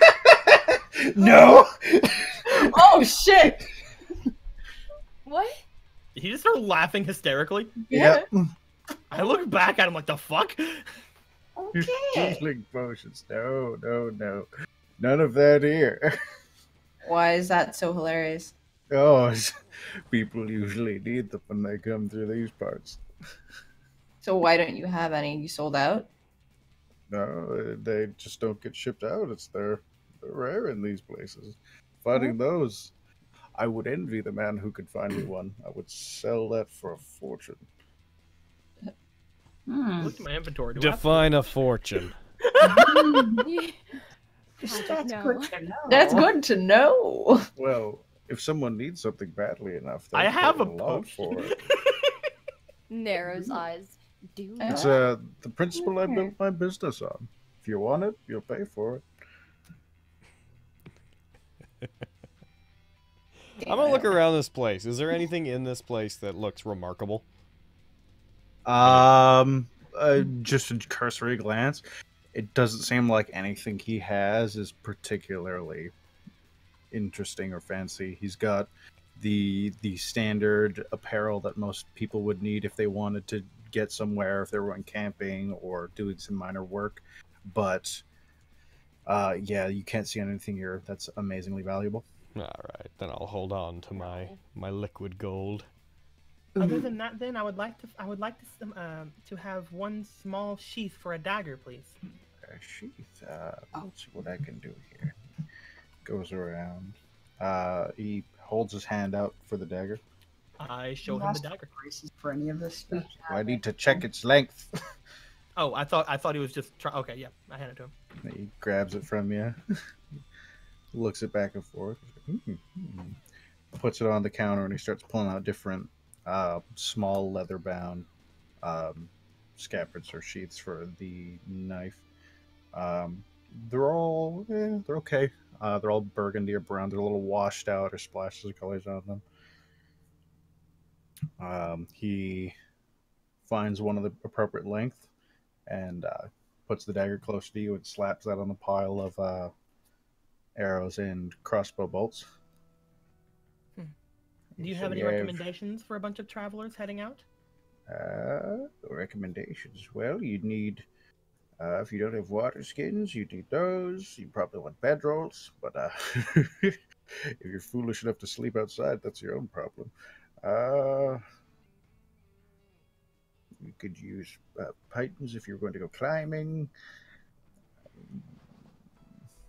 No! Oh shit. What? Did he just start laughing hysterically? Yeah. I look back at him like, the fuck? Okay. Healing potions. No. None of that here. Why is that so hilarious? Oh, people usually need them when they come through these parts. So why don't you have any? You sold out? No, they just don't get shipped out. They're rare in these places. Finding those, I would envy the man who could find me one. I would sell that for a fortune. Look at my inventory. Define a fortune. That's good to know. That's good to know. Well, if someone needs something badly enough, I they'll have pay a lot for it. Narrows eyes. Do It's not. the principle I built my business on. If you want it, you'll pay for it. I'm gonna look around this place. Is there anything in this place that looks remarkable? Just a cursory glance, it doesn't seem like anything he has is particularly interesting or fancy. He's got the standard apparel that most people would need if they wanted to get somewhere, if they were going camping or doing some minor work. But yeah, you can't see anything here that's amazingly valuable. All right, then I'll hold on to my liquid gold. Other than that, then I would like to have one small sheath for a dagger, please. A sheath. Let's see what I can do here. Goes around. He holds his hand out for the dagger. I show him the dagger. For any of this stuff. I need to check its length. Oh, I thought he was just trying. Okay, yeah, I hand it to him. He grabs it from you, looks it back and forth, puts it on the counter, and he starts pulling out different small leather-bound scabbards or sheaths for the knife. They're okay. They're all burgundy or brown. They're a little washed out or splashes of colors on them. He finds one of the appropriate length and puts the dagger close to you and slaps that on the pile of arrows and crossbow bolts. Do you have any recommendations for a bunch of travelers heading out? Recommendations. Well, you'd need If you don't have water skins, you need those. You probably want bedrolls, but if you're foolish enough to sleep outside, that's your own problem. You could use pythons if you're going to go climbing.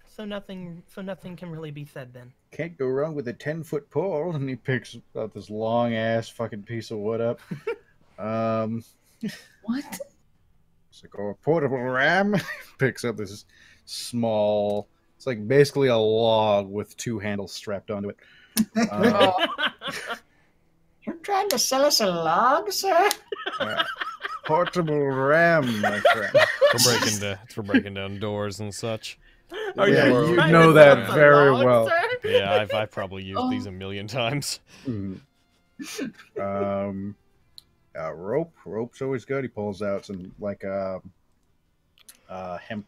So nothing can really be said then. Can't go wrong with a 10-foot pole. And he picks up this long ass fucking piece of wood up. What? It's like, a portable ram. Picks up this small. It's like basically a log with 2 handles strapped onto it. You're trying to sell us a log, sir? Portable ram, my friend. It's for breaking down doors and such. You know that very well. Yeah, I've probably used these a million times. Rope's always good. He pulls out some like hemp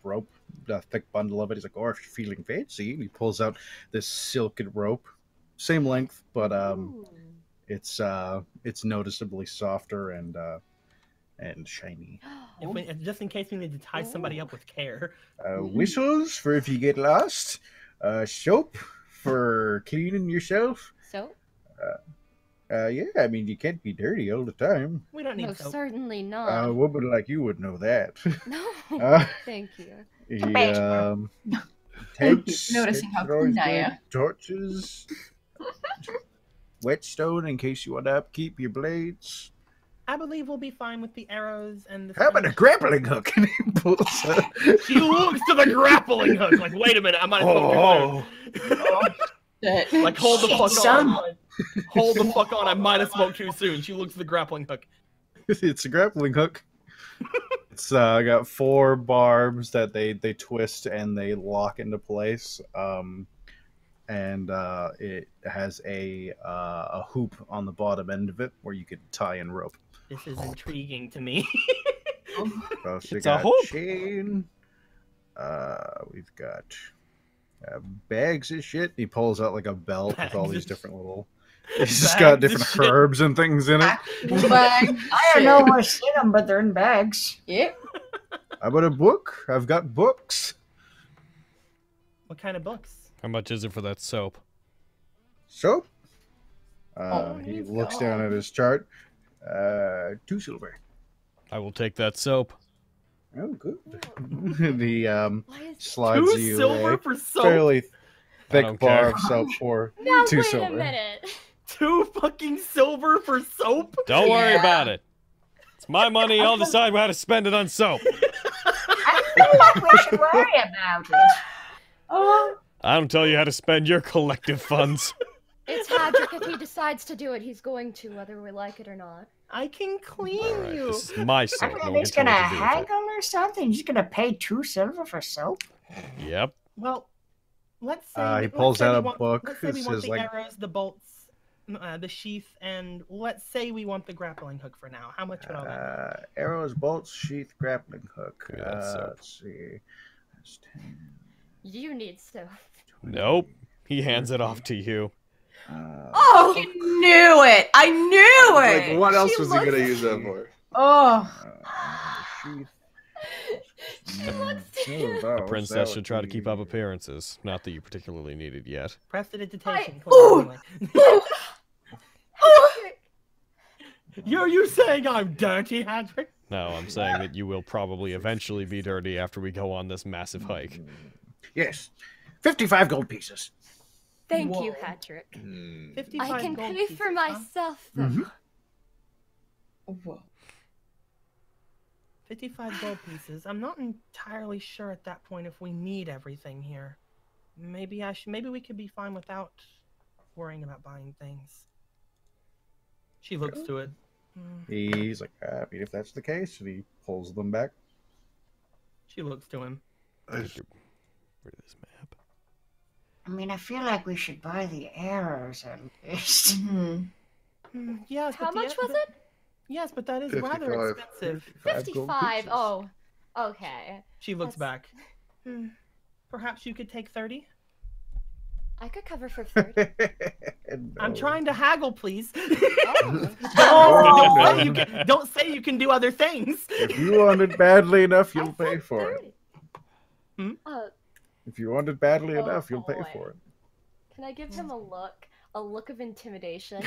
rope, a thick bundle of it. He's like, "Oh, if you're feeling fancy," he pulls out this silken rope, same length, but it's noticeably softer and shiny. Just in case we need to tie somebody up with care. Whistles for if you get lost. Soap for cleaning yourself. Soap? Yeah, I mean, you can't be dirty all the time. We don't need No, soap. certainly A not. woman like you would know that. No, thank you. Tents, Noticing how tents are always cool I good. am. Torches. Whetstone in case you want to upkeep your blades. I believe we'll be fine with the arrows and the... How about a grappling hook? And he pulls out. She looks to the grappling hook. Like, wait a minute, I might have smoked too soon. Like, hold the fuck on. Hold the fuck on, I might have smoked too soon. She looks to the grappling hook. It's a grappling hook. It's got 4 barbs that they twist and they lock into place. And it has a hoop on the bottom end of it where you could tie in rope. This is intriguing to me. It's a hoop. Chain. We've got bags of shit. He pulls out like a belt with all these different little. He's just got different herbs and things in it. I don't know where to see them, but they're in bags. Yep. How about a book? I've got books. What kind of books? How much is it for that soap? Soap? He looks down at his chart. 2 silver. I will take that soap. Oh, good. He slides 2 you silver a for soap? fairly thick don't bar care. of soap for Now 2 wait silver. a minute. 2 fucking silver for soap? Don't worry about it. It's my money. I'll decide how to spend it on soap. I feel like we should worry about it. I don't tell you how to spend your collective funds. It's Hadrick. If he decides to do it, he's going to, whether we like it or not. I can clean Alright, you. this is my soap. I No mean, one he's can tell gonna me what to do with it. haggle or something. He's gonna pay 2 silver for soap. Yep. Well, let's say He pulls out a book. Let's say It we want says, the like- arrows, the bolts, the sheath, and let's say we want the grappling hook for now. How much would all that? Arrows, bolts, sheath, grappling hook. Yeah, that's soap. Let's see. That's 10. You need soap. Nope. He hands it off to you. Oh, he knew it! I knew it! Like, what else She was he gonna looks- use that for? Oh. Sheath. The princess should try to keep up appearances. Not that you particularly need it yet. Prestidigitation. Ooh. Are you saying I'm dirty, Hadrick? No, I'm saying that you will probably eventually be dirty after we go on this massive hike. Yes. 55 gold pieces. Thank you, Whoa. Hadrick. 55 I can gold pay pieces, for huh? myself, though. Mhm. Whoa. 55 gold pieces. I'm not entirely sure at that point if we need everything here. Maybe we could be fine without worrying about buying things. She looks to it. He's like, I mean, if that's the case, and he pulls them back. She looks to him. Get rid of this map. I mean, I feel like we should buy the arrows at least. Yes. How but much was it? Yes, but that is 55. rather expensive. 55. Oh, okay. She looks back. Perhaps you could take 30? I could cover for 30. I'm trying to haggle, please. Oh. Don't say you can do other things. If you want it badly enough, you'll pay for it. If you want it badly enough, you'll pay for it. Can I give him a look of intimidation?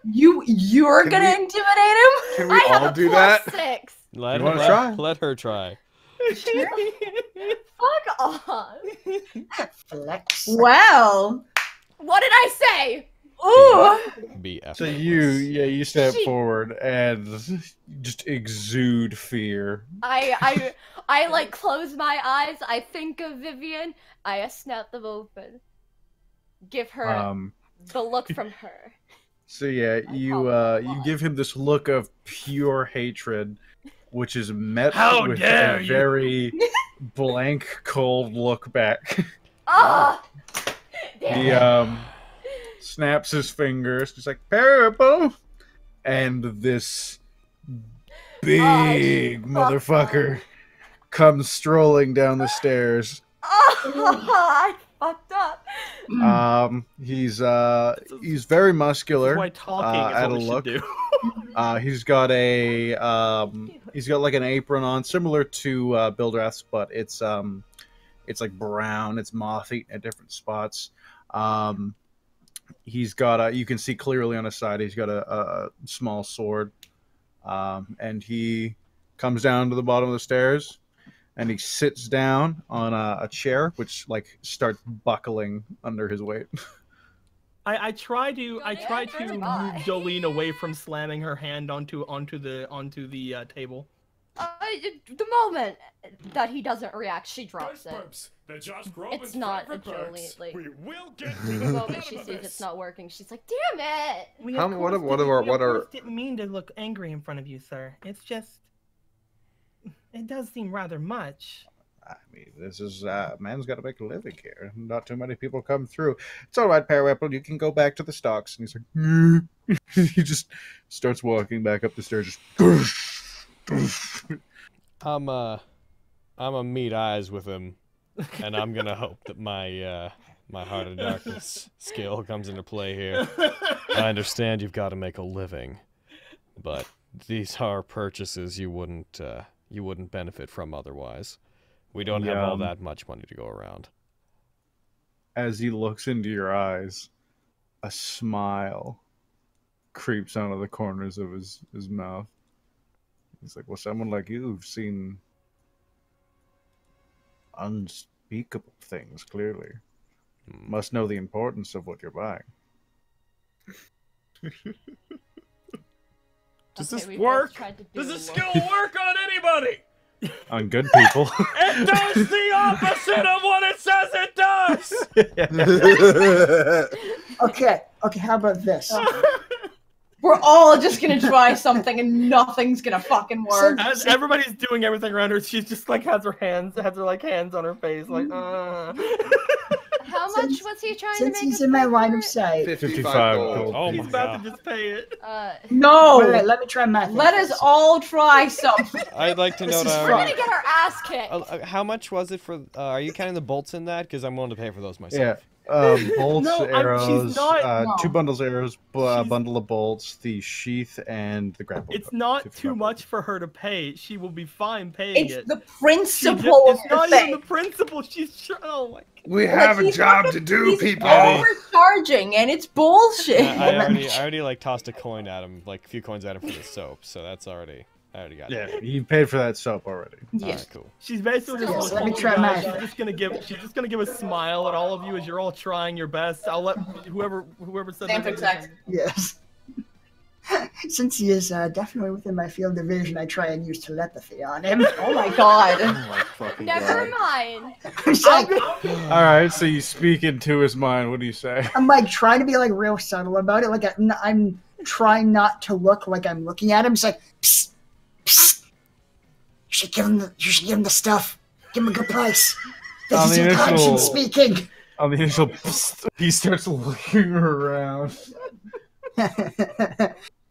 You're gonna intimidate him? Can we all do that? +6. Let her try. Fuck off. Flex. Well. What did I say? Ooh. Be so you step forward and just exude fear. I like close my eyes. I think of Vivian. I snap them open. Give her the look from her. So yeah, you give him this look of pure hatred, which is met with a very blank, cold look back. Oh! He snaps his fingers, just like Parable, and this big motherfucker comes strolling down the stars. I fucked up. He's very muscular. Why talking is at what a we should look. do. He's got like an apron on, similar to Bildrath's, but it's like brown. It's moth-eaten at different spots. He's got you can see clearly on his side. He's got a small sword, and he comes down to the bottom of the stairs. And he sits down on a chair, which like starts buckling under his weight. I try to move Jolene away from slamming her hand onto the table. The moment that he doesn't react, she drops it. It's not a Jolene. Like, We will get the moment she sees it's not working, she's like, "Damn it!" We How- of what course are- didn't mean to look angry in front of you, sir. It's just, it does seem rather much. I mean, this is man's got to make a living here. Not too many people come through. It's all right, Parapple. You can go back to the stocks. And he's like, he just starts walking back up the stairs. Just I'm a meet eyes with him, and I'm gonna hope that my Heart of Darkness skill comes into play here. I understand you've got to make a living, but these are purchases you wouldn't benefit from otherwise. We don't have all that much money to go around. As he looks into your eyes, a smile creeps out of the corners of his mouth. He's like, well, someone like you've seen unspeakable things, clearly. Must know the importance of what you're buying. Does this work? Does this skill work on anybody? On good people. It does the opposite of what it says it does! Okay, how about this? We're all just gonna try something and nothing's gonna fucking work. As everybody's doing everything around her, she's just like has her hands on her face, like. How much was he trying to make? Since he's in my line of sight. 55 gold. Oh He's my about god. to just pay it. No! Wait, let me try math. Let us all try something. I'd like to know We're gonna get our ass kicked. how much was it for? Are you counting the bolts in that? Because I'm willing to pay for those myself. Yeah. Bolts, No, arrows, she's not- 2 bundles of arrows, a bundle of bolts, the sheath, and the grappling It's hook. not 55 too gold. much for her to pay. She will be fine paying It's it. the principle of It's the not thing. even the principle. She's oh my. We have a he's job to do, He's people. overcharging, and it's bullshit. I already like tossed a coin at him, like a few coins at him for the soap, so that's already. I already got it. Yeah, you paid for that soap already. Alright, cool. She's basically just Yes, let me looking try at you guys. math. She's just gonna give a smile at all of you as you're all trying your best. I'll let whoever said Same that. exact. Yes. Since he is definitely within my field of vision, I try and use telepathy on him. Oh my god. Oh my fucking Never God. mind. It's like, Alright, so you speak into his mind. What do you say? I'm like trying to be like real subtle about it. Like I'm trying not to look like I'm looking at him. It's like, psst, psst. You should give him the stuff. Give him a good price. This On is the your initial- conscience speaking. On the initial, he starts looking around.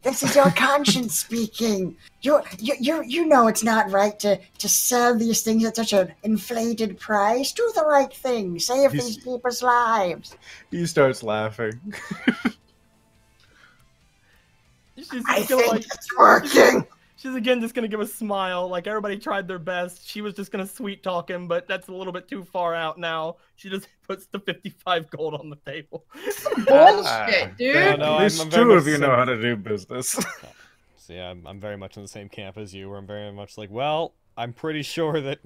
This is your conscience speaking. You know it's not right to sell these things at such an inflated price. Do the right thing. Save these people's lives. He starts laughing. I think it's working. She's again just gonna give a smile, like everybody tried their best. She was just gonna sweet talk him, but that's a little bit too far out now. She just puts the 55 gold on the table. Bullshit, dude. At least two of you know how to do business. So yeah, I'm very much in the same camp as you, where I'm very much like, well, I'm pretty sure that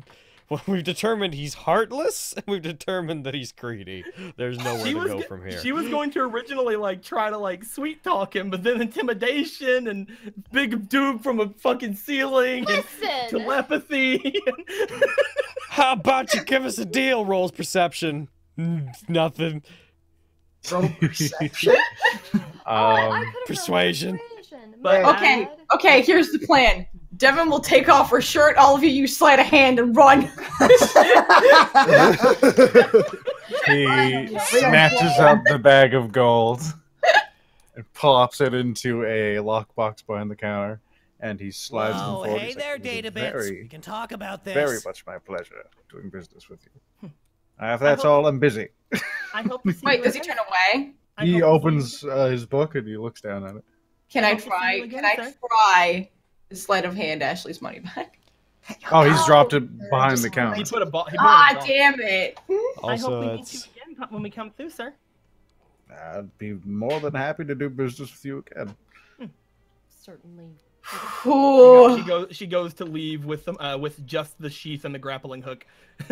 we've determined he's heartless, and we've determined that he's greedy. There's nowhere to go from here. She was going to originally try to sweet talk him, but then intimidation and big dude from a fucking ceiling and telepathy. How about you give us a deal? Rolls perception. Nothing. Roll perception. Persuasion. But okay, here's the plan. Devin will take off her shirt, all of you sleight of hand and run. He snatches up the bag of gold and plops it into a lockbox behind the counter, and he slides them forward. Hey there, Databits. We can talk about this. Very much my pleasure doing business with you. If that's all, I'm busy. I hope to see Wait, does he turn away? He opens his book and he looks down at it. Can I try? Can I try the sleight of hand Ashley's money back? Oh, he's dropped it behind the counter. He put a damn it! I hope we meet you again when we come through, sir. I'd be more than happy to do business with you again. Certainly. She goes to leave with just the sheath and the grappling hook.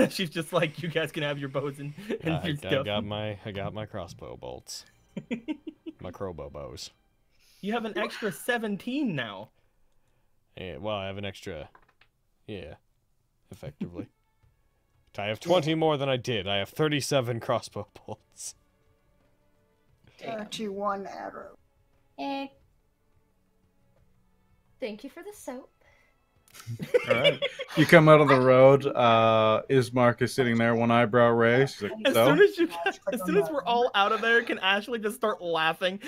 She's just like, you guys can have your bows and your stuff. I got my crossbow bolts. My crowbow bows. You have an extra 17 now. Yeah, well, I have an extra. Yeah, effectively. I have 20 more than I did. I have 37 crossbow bolts. 31 arrow. Thank you for the soap. All right. You come out on the road. Ismark is sitting there, one eyebrow raised. She's like, as soon as we're all out of there, can Ashley just start laughing?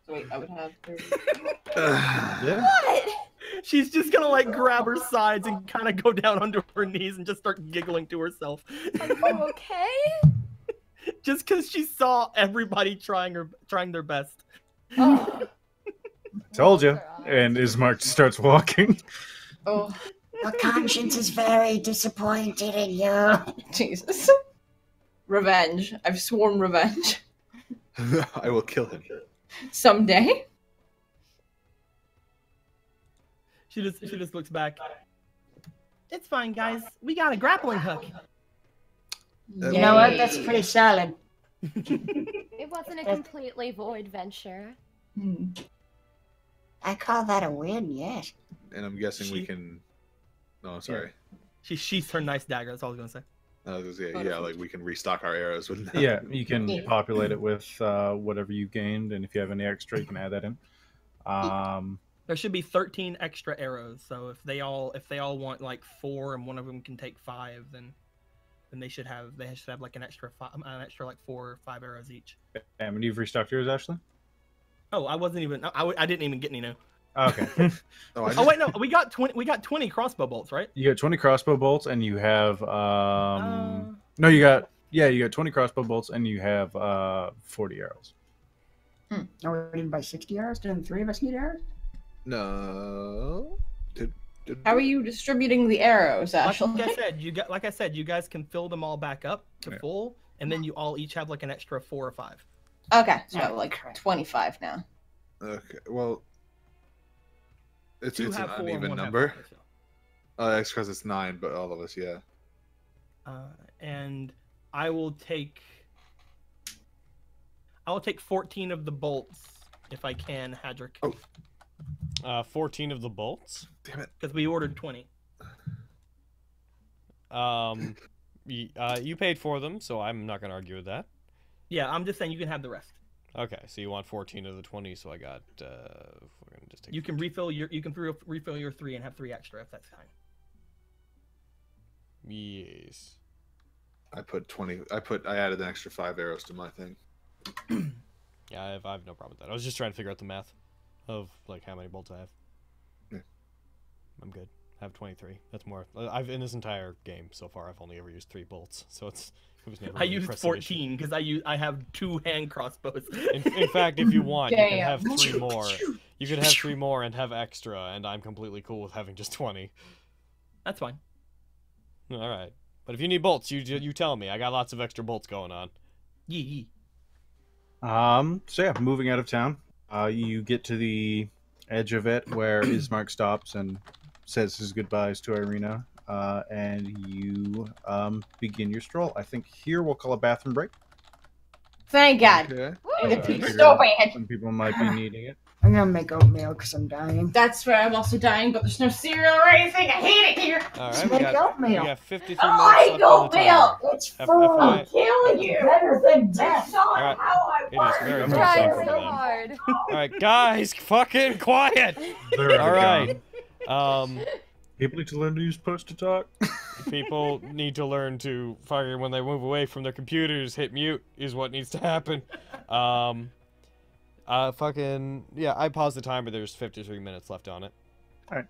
Wait, I would have 30. Yeah. What? She's just gonna grab her sides and kind of go down onto her knees and just start giggling to herself. Are you okay? Just because she saw everybody trying their best. Oh. Told you. And Ismark starts walking. Oh. Your conscience is very disappointed in you. Jesus. Revenge. I've sworn revenge. I will kill him. Someday. She just looks back. It's fine, guys. We got a grappling hook. You know what? That's pretty solid. It wasn't a completely void venture. I call that a win, yes. And I'm guessing we can. No, sorry. She sheaths her nice dagger. That's all I was gonna say. We can restock our arrows with that. Yeah, you can populate it with whatever you gained, and if you have any extra, you can add that in. There should be 13 extra arrows. So if they all want 4 and one of them can take 5, then they should have an extra 4 or 5 arrows each. And you've restocked yours, Ashley? Oh, I wasn't even. I didn't even get any new. Okay. Wait, no, we got 20 crossbow bolts, right? You got 20 crossbow bolts, and you have no, you got 20 crossbow bolts, and you have 40 arrows. Are we needing by 60 arrows? Didn't 3 of us need arrows? No. How are you distributing the arrows, Ashley? Like I said, you guys can fill them all back up to full, and then you all each have an extra 4 or 5. Okay, so 25 now. Okay, well, it's an 4 uneven number. That's because it's 9, but all of us, yeah. And I will take 14 of the bolts if I can, Hadrick. 14 of the bolts. Damn it! Because we ordered 20. You paid for them, so I'm not gonna argue with that. Yeah, I'm just saying you can have the rest. Okay, so you want 14 of the 20, so I got. We're gonna just take. You can refill your 3 and have 3 extra if that's fine. Yes. I put 20. I added an extra 5 arrows to my thing. Yeah, I have no problem with that. I was just trying to figure out the math of like how many bolts I have. Yeah. I'm good. I have 23. That's more. I've in this entire game so far. I've only ever used 3 bolts, so it was never. I used 14 because I have 2 hand crossbows. In fact, if you want, you can have 3 more. You could have 3 more and have extra, and I'm completely cool with having just 20. That's fine. All right, but if you need bolts, you tell me. I got lots of extra bolts going on. Yee. So yeah, moving out of town, you get to the edge of it where Ismark stops and says his goodbyes to Irina, and you begin your stroll. I think here we'll call a bathroom break. Thank God. Okay. So bad. Some people might be needing it. I'm gonna make oatmeal because I'm dying. That's right. I'm also dying, but there's no cereal or anything. I hate it here. All Just right, we make oatmeal. got 53 Oh, minutes I left on the hate oatmeal. timer. It's food. I'm killing you. Better than death. Not All right. how I It is want. very I'm much trying so so them. hard. All right, guys, fucking quiet. All right. People need to learn to use push to talk. People need to learn to fucking when they move away from their computers, hit mute is what needs to happen. Fucking yeah, I paused the timer. There's 53 minutes left on it. All right.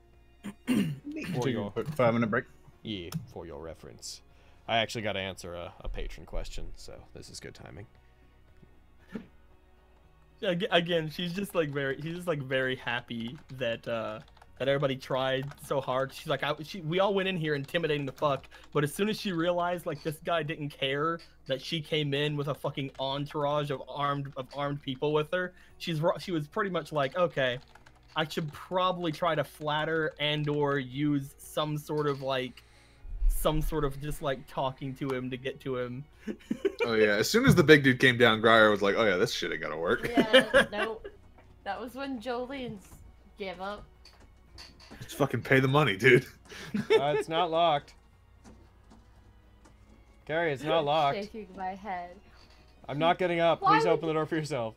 For your, quick 5-minute break. yeah, for your reference. I actually got to answer a patron question, so this is good timing. Again, she's just like very happy that that everybody tried so hard. She's like, we all went in here intimidating the fuck, but as soon as she realized like this guy didn't care that she came in with a fucking entourage of armed people with her, she was pretty much like, okay, I should probably try to flatter and or use some sort of just like talking to him to get to him. Oh yeah, as soon as the big dude came down, Grier was like, "Oh yeah, this shit ain't gonna work." Yeah, nope. That was when Jolene's gave up. Just fucking pay the money, dude. It's not locked. Carrie, it's not locked. Shaking my head. I'm not getting up. Why Please would open the door for yourself.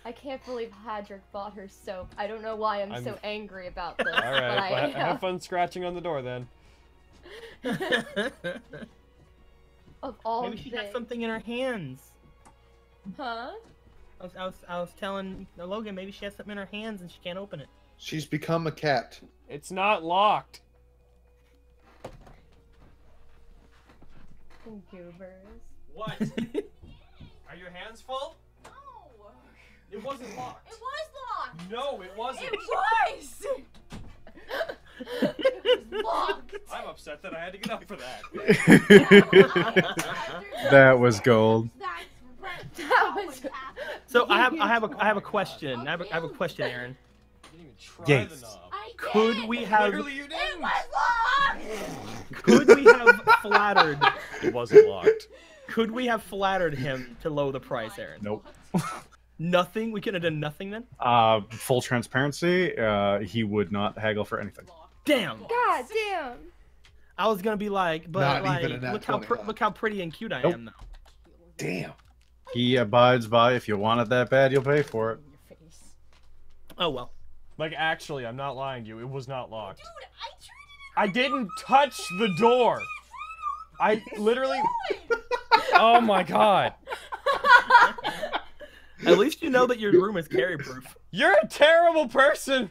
I can't believe Hadrick bought her soap. I don't know why I'm so angry about this. All right, but I well, have fun scratching on the door then. Of all Maybe she has something in her hands. Huh? I was telling Logan maybe she has something in her hands and she can't open it. She's become a cat. It's not locked. Goobers. What? Are your hands full? No. It wasn't locked. It was locked. No, it wasn't. It was. It was locked. I'm upset that I had to get up for that. That was gold. So I have a question. I have a question, Aaron. Yes. Could we have? Literally, you It didn't. was locked. Could we have flattered? It wasn't locked. Could we have flattered him to lower the price, Aaron? Nope. Nothing. We could have done nothing then. Full transparency, he would not haggle for anything. Damn. God damn. I was gonna be like, but Not like, even a nat look how pretty and cute I Nope. am, though. Damn. He abides by, if you want it that bad, you'll pay for it. Oh well. Like, actually, I'm not lying to you. It was not locked. Dude, I tried I didn't touch the door. I literally. Oh my god. At least you know that your room is carry proof. You're a terrible person.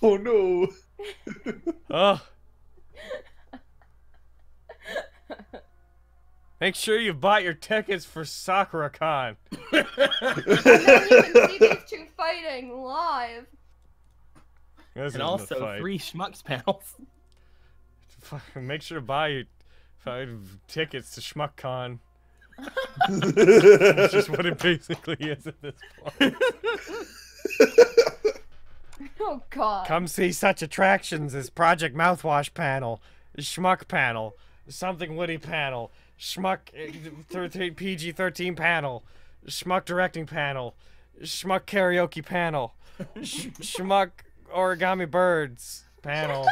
Oh no. Ugh. Make sure you bought your tickets for SakuraCon. I don't even see these two fighting live. This And isn't a also fight. 3 schmucks panels. Make sure to buy your tickets to SchmuckCon. That's just what it basically is at this point. Oh god. Come see such attractions as Project Mouthwash panel, Schmuck panel, Something Witty panel, Schmuck PG-13 panel, Schmuck directing panel, Schmuck karaoke panel, Schmuck origami birds panel,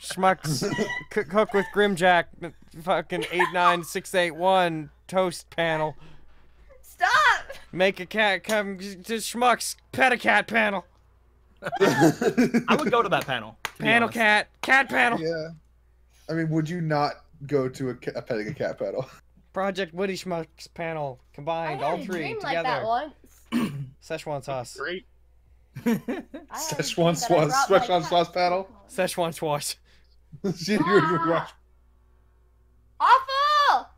Schmuck's cook with Grimjack, fucking 89681 toast panel. Stop! Make a cat come to Schmuck's pet a cat panel. I would go to that panel. Panel cat panel. Yeah. I mean, would you not go to a petting a cat battle. Project Woody Schmucks panel combined, all three together. Like that once. Szechuan sauce. Great. Szechuan sauce paddle. Szechuan sauce. Awful!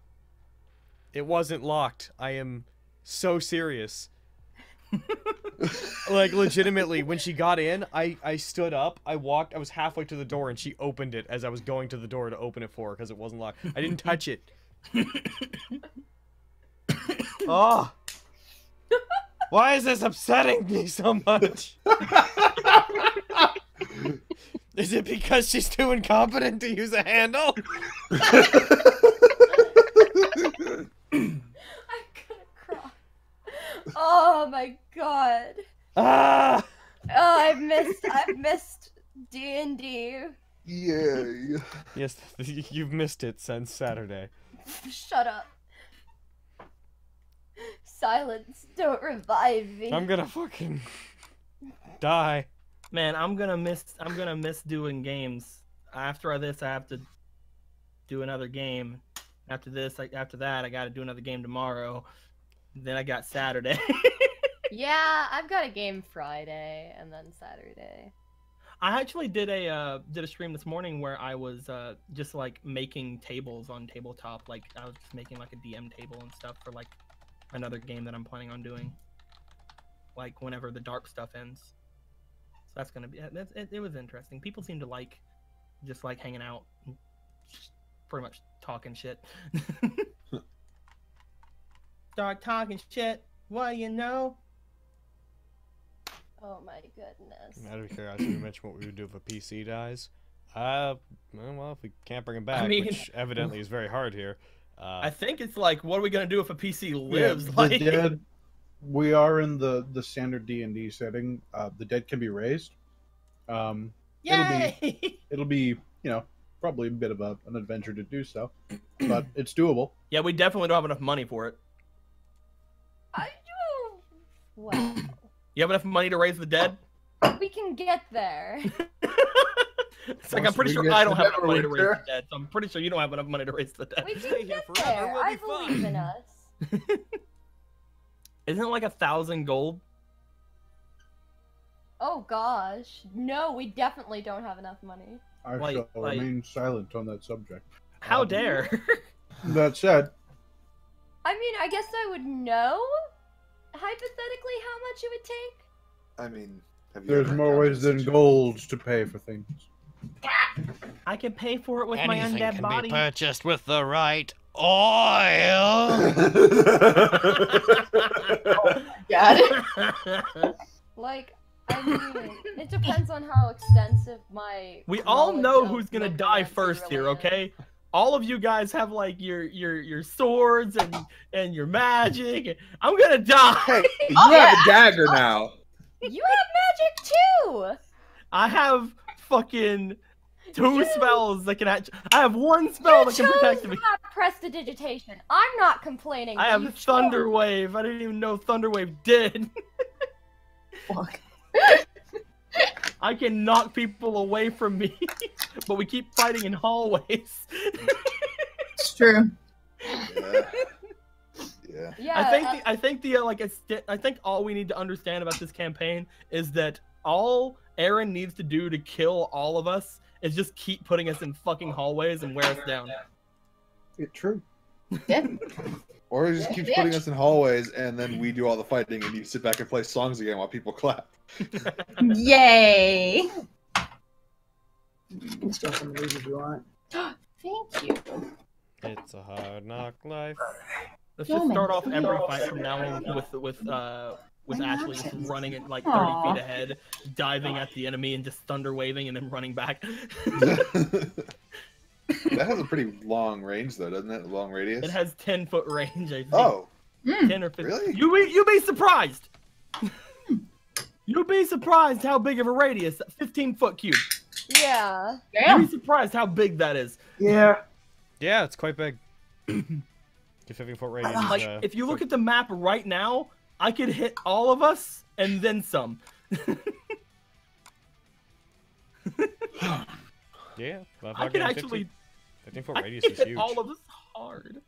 It wasn't locked. I am so serious. Like, legitimately, when she got in, I stood up, I was halfway to the door, and she opened it as I was going to the door to open it for her, because it wasn't locked. I didn't touch it. Oh! Why is this upsetting me so much? Is it because she's too incompetent to use a handle? Oh my god. Ah! Oh, I've missed D&D. Yay. Yes, you've missed it since Saturday. Shut up. Silence, don't revive me. I'm gonna fucking die. Man, I'm gonna miss doing games. After this, I have to do another game. After that, I gotta do another game tomorrow. Then I got Saturday. Yeah, I've got a game Friday and then Saturday. I actually did a stream this morning where I was just like making tables on tabletop. Like I was just making like a DM table and stuff for like another game that I'm planning on doing. Like whenever the dark stuff ends. So that's gonna be it was interesting. People seem to like just like hanging out, and pretty much talking shit. Start talking shit. What do you know? Oh my goodness. Out of curiosity, you mentioned what we would do if a PC dies. Well, if we can't bring him back, which evidently is very hard here. I think it's like, what are we gonna do if a PC lives? Yeah, like... the dead. We are in the standard D&D setting. The dead can be raised. Yay! It'll be probably a bit of an adventure to do so, but it's doable. Yeah, we definitely don't have enough money for it. I do. Wow. You have enough money to raise the dead? We can get there. It's like, I'm pretty sure I don't have enough money to raise the dead, so I'm pretty sure you don't have enough money to raise the dead. We can get there. I believe in us. Isn't it like 1,000 gold? Oh gosh. No, we definitely don't have enough money. I shall remain silent on that subject. How dare? That said, I mean, I guess I would know, hypothetically, how much it would take. I mean, there's more ways than gold to pay for things. I can pay for it with my undead body. Anything can be purchased with the right oil. Got it. Like, I mean, it depends on how extensive my. We all know who's gonna die first here, okay? All of you guys have like your swords and your magic. I'm gonna die. Hey, you have a dagger now. You have magic too. I have fucking two spells that can actually. I have one spell that can protect me. Have prestidigitation. I'm not complaining. I have Thunder Wave. I didn't even know Thunder Wave did. Fuck. I can knock people away from me, but we keep fighting in hallways. It's true. Yeah. Yeah. I think all we need to understand about this campaign is that all Aaron needs to do to kill all of us is just keep putting us in fucking hallways and wear us down. It's true. Yeah. Or he just keeps putting us in hallways, and then we do all the fighting, and you sit back and play songs again while people clap. Yay! You can steal some of these if you want. Thank you. It's a hard knock life. Let's just start off every fight from now on with Ashley just running at like 30 feet ahead, diving at the enemy and just thunder waving and then running back. That has a pretty long range, though, doesn't it? A long radius. It has 10-foot range, I think. Oh, 10 or 15. Really? You'd be surprised. You'd be surprised how big of a radius. 15-foot cube. Yeah. You'd be surprised how big that is. Yeah. Yeah, it's quite big. The 15-foot radius. Like, if you look at the map right now, I could hit all of us and then some. Yeah, I could actually. 15-foot I radius can is hit huge. all of us hard.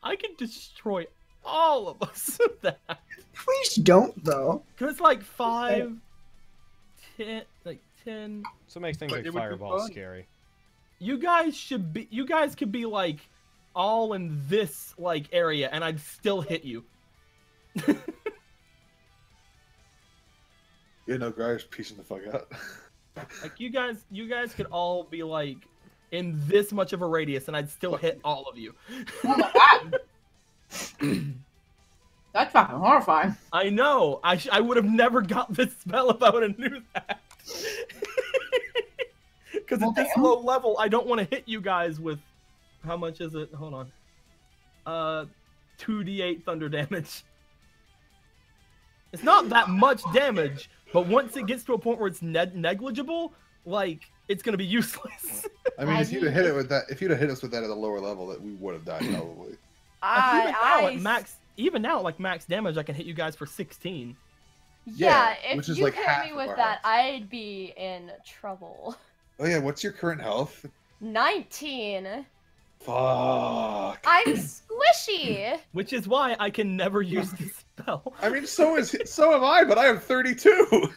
I can destroy all of us with that. Please don't, though. Cause like 5, 10, like 10. So it makes things But like it would be fireballs fun. scary. You guys could be like all in this like area, and I'd still hit you. Yeah, no, Grier's piecing the fuck out. Like you guys could all be like in this much of a radius, and I'd still hit all of you. Oh my god. That's fucking horrifying. I know. I would have never got this spell if I would have knew that. Because at this low level, I don't want to hit you guys with. How much is it? Hold on. 2d8 thunder damage. It's not that much damage, but once it gets to a point where it's negligible, like it's gonna be useless. I mean, if you'd have hit it with that, if you'd have hit us with that at a lower level, that we would have died probably. Even now, like max damage, I can hit you guys for 16. Yeah, if which is you like hit half me of with our that, I'd be in trouble. Oh yeah, what's your current health? 19. Fuck. I'm squishy. Which is why I can never use this spell. I mean, so am I, but I have 32.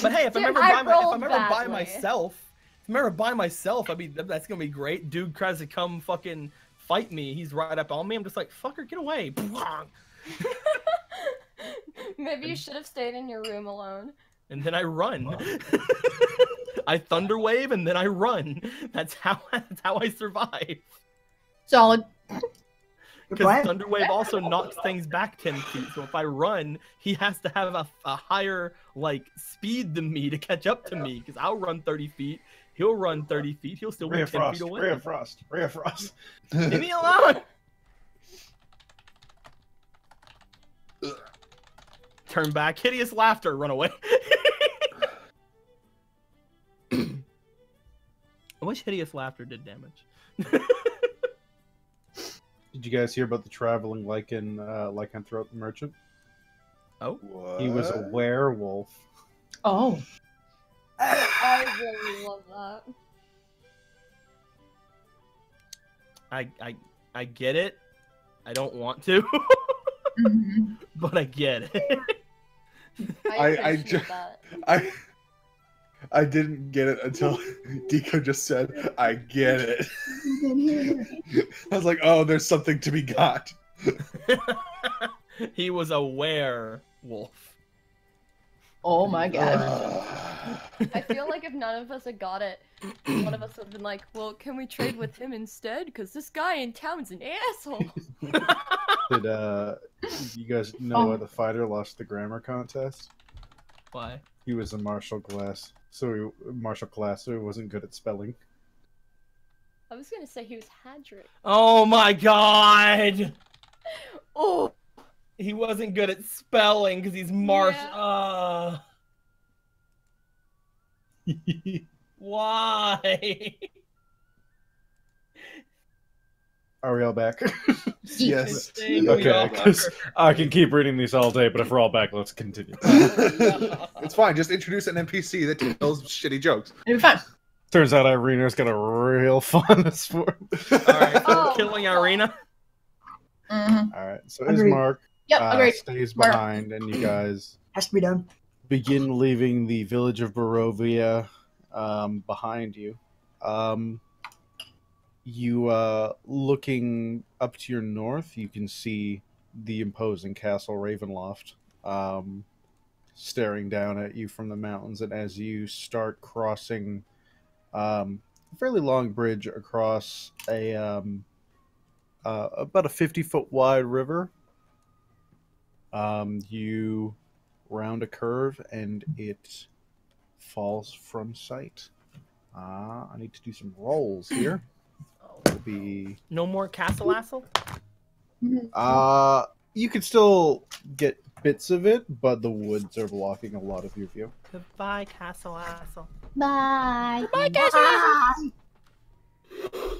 But hey, if I'm Dude, ever I by rolled myself, I mean that's gonna be great. Dude tries to come fucking fight me. He's right up on me. I'm just like, fucker, get away. Maybe you should have stayed in your room alone. And then I run. I thunder wave and then I run. That's how I survive. Solid. Because thunder wave also knocks things back 10 feet. So if I run, he has to have a higher like speed than me to catch up to me. Because I'll run 30 feet. He'll run 30 feet. He'll still be 10 feet away. Ray of Frost. Ray of Frost. Leave me alone. Turn back. Hideous laughter. Run away. I wish hideous laughter did damage. Did you guys hear about the traveling lycanthrope merchant? Oh, what? He was a werewolf. Oh. I really love that. I get it. I don't want to, but I get it. I didn't get it until Deco just said, I get it. I was like, oh, there's something to be got. He was a werewolf. Oh my god. I feel like if none of us had got it, one of us would have been like, well, can we trade with him instead? Because this guy in town's an asshole. Did you guys know why the fighter lost the grammar contest? Why? He was a martial class, so he wasn't good at spelling. I was gonna say he was Hadric. Oh my god! Oh! He wasn't good at spelling because he's martial. Yeah. Why? Are we all back? Yes. Okay, because I can keep reading these all day, but if we're all back, let's continue. It's fine. Just introduce an NPC that tells shitty jokes. It'll be fun. Turns out Irina's got a real fun sport. Alright, so killing Irina. Alright, so Ismark stays behind, and you guys has to be done. Begin leaving the village of Barovia behind you. Looking up to your north, you can see the imposing Castle Ravenloft staring down at you from the mountains. And as you start crossing a fairly long bridge across about a 50-foot wide river, you round a curve and it falls from sight. I need to do some rolls here. It'll be no more castle-assel? You could still get bits of it, but the woods are blocking a lot of your view. Goodbye, castle-assel. Bye. Goodbye, castle-assel.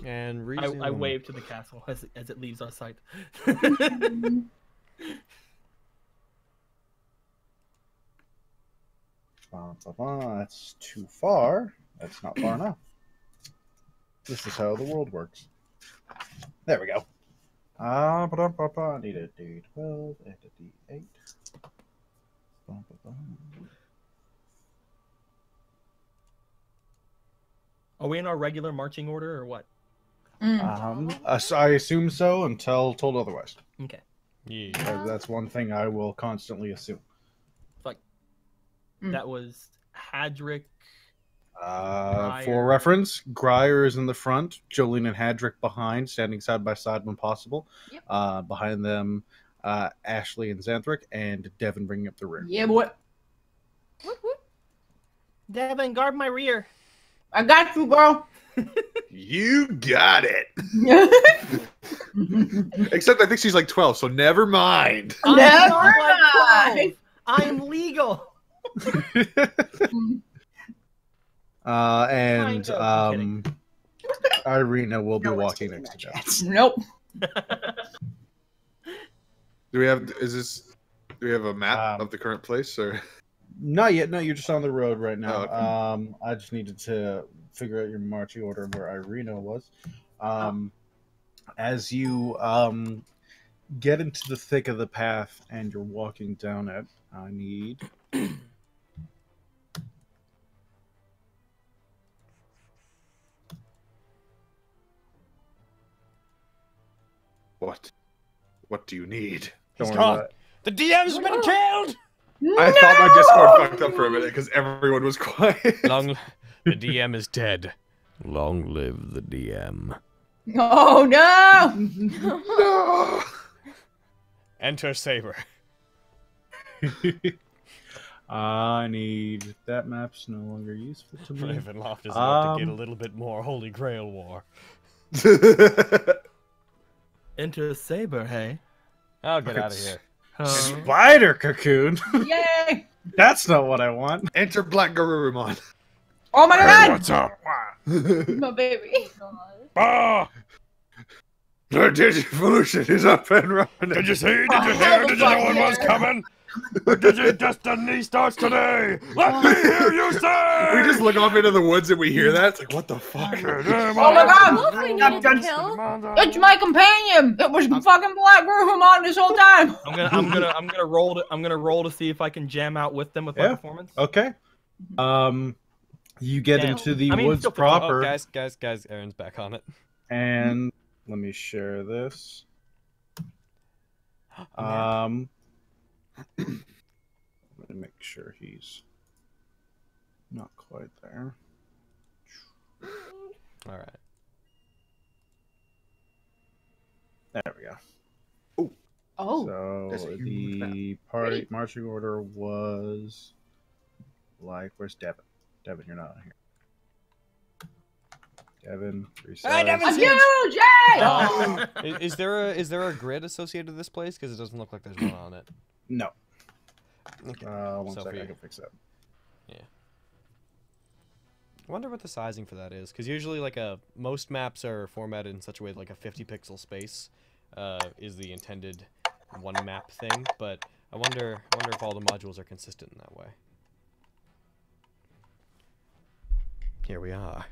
And I wave to the castle as it leaves our sight. That's too far. That's not far enough. This is how the world works. There we go. I need a D12 and a D8. Are we in our regular marching order or what? I assume so until told otherwise. Okay. Yeah. That's one thing I will constantly assume. Like, that was Hadrick. For reference, Grier is in the front, Jolene and Hadrick behind, standing side by side when possible. Yep. Behind them, Ashley and Xanthric, and Devin bringing up the rear. Yeah, boy. Whoop, whoop. Devin, guard my rear. I got you, girl. You got it. Except I think she's like 12, so never mind. Never mind. I am legal. And Irina will be walking next to Jeff. Nope. Do we have a map of the current place or? Not yet. No, you're just on the road right now. Oh, okay. I just needed to figure out your marching order where Irina was. As you get into the thick of the path and you're walking down it, I need. What do you need? He's gone. The DM's been killed! I thought my Discord fucked up for a minute because everyone was quiet. The DM is dead. Long live the DM. Oh no! No! Enter Saber. I need that map's no longer useful to me. Ravenloft is about to get a little bit more Holy Grail war. Enter Saber, hey? I'll get out of here. Spider cocoon. Yay! That's not what I want. Enter Black Garurumon. Oh my god! What's up? My baby. Ah! The Digivolution is up and running. Did you see? Did you hear? Did you know it was coming? Digi Destiny starts today. Let me hear you say. We just look off into the woods and we hear that. It's like, what the fuck? Oh my god! We needed to kill. It's my companion. It was fucking Black Garurumon this whole time. I'm gonna roll to see if I can jam out with them with my performance. Okay. You get into the woods still proper. Oh, guys, Aaron's back on it. And let me share this. Let me make sure he's not quite there. All right. There we go. Oh. So the party marching order was like, where's Devin? Devin, you're not here. Devin, Hey, Devin's huge! Yay! Is there a grid associated with this place? Because it doesn't look like there's one on it. No. Okay. One So second, for I can fix that. Yeah. I wonder what the sizing for that is, because usually most maps are formatted in such a way that like a 50 pixel space is the intended one map thing, but I wonder if all the modules are consistent in that way. Here we are.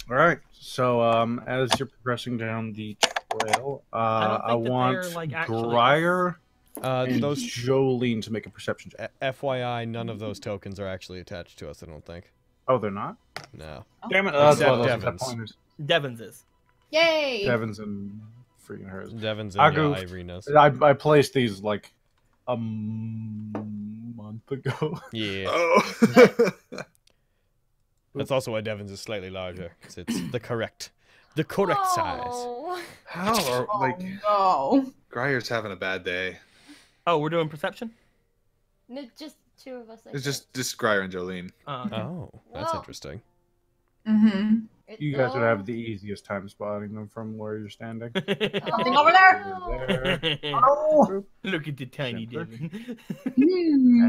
All right. So as you're progressing down the trail, I want Grier and those Jolene to make a perception check. FYI, none of those tokens are actually attached to us, I don't think. Oh, they're not? No. Damn it. Except Devin's. Devin's is. Yay! Devin's and freaking hers. Devin's and Irina's. I placed these like a month ago. Yeah. Oh. That's also why Devin's is slightly larger, because it's the correct size. How are No. Grier's having a bad day. Oh, we're doing perception? No, just two of us. It's just Grier and Jolene. Oh, that's interesting. Mm-hmm. You guys would have the easiest time spotting them from where you're standing. Something over there. Oh. Look at the tiny Devin.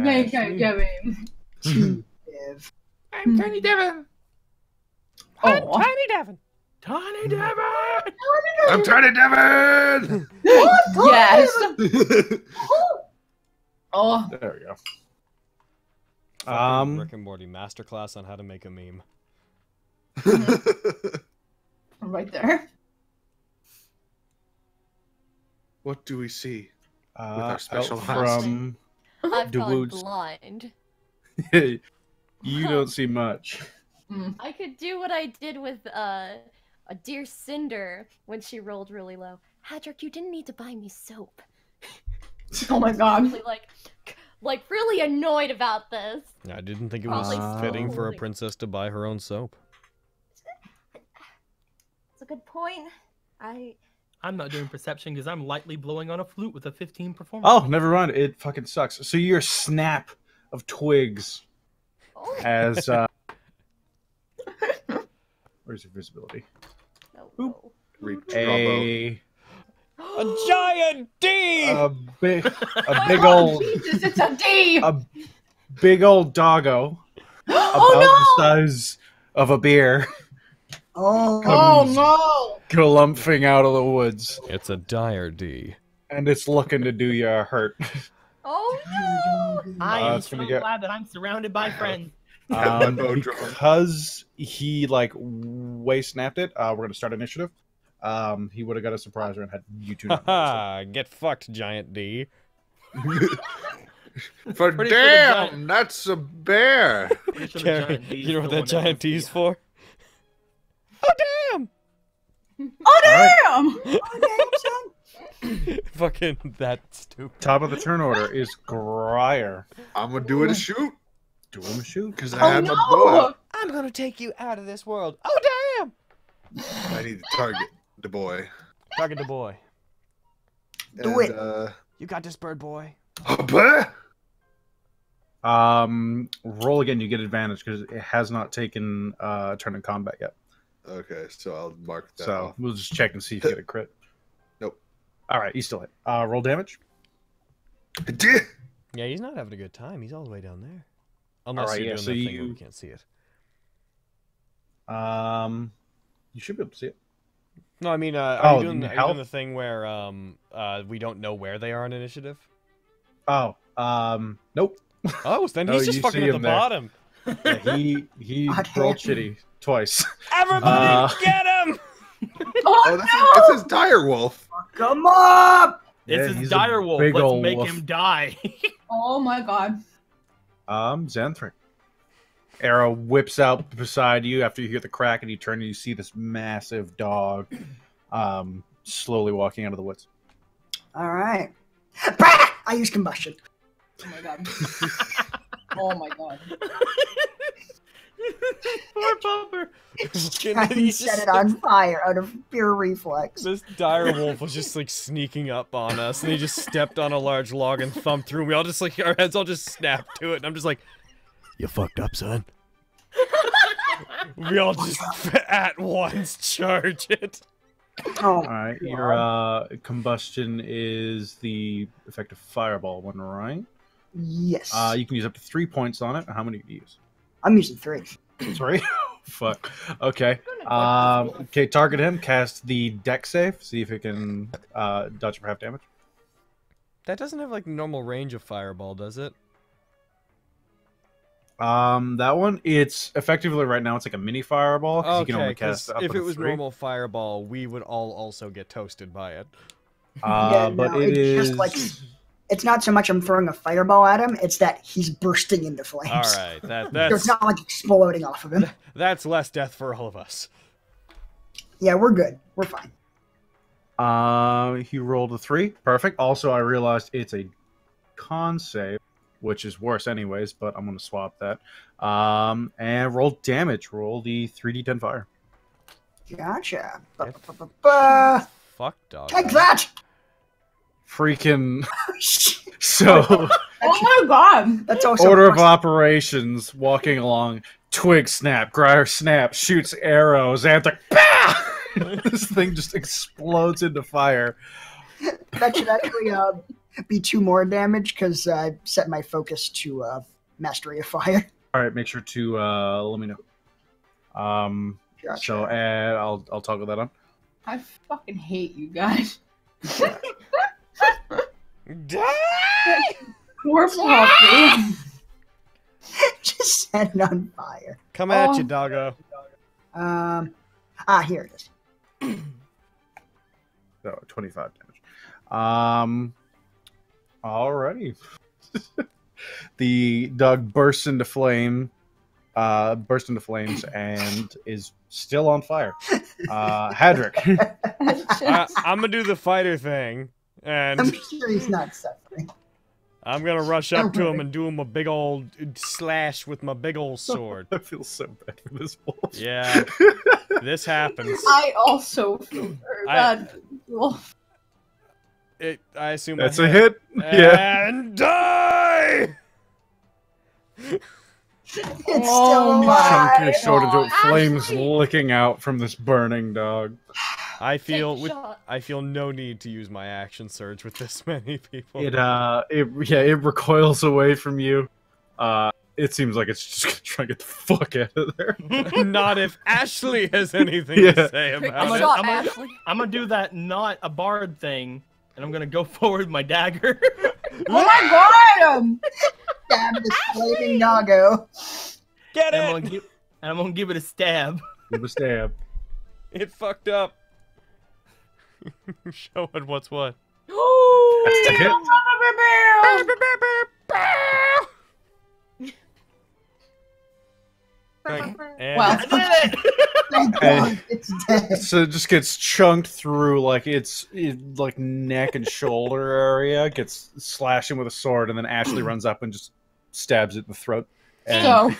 Thank you, Devin. I'm Tiny Devin. I'm Tiny Devin. Tiny Devin. I'm Tiny Devin. Yes. Oh. There we go. Rick and Morty masterclass on how to make a meme. right there. What do we see with Out our special eyes? from I've gone Duluth's- blind. You don't see much. I could do what I did with a dear Cinder when she rolled really low. Hadrick, you didn't need to buy me soap. Oh my god. Really, like really annoyed about this. I didn't think it was fitting for a princess to buy her own soap. That's a good point. I'm not doing perception because I'm lightly blowing on a flute with a 15 performance. Oh, never mind. It fucking sucks. So you hear a snap of twigs as where's your visibility? A giant D! A big old Jesus, it's a D! A big old doggo about the size of a beer. Oh no! Galumphing out of the woods. It's a dire D. And it's looking to do you a hurt. Oh no! I am it's so gonna get- glad that I'm surrounded by friends. Because he like way snapped it, we're gonna start initiative. He would have got a surprise and had you two. Haha, get fucked, giant D. For damn, that's a bear. Karen, you know what that giant D's for? Oh damn! Oh damn! Fucking that stupid. Top of the turn order is Grier. I'm gonna do it a shoot. Do him a shoot. Because I had my bow out. I'm gonna take you out of this world. Oh damn! I need to target the boy. Target the boy. Do it. You got this, bird boy. A bear? Roll again. You get advantage because it has not taken a turn in combat yet. Okay, so I'll mark that. So off. we'll just check and see if you get a crit. Nope. All right, you still hit. Roll damage. Yeah, he's not having a good time. He's all the way down there. Unless Alright, you're yeah, doing so that thing where you- we can't see it. You should be able to see it. No, I mean, are you doing health? the thing where we don't know where they are on initiative? Oh, nope. Oh, then Oh, he's just you fucking see at the him there. bottom. Yeah, he rolled shitty twice. Everybody, get him! Oh, that's his dire wolf. Come up! This Yeah, is he's a direwolf. big Let's ol' make wolf. him die. Oh my god. Xanthric. Arrow whips out beside you after you hear the crack, and you turn and you see this massive dog, slowly walking out of the woods. All right. Bah! I use combustion. Oh my god. Oh my god. Poor Bumper. I set it on fire out of pure reflex. This dire wolf was just like sneaking up on us, and he just stepped on a large log and thumped through. We all just like our heads all just snapped to it, and I'm just like, "You fucked up, son." We all just at once charge it. Oh, All right, your combustion is the effective fireball one, right? yes. You can use up to 3 points on it. How many do you use? I'm using 3. 3? Fuck. Okay. Okay, target him. Cast the deck save. See if it can dodge for half damage. That doesn't have like normal range of fireball, does it? That one, it's effectively right now. It's like a mini fireball. 'Cause you can Okay, only because cast up if to it was 3. normal fireball, we would all also get toasted by it. But no, it it's is. just like it's not so much I'm throwing a fireball at him; it's that he's bursting into flames. All right, So that's it's not like exploding off of him. that's less death for all of us. Yeah, we're good. We're fine. He rolled a 3. Perfect. Also, I realized it's a con save, which is worse anyways, but I'm going to swap that. And roll damage. Roll the 3d10 fire. Gotcha. Fuck, dog. Take that! Freaking. So, Oh my god. That's also order of operations, walking along, twig snap, Grier snap, shoots arrows, and like, bah! This thing just explodes into fire. That should actually be 2 more damage because I set my focus to mastery of fire. All right, make sure to let me know. Gotcha. So I'll toggle that on. I fucking hate you guys. Die! Poor Poppy. Just set it on fire. Come at Oh. you, doggo. Here it is. So 25 damage. Alrighty. The dog bursts into flames and is still on fire. Hadrick. I'm gonna do the fighter thing, and I'm sure he's not suffering. I'm gonna rush up to him and do him a big old slash with my big old sword. I feel so bad for this wolf. Yeah, this happens. I also feel very bad for the wolf. I assume that's a hit. Yeah. And die. It's still alive. Chunk your sword into it, flames licking out from this burning dog. I feel no need to use my action surge with this many people. It recoils away from you. It seems like it's just gonna try to get the fuck out of there. Not if Ashley has anything to say about it. I'm gonna do that not a bard thing, and I'm gonna go forward with my dagger. Oh my god! Stab this flaming doggo. Get it! And I'm gonna give it a stab. Give a stab. It fucked up. Show it what's what. That's the hit. Well, Thank God, it's dead. So it just gets chunked through like its like neck and shoulder area, gets slashing with a sword, and then Ashley runs up and just stabs it in the throat. And so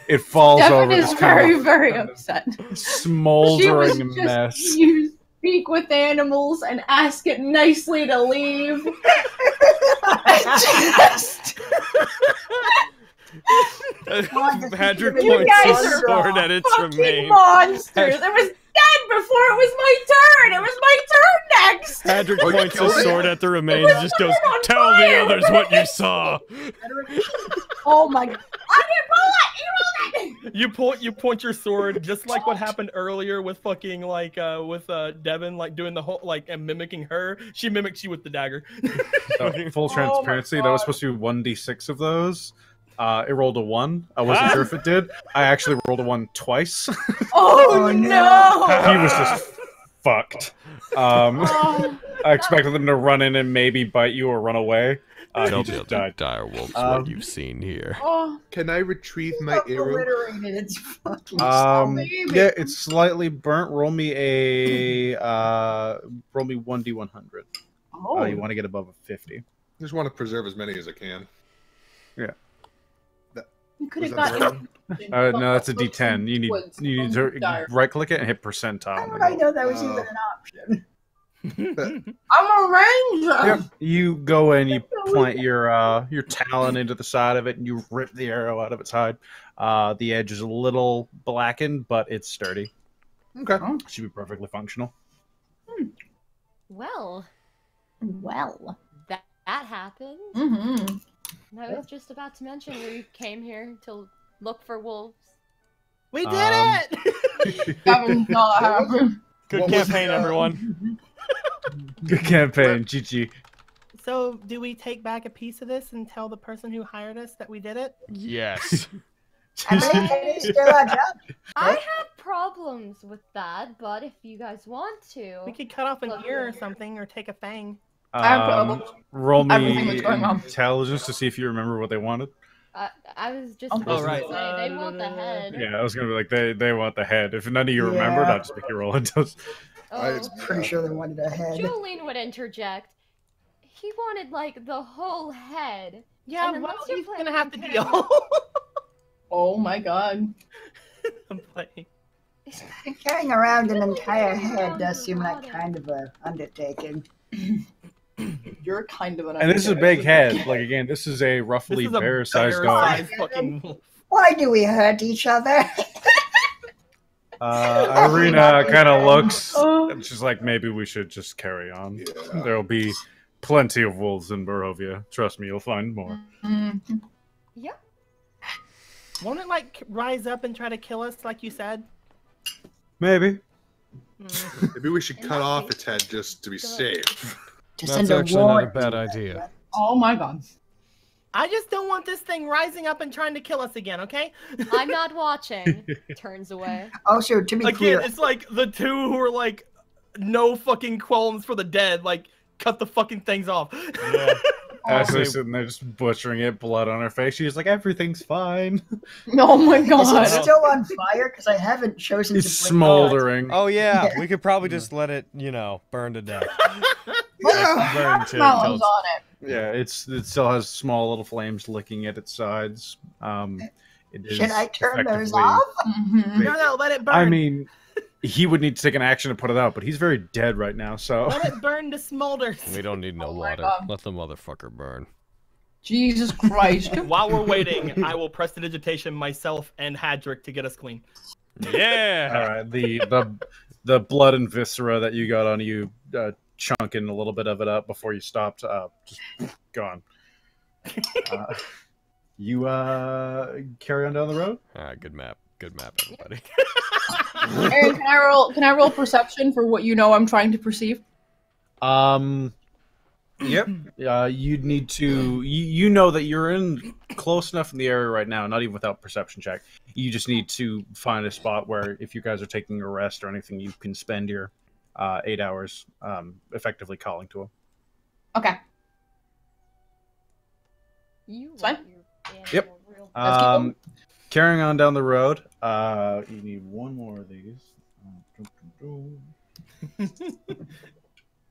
it falls Devin over. is very upset. Smoldering She was just, mess. You speak with animals and ask it nicely to leave. Patrick You points guys his are sword at its fucking remains. monsters. It was dead before it was my turn. It was my turn next. Patrick points his sword at the remains and just goes, "Tell the others what you saw." Oh my god! I didn't roll it. You point your sword just like what happened earlier with fucking like with Devin like doing the whole like and mimicking her. She mimics you with the dagger. Full transparency, that was supposed to be 1d6 of those. It rolled a 1. I wasn't sure if it did. I actually rolled a 1 twice. Oh no! He was just fucked. I expected them to run in and maybe bite you or run away. He just died. Dire wolves, what you've seen here. Can I retrieve my arrow? Obliterated. It's fucking Yeah, it's slightly burnt. Roll me 1d100. Oh. You want to get above a 50. I just want to preserve as many as I can. Yeah. You could have Was that gotten. No, that's a D10. You need to right click it and hit percentile. How would I know that was even an option? I'm a ranger. Yep. You go in, you plant your talon into the side of it, and you rip the arrow out of its hide. The edge is a little blackened, but it's sturdy. Okay. Should be perfectly functional. Well, that happened. Mm-hmm. And I was just about to mention we came here to look for wolves. We did it! Devin saw it happen. Good campaign, everyone. Good campaign, GG. So, do we take back a piece of this and tell the person who hired us that we did it? Yes. I have problems with that, but if you guys want to, We could cut off an ear or something, or take a fang. Roll Everything me was going on. intelligence to see if you remember what they wanted. I was just Oh, about right. to say they want the head. Yeah, I was gonna be like, they want the head. If none of you remembered, Yeah. I'll just make you roll intelligence. Oh, Pretty sure they wanted a head. Jolene would interject. He wanted like the whole head. Yeah, And well, unless you're he's playing gonna have to with deal. Oh my god. I'm playing. Carrying around an entire head does seem like kind of a undertaking. You're kind of an. And this is a big head. Like again, this is a roughly bear-sized dog. Why do we hurt each other? Irina kind of looks, Oh. and she's like, maybe we should just carry on. There'll be plenty of wolves in Barovia. Trust me, you'll find more. Mm-hmm. Yep. Won't it like rise up and try to kill us, like you said? Maybe. Maybe we should cut off its head just to be safe. That's actually not a bad idea. Oh my god. I just don't want this thing rising up and trying to kill us again, okay? I'm not watching. Turns away. Also, to be Again, clear, it's like the two who are like no fucking qualms for the dead. Like, cut the fucking things off. Yeah. Ashley's sitting there just butchering it, blood on her face. She's like, everything's fine. Oh my god. Is it still on fire? Because I haven't chosen It's to bring smoldering. Oh yeah, we could probably just let it, burn to death. Burn to Smells on it. Yeah, it still has small little flames licking at its sides. It is Should I turn those effectively- off? No, let it burn. I mean, he would need to take an action to put it out, but he's very dead right now, so... Let it burn to smolders. We don't need no water. God. Let the motherfucker burn. Jesus Christ. While we're waiting, I will press the digitation myself and Hadrick to get us clean. Yeah! Alright, the blood and viscera that you got on you, chunking a little bit of it up before you stopped, just gone. You carry on down the road? Alright, good map. Good map, everybody. Aaron, can I roll perception for what you know I'm trying to perceive? Yep. You'd need to. You know that you're in close enough in the area right now, not even without perception check. You just need to find a spot where, if you guys are taking a rest or anything, you can spend your 8 hours effectively calling to him. Okay. It's fine. Yep. Carrying on down the road, you need one more of these.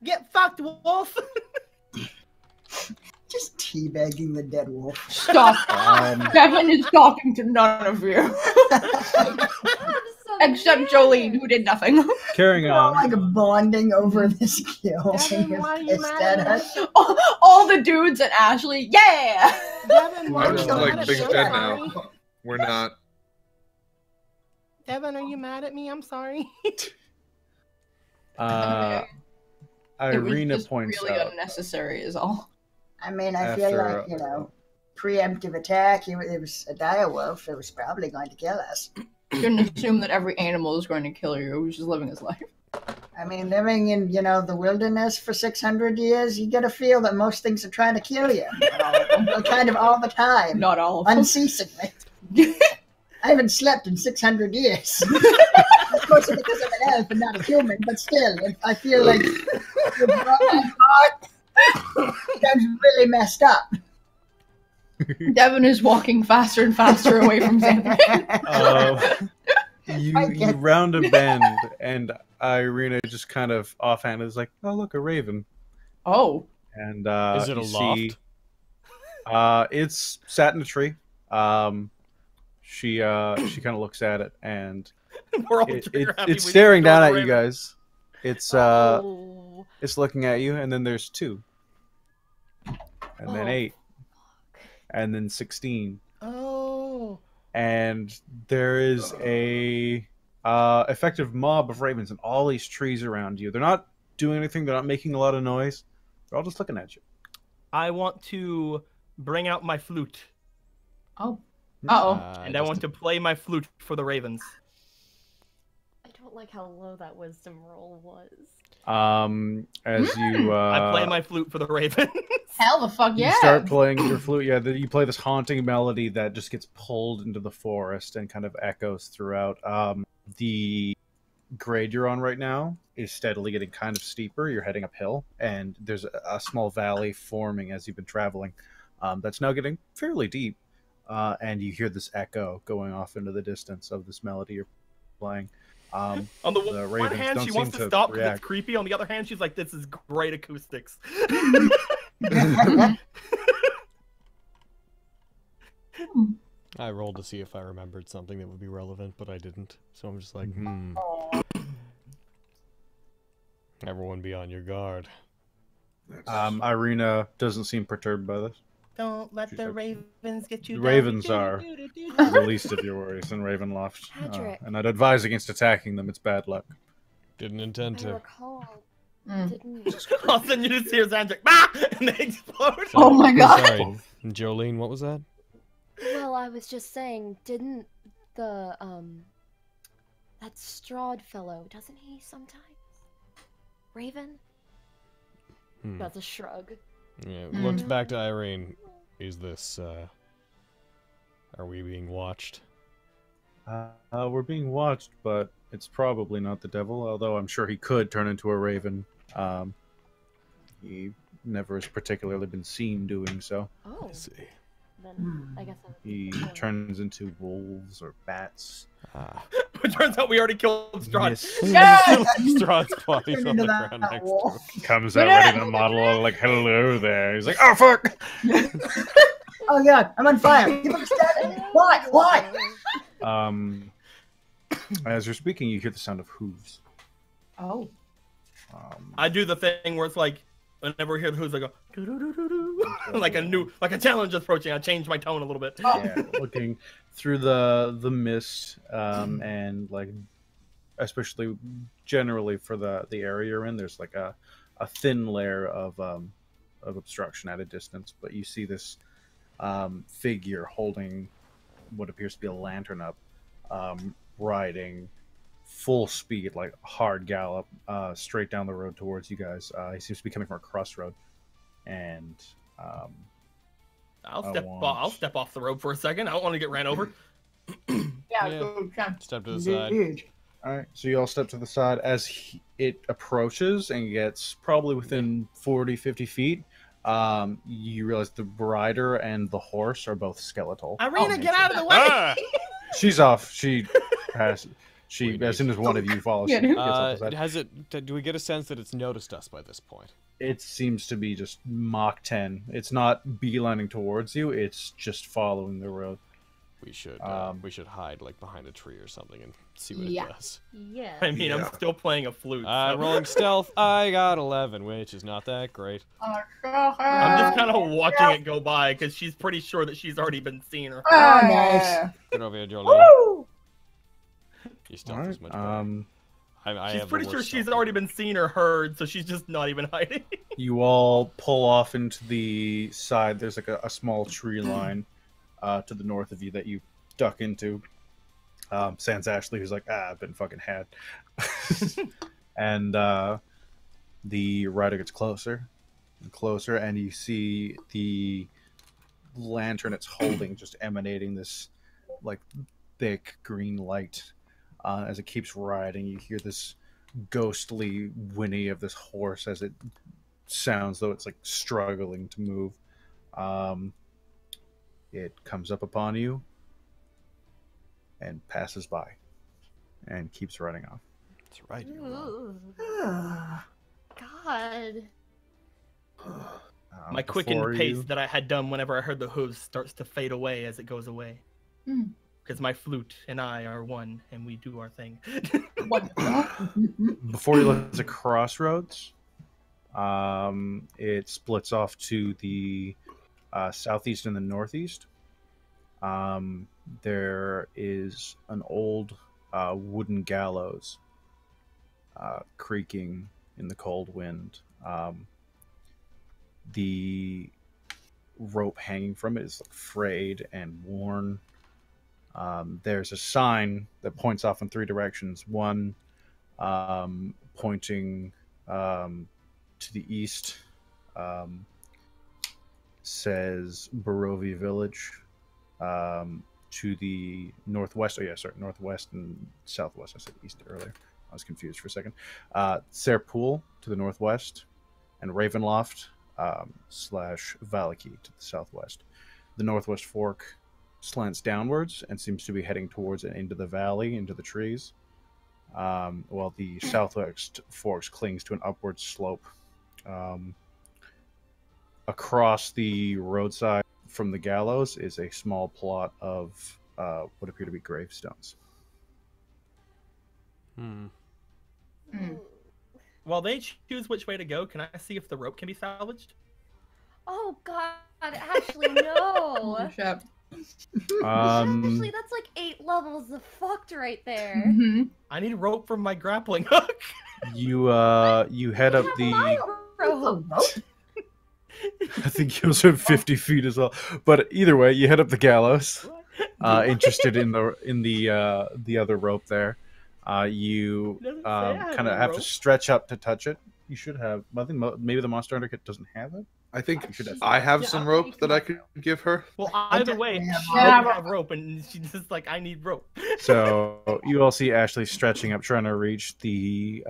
Get fucked, wolf! Just teabagging the dead wolf. Stop. Devin is talking to none of you. Except Jolene, who did nothing. Carrying We're all on. like bonding over this kill. Devin, You're why are you pissed mad at at us. us? All the dudes and Ashley, yeah! Devin, why I'm are just you like, mad at Big me? Dead I'm now. sorry. We're not. Devin, are you mad at me? I'm sorry. Irina it was just points really out. unnecessary is all. I mean, I feel After, like, preemptive attack. It was a direwolf. It was probably going to kill us. You shouldn't assume that every animal is going to kill you. He's just living his life. I mean, living in, the wilderness for 600 years, you get a feel that most things are trying to kill you. Kind of all the time. Not all of them. Unceasingly. I haven't slept in 600 years. Of course, it's because I'm an elf and not a human, but still, I feel like my heart that's really messed up. Devin is walking faster and faster away from Xander. You round a bend, and Irina just kind of offhand is like, "Oh, look, a raven." Oh. And Is it a you loft? see, it's sat in a tree. She kind of looks at it, and We're all it's staring down at you guys. It's it's looking at you, and then there's 2, and then 8, and then 16. Oh. And there is a effective mob of ravens in all these trees around you. They're not doing anything. They're not making a lot of noise. They're all just looking at you. I want to bring out my flute. Oh. Uh-oh. And I want to play my flute for the ravens. I don't like how low that wisdom roll was. As you I play my flute for the ravens. Hell the fuck yeah. You start playing your flute. Yeah, you play this haunting melody that just gets pulled into the forest and kind of echoes throughout. The grade you're on right now is steadily getting kind of steeper. You're heading uphill, and there's a small valley forming as you've been traveling. That's now getting fairly deep, and you hear this echo going off into the distance of this melody you're playing. On the one hand, she wants to stop because it's creepy. On the other hand, she's like, "This is great acoustics." I rolled to see if I remembered something that would be relevant, but I didn't. So I'm just like, Everyone be on your guard. Irina doesn't seem perturbed by this. Don't let the ravens get you The down. ravens are the least of your worries in Ravenloft. And I'd advise against attacking them. It's bad luck. Didn't intend I to. recall. Didn't... All of a sudden, you just hear Xander, "Bah!" and they explode. Oh my god. Sorry, Jolene, what was that? Well, I was just saying, didn't the, that Strahd fellow, doesn't he sometimes? Raven? That's a shrug. Yeah, looks back to Irene. Is this, are we being watched? We're being watched, but It's probably not the devil, although I'm sure he could turn into a raven. He never has particularly been seen doing so. Oh. I see. Then I guess He turns into wolves or bats. It turns out we already killed Strahd. Strahd's body's on the ground next to him. Comes out ready to monologue like, hello there. He's like, oh, fuck! Oh, God, I'm on fire. People are stabbing. Why? Why? As you're speaking, you hear the sound of hooves. Oh. I do the thing where it's like, whenever we hear the hooves, I go, like a challenge approaching. I change my tone a little bit. Yeah, looking through the mist, and like, especially generally for the area you're in, there's like a thin layer of obstruction at a distance. But you see this figure holding what appears to be a lantern up, riding full speed, like hard gallop, straight down the road towards you guys. He seems to be coming from a crossroad, and I'll step off the road for a second. I don't want to get ran over. Step to the side. All right, so you all step to the side as it approaches and gets probably within 40-50 feet. You realize the rider and the horse are both skeletal. Irina, get out of the way! She's off. She has. As soon as one of you follows, she gets off the side. Do we get a sense that it's noticed us by this point? It seems to be just Mach 10. It's not beelining towards you. It's just following the road. We should hide like behind a tree or something and see what it does. Yeah. I mean, I'm still playing a flute. Rolling stealth. I got 11, which is not that great. I'm just kind of watching it go by because she's pretty sure that she's already been seen her. Oh, nice. Get over here, Jolene. Your stealth is much better. She's pretty sure she's already been seen or heard, so she's just not even hiding. You all pull off into the side. There's like a small tree line to the north of you that you duck into. Sans Ashley, who's like, I've been fucking had. And the rider gets closer and closer, and you see the lantern it's holding just emanating this like thick green light. As it keeps riding, you hear this ghostly whinny of this horse as it sounds though it's like struggling to move. It comes up upon you and passes by and keeps running off. That's right. God. My quickened pace that I had done whenever I heard the hooves starts to fade away as it goes away. Because my flute and I are one, and we do our thing. Before you look at the crossroads, it splits off to the southeast and the northeast. There is an old wooden gallows creaking in the cold wind. The rope hanging from it is frayed and worn. There's a sign that points off in three directions. One pointing to the east says Barovia Village. To the northwest, northwest and southwest. I said east earlier. I was confused for a second. Serpool to the northwest, and Ravenloft / Valaki to the southwest. The northwest fork slants downwards and seems to be heading towards and into the valley, into the trees, while the southwest fork clings to an upward slope. Across the roadside from the gallows is a small plot of what appear to be gravestones. While they choose which way to go, can I see if the rope can be salvaged? Oh God, Ashley, no. Ashley, that's like 8 levels of fucked right there. I need rope from my grappling hook. You head up the. I think you also have 50 feet as well. But either way, you head up the gallows. Interested in the other rope there. You kind of have to stretch up to touch it. You should have. I think maybe the Monster Hunter kit doesn't have it. I think I have some rope that I could give her. Well, either way, she Yeah, doesn't have rope, and she's just like, I need rope. So you all see Ashley stretching up, trying to reach the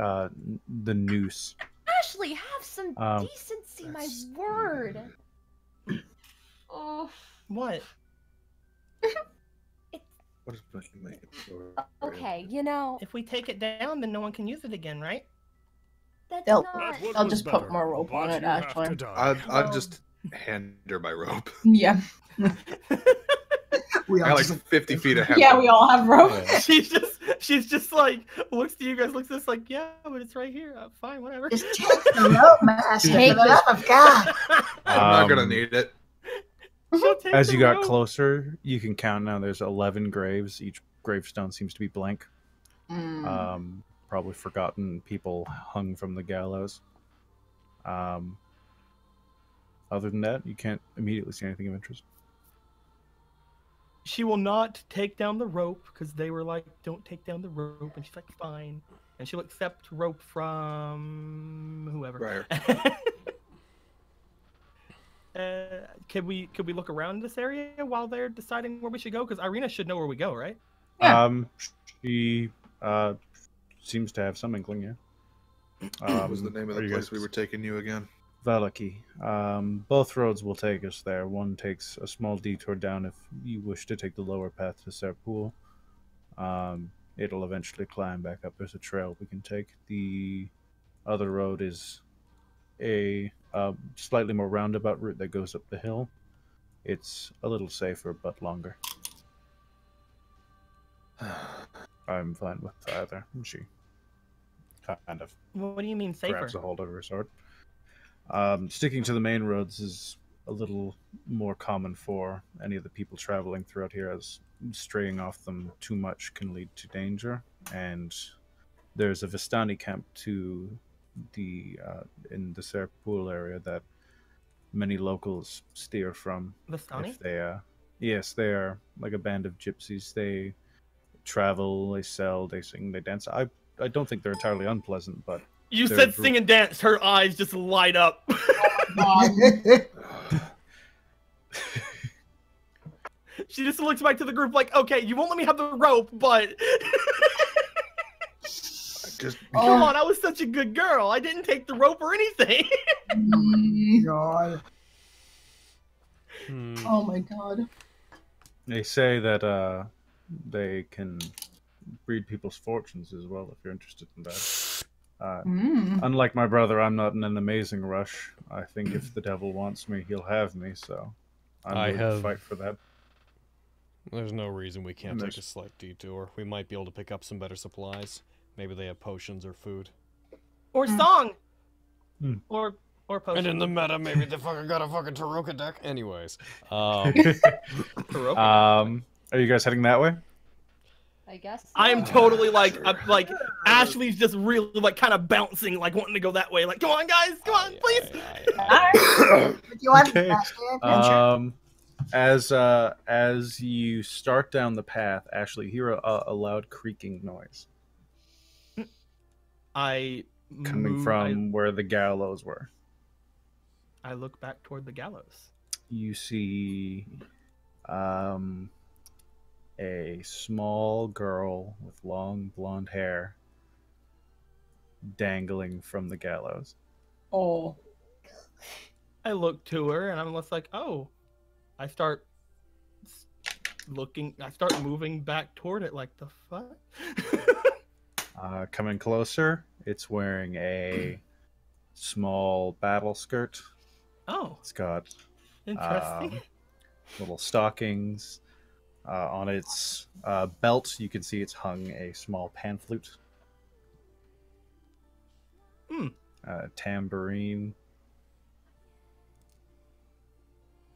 noose. Ashley, have some decency, my word. Oh. What? What is making Okay, you know. If we take it down, then no one can use it again, right? That's They'll, not. I'll just put more rope on it, Ashley. I'd just hand her my rope. Yeah. We I got like 50 feet ahead. Yeah, we all have rope. She's just like looks to you guys, looks at this like, yeah, but it's right here. Fine, whatever. Just take the rope, Master. For the love of God. I'm not gonna need it. As you got closer, you can count now. There's 11 graves. Each gravestone seems to be blank. Probably forgotten people hung from the gallows. Other than that, you can't immediately see anything of interest. She will not take down the rope because they were like, don't take down the rope. And she's like, fine. And she'll accept rope from whoever. Right. Could we look around this area while they're deciding where we should go? Because Irina should know where we go, right? Yeah. She seems to have some inkling, yeah. What was the name of the place we were taking you again? Valaki. Both roads will take us there. One takes a small detour down if you wish to take the lower path to Serpool. It'll eventually climb back up. There's a trail we can take. The other road is a slightly more roundabout route that goes up the hill. It's a little safer, but longer. I'm fine with either. She kind of What do you mean safer? grabs a hold of her sword. Sticking to the main roads is a little more common for any of the people traveling throughout here, as straying off them too much can lead to danger. And there's a Vistani camp to the in the Serpool area that many locals steer from. Vistani? If they, yes, they are like a band of gypsies. They travel, they sell, they sing, they dance. I don't think they're entirely unpleasant, but you said sing and dance. Her eyes just light up. She just looks back to the group like, okay, you won't let me have the rope, but come on, I was such a good girl. I didn't take the rope or anything. God. Oh my god. They say that they can breed people's fortunes as well, if you're interested in that. Unlike my brother, I'm not in an amazing rush. I think if the devil wants me, he'll have me, so I'm willing to fight for that. There's no reason we can't take a slight detour. We might be able to pick up some better supplies. Maybe they have potions or food. Or song. Or potions. And in the meta, maybe they fucking got a fucking Taroka deck. Anyways. Are you guys heading that way? I guess. I am totally like Ashley's just really like kind of bouncing, like wanting to go that way. Like, come on, guys, come on, please. Okay. As you start down the path, Ashley, you hear a loud creaking noise. Coming from where the gallows were. I look back toward the gallows. You see a small girl with long blonde hair dangling from the gallows. Oh. I look to her and I'm just like, oh. I start moving back toward it like the fuck? Coming closer, it's wearing a small battle skirt. Oh. It's got interesting. Little stockings. On its belt, you can see it's hung a small pan flute. Tambourine.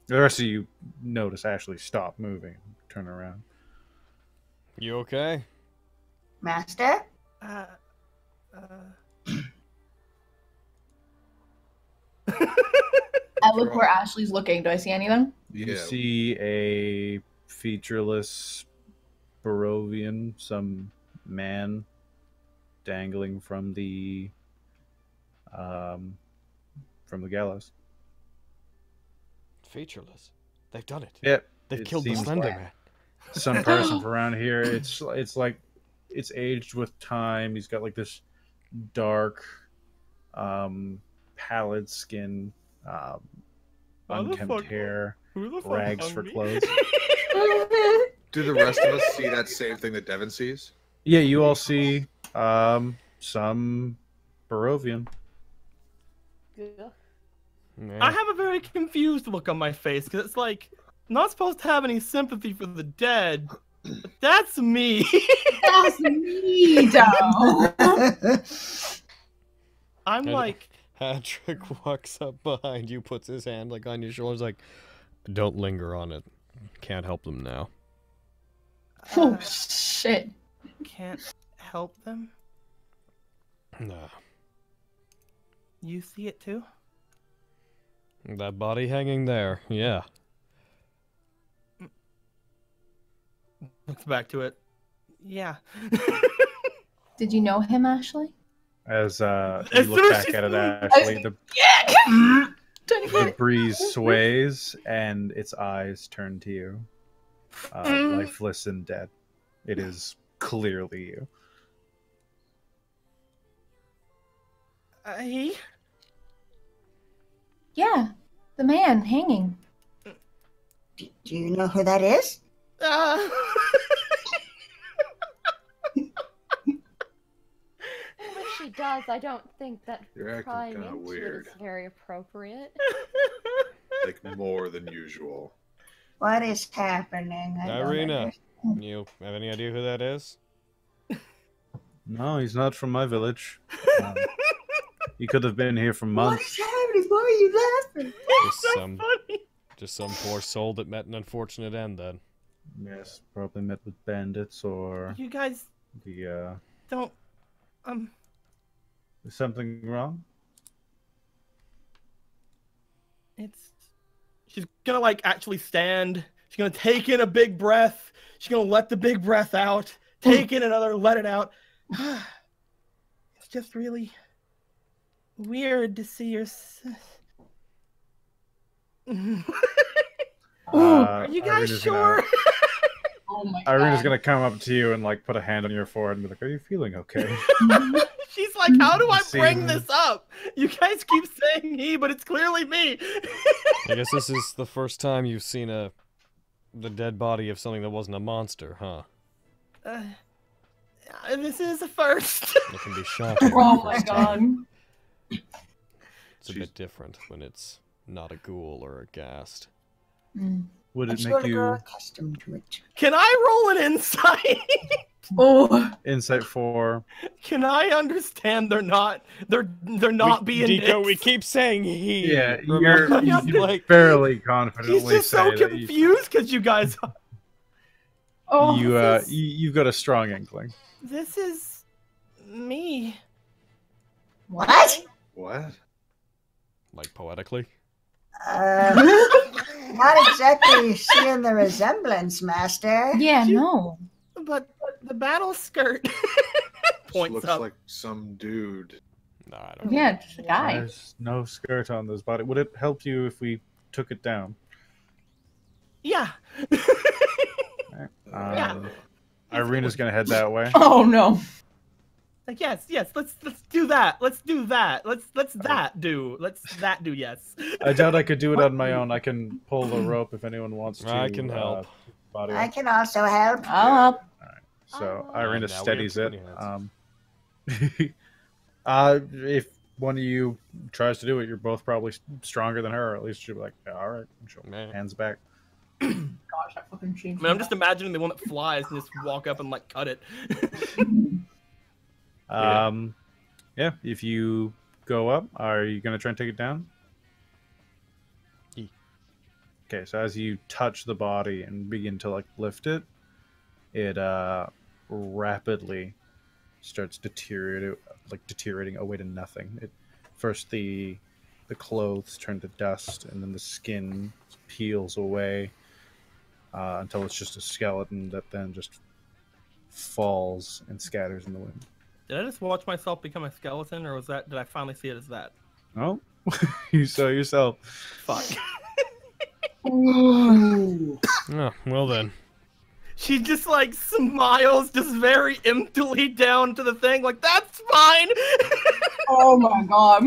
The rest of you notice Ashley stop moving, turn around. You okay? Master? I look where Ashley's looking. Do I see anything? You see a featureless Barovian, some man dangling from the gallows. featureless. They've done it. Yep. They've killed the Slender Man. Some person from around here. It's like it's aged with time. He's got like this dark, pallid skin, unkempt hair, rags for clothes. Do the rest of us see that same thing that Devin sees? Yeah, you all see some Barovian. I have a very confused look on my face because it's like I'm not supposed to have any sympathy for the dead, but that's me. That's me, though. I'm like. Patrick walks up behind you, puts his hand like on your shoulders, like, "Don't linger on it. Can't help them now." Oh shit! Can't help them. Nah. You see it too? That body hanging there, yeah. Looks back to it. Yeah. Did you know him, Ashley? As you look back at it, Ashley, the breeze sways and its eyes turn to you, lifeless and dead. It is clearly you. He? Yeah, the man hanging. Do you know who that is? If she does, I don't think that You're acting prying kinda into weird. it is very appropriate. Like more than usual. What is happening? I don't Irina, understand. you have any idea who that is? No, he's not from my village. He could have been here for months. What is happening? Why are you laughing? Just some poor soul that met an unfortunate end then. Yes, probably met with bandits or You guys the don't. Is something wrong? She's gonna like actually stand. She's gonna take in a big breath. She's gonna let the big breath out. Take in another, let it out. It's just really weird to see your. Are you guys sure? Oh my Irina's god. gonna come up to you and like put a hand on your forehead and be like, "Are you feeling okay?" She's like, how do I bring See- this up? You guys keep saying he, but it's clearly me. I guess this is the first time you've seen the dead body of something that wasn't a monster, huh? This is a first. It can be shocking. Oh the my first god. time. It's a bit different when it's not a ghoul or a ghast. Would I'm it sort make of grow you accustomed to it. Can I roll an insight? Oh. insight for? Can I understand they're not being Dico, dicks? we keep saying he. Yeah, Remember? you're like fairly confidently He's just say so that you- confused because you guys. Oh. you've got a strong inkling. This is me. What? What? Like poetically? Not exactly seeing the resemblance, Master. Yeah, no. But the battle skirt Points looks up. like some dude. No, I don't. Yeah, just a guy. There's no skirt on this body. Would it help you if we took it down? Yeah. Irina's gonna head that way. Oh no. Like yes, let's do that. Let's do that. Let's that do. Yes. I doubt I could do it on my own. I can pull the rope if anyone wants to. I can help. Body I up. can also help. I'll help. So Oh. Irina Now we have steadies too it. many hands. If one of you tries to do it, you're both probably stronger than her, or at least she'll be like, yeah, all right, and she'll hands back. Gosh, I fucking changed. I mean, I'm just imagining the one that flies and just walk up and like cut it. Yeah, if you go up, are you gonna try and take it down? Yeah. Okay, so as you touch the body and begin to like lift it, it rapidly starts deteriorating away to nothing. First the clothes turn to dust, and then the skin peels away until it's just a skeleton that then just falls and scatters in the wind. Did I just watch myself become a skeleton, or did I finally see it as that? Oh, you saw yourself. Fuck. Ooh. Oh, well then. She just like smiles, just very emptily down to the thing, like that's fine. Oh my god.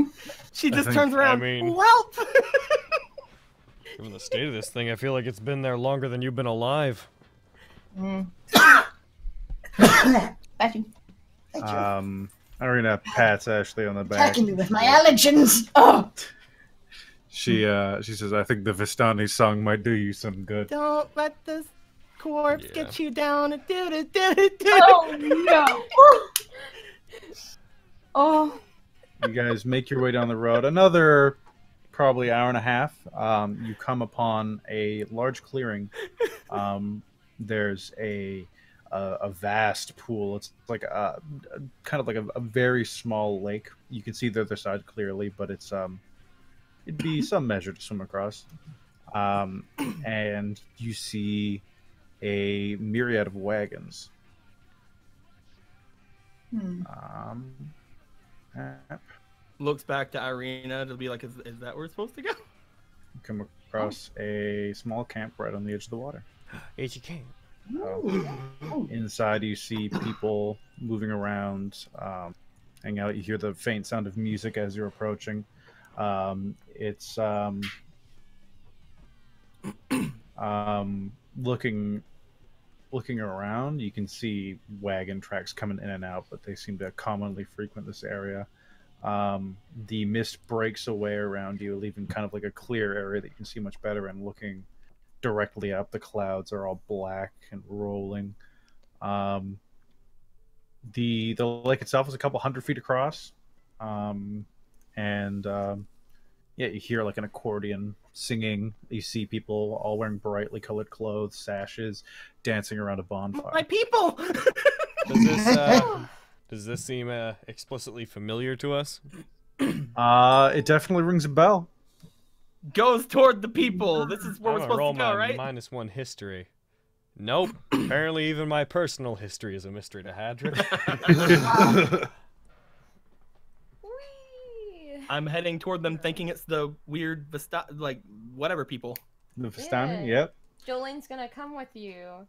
She just turns around. I mean, well, given the state of this thing, I feel like it's been there longer than you've been alive. Thank you. Irina pats Ashley on the back. Attacking me with my allergens. Oh. She says, "I think the Vistani song might do you some good." don't let this corpse get you down. Oh no. Oh. You guys make your way down the road. Another probably hour and a half. You come upon a large clearing. There's a vast pool. It's like a kind of like a very small lake. You can see the other side clearly, but it's it'd be some measure to swim across. And you see a myriad of wagons. Looks back to Irina to be like, is that where we're supposed to go? You come across a small camp right on the edge of the water. HK. Inside, you see people moving around, hanging out. You hear the faint sound of music as you're approaching. It's looking around. You can see wagon tracks coming in and out, but they seem to commonly frequent this area. The mist breaks away around you, leaving kind of like a clear area that you can see much better. And looking directly up, the clouds are all black and rolling. The lake itself is a couple 100 feet across, yeah, you hear like an accordion singing. You see people all wearing brightly colored clothes, sashes, dancing around a bonfire. My people. Does this seem explicitly familiar to us? It definitely rings a bell. Goes toward the people. This is where we're supposed roll to go, right? -1 history. Nope. Apparently, even my personal history is a mystery to Hadron. I'm heading toward them, thinking it's the weird whatever people. The Vistani, Yeah. yep. Jolene's gonna come with you.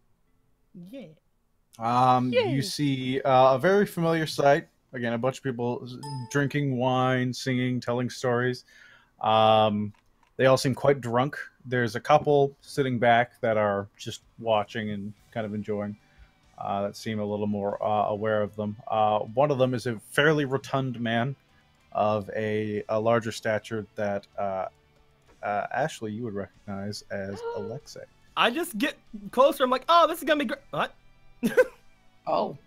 Yeah. You see a very familiar sight. Again, a bunch of people drinking wine, singing, telling stories. They all seem quite drunk. There's a couple sitting back that are just watching and kind of enjoying. That seem a little more aware of them. One of them is a fairly rotund man of a larger stature that Ashley, you would recognize as Alexei. I just get closer. I'm like, oh, this is gonna be great. What? Oh.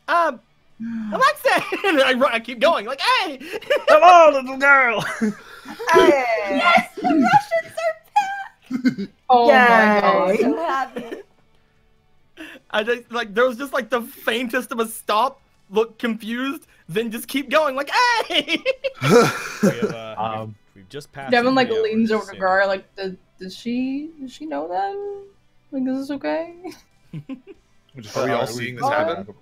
Alexei! And I keep going, like, hey! Hello, little girl! Hey! Yes, the Russians are back! Oh Yay. my god. I'm so happy. I just, like, there was just, like, the faintest of a stop, look confused, then just keep going, like, hey! We've just passed. Devin like 3 leans hours, over to so- Gar, like, does she know them? Like, is this okay? Are we all seeing this happen?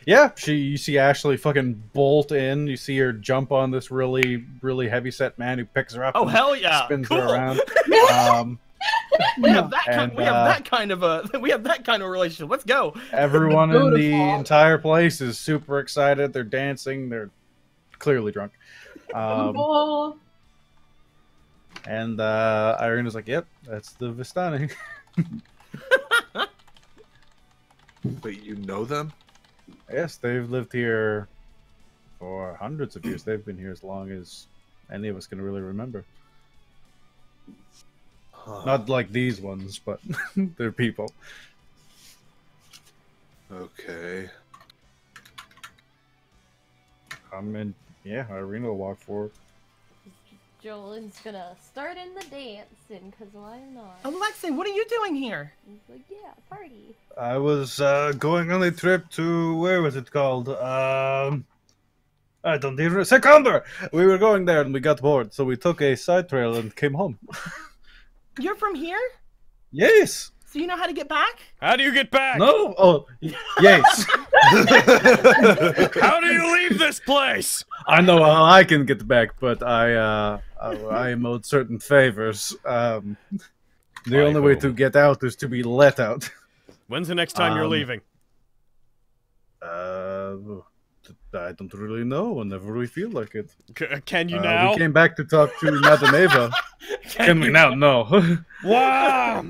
Yeah, you see Ashley fucking bolt in. You see her jump on this really, really heavy set man who picks her up. Oh, and hell yeah. Spins Cool. her around. We have that kind of a relationship. Let's go. Everyone in the Beautiful. entire place is super excited. They're dancing. They're clearly drunk. Oh. And Irina's like, "Yep, that's the Vistani." Wait, you know them? Yes, they've lived here for hundreds of years. They've been here as long as any of us can really remember. Not like these ones, but they're people. Okay. And yeah, Irina will walk forward. Jolene's gonna start in the dancing, cause why not? Alexei, what are you doing here? He's like, yeah, party. I was going on a trip to, where was it called? I don't even, Secumber! We were going there and we got bored, so we took a side trail and came home. You're from here? Yes! So you know how to get back? How do you get back? No? Oh, yes. How do you leave this place? I know how I can get back, but I am owed certain favors. The only way to get out is to be let out. When's the next time you're leaving? I don't really know. Whenever we feel like it. Can you now? We came back to talk to Nat19. Can we now? No. Wow.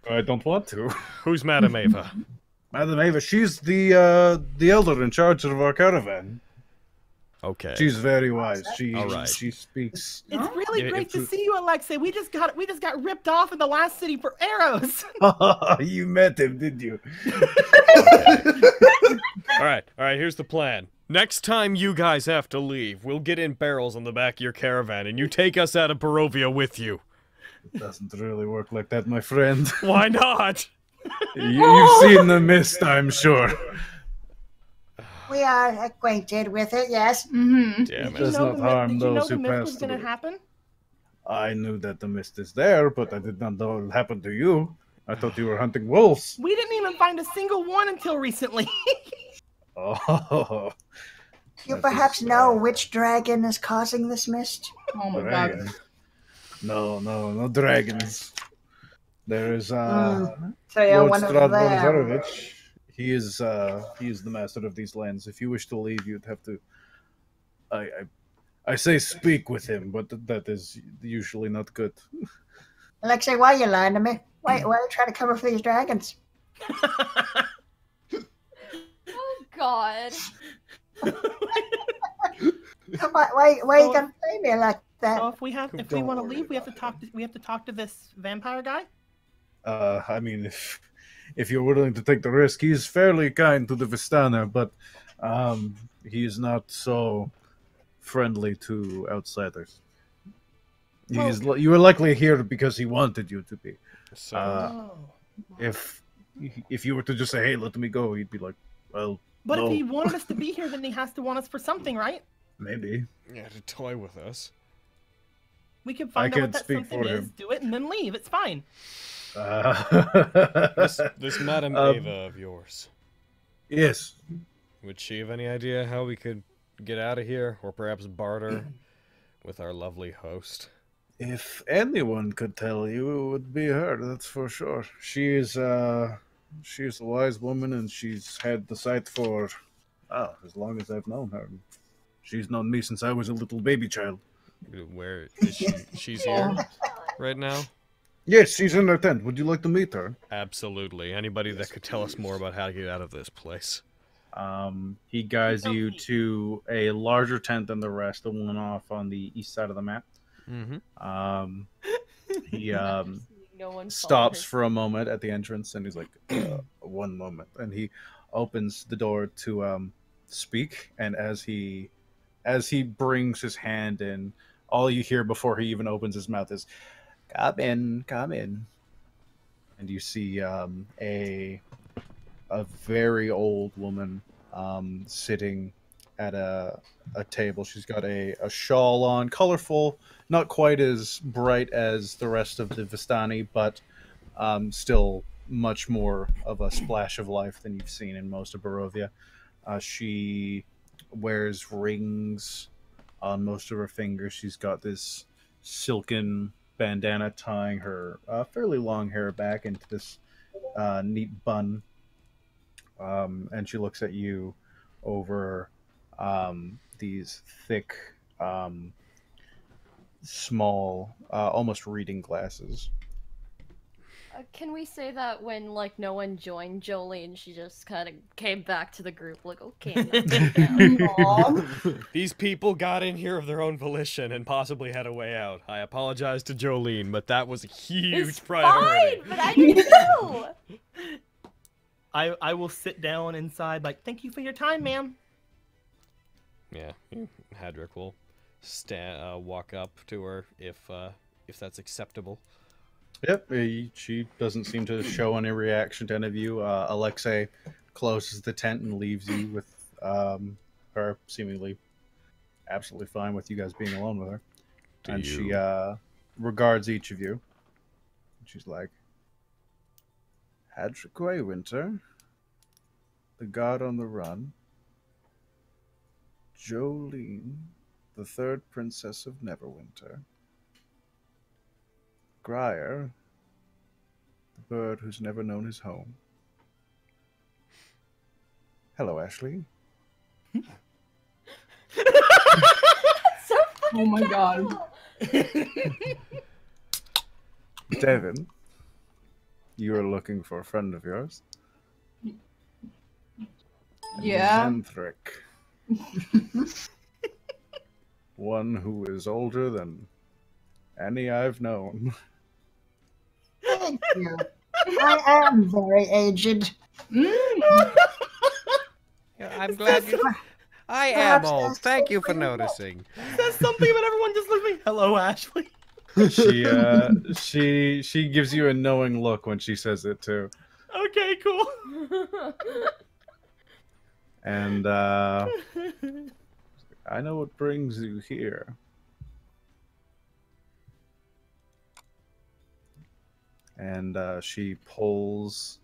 I don't want to. Who's Madame Ava? Madame Ava, she's the elder in charge of our caravan. Okay. She's very wise. All right. She speaks. It's really great to see you, Alexei. We just got ripped off in the last city for arrows. You met him, did you? All right. Here's the plan. Next time you guys have to leave, we'll get in barrels on the back of your caravan, and you take us out of Barovia with you. It doesn't really work like that, my friend. Why not? You've seen the mist, I'm sure. We are acquainted with it, yes. Damn It it. does not harm Did you know those the who mist pass was going to through. happen? I knew that the mist is there, but I did not know it happened to you. I thought you were hunting wolves. We didn't even find a single one until recently. Oh. You perhaps know which dragon is causing this mist? Oh my Dragon. god. No dragons. There is So you're Lord one of Strahd them. Bonifarovich. He is the master of these lands. If you wish to leave, you'd have to. I say speak with him, but that is usually not good. Alexei, why are you lying to me? Why are you trying to cover for these dragons? Oh God. Why are you gonna play me like that? So if we want to leave, we have to talk to this vampire guy. I mean, if you're willing to take the risk, he's fairly kind to the Vistana, but he is not so friendly to outsiders. You were likely here because he wanted you to be. So, if you were to just say, "Hey, let me go," he'd be like, "Well." But no. if he wanted us to be here, then he has to want us for something, right? Maybe. yeah, to toy with us. We can find out can't what that speak something for is, him. do it, and then leave. It's fine. This Madame Ava of yours. Yes. Would she have any idea how we could get out of here, or perhaps barter with our lovely host? If anyone could tell you, it would be her. That's for sure. She's a wise woman, and she's had the sight for as long as I've known her. She's known me since I was a little baby child. Where is she? She's here right now? Yes, she's in her tent. Would you like to meet her? Absolutely. Anybody that could tell us more about how to get out of this place. He guides you to a larger tent than the rest, the one off on the east side of the map. Mm-hmm. He No one stops for a moment at the entrance, and he's like, one moment. And he opens the door to speak, and as he brings his hand in, all you hear before he even opens his mouth is, come in. And you see a very old woman sitting at a table. She's got a shawl on, colorful, not quite as bright as the rest of the Vistani, but still much more of a splash of life than you've seen in most of Barovia. She wears rings on most of her fingers. She's got this silken bandana tying her fairly long hair back into this neat bun. And she looks at you over these thick, small, almost reading glasses. Can we say that when, like, no one joined Jolene, she just kind of came back to the group, like, okay. These people got in here of their own volition and possibly had a way out. I apologize to Jolene, but that was a huge priority. Fine, but I didn't know. I will sit down inside, like, thank you for your time, ma'am. Yeah, Hadrick will walk up to her if that's acceptable. Yep, she doesn't seem to show any reaction to any of you. Alexei closes the tent and leaves you with her seemingly absolutely fine with you guys being alone with her. She regards each of you. She's like, Hadrick Waywinter, the god on the run, Jolene, the third princess of Neverwinter, Grier, the bird who's never known his home. Hello, Ashley. So Oh my god. Devin, you are looking for a friend of yours. Yeah. Xanthric. One who is older than any I've known. Thank you. I am very aged. I'm glad you. I am old. Thank you for noticing. Says something about everyone just looking. Hello, Ashley. She gives you a knowing look when she says it too. Okay, cool. And I know what brings you here. And she pulls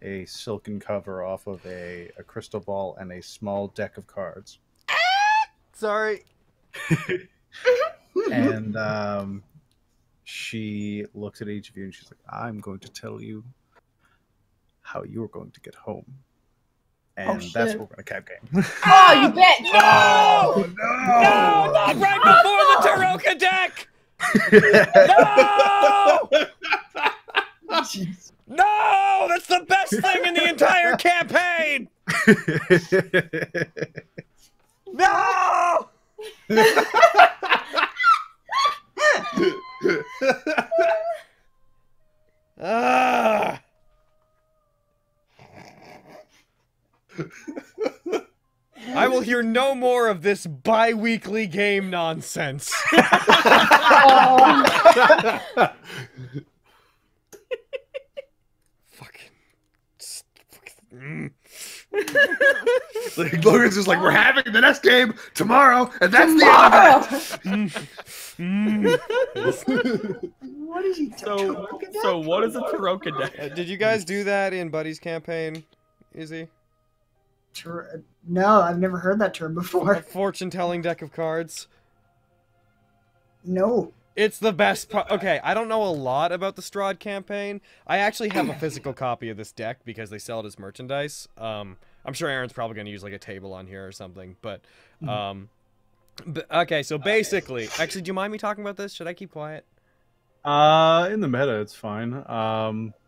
a silken cover off of a crystal ball and a small deck of cards. Sorry. And she looks at each of you and she's like, I'm going to tell you how you're going to get home. And that's what we're going to cap game. Oh, you bet! No! No! Not right before the Taroka deck! No! No! That's the best thing in the entire campaign! No! Ah! I will hear no more of this bi-weekly game nonsense. Like, Logan's just like, we're having the next game tomorrow, and that's the end of it. What is he? So what is a Taroka deck? Did you guys do that in Buddy's campaign, Izzy? No, I've never heard that term before. A fortune-telling deck of cards? No. It's the best part. Okay, I don't know a lot about the Strahd campaign. I actually have a physical copy of this deck because they sell it as merchandise. I'm sure Aaron's probably going to use like a table on here or something, but okay, so basically, actually, do you mind me talking about this? Should I keep quiet? In the meta, it's fine.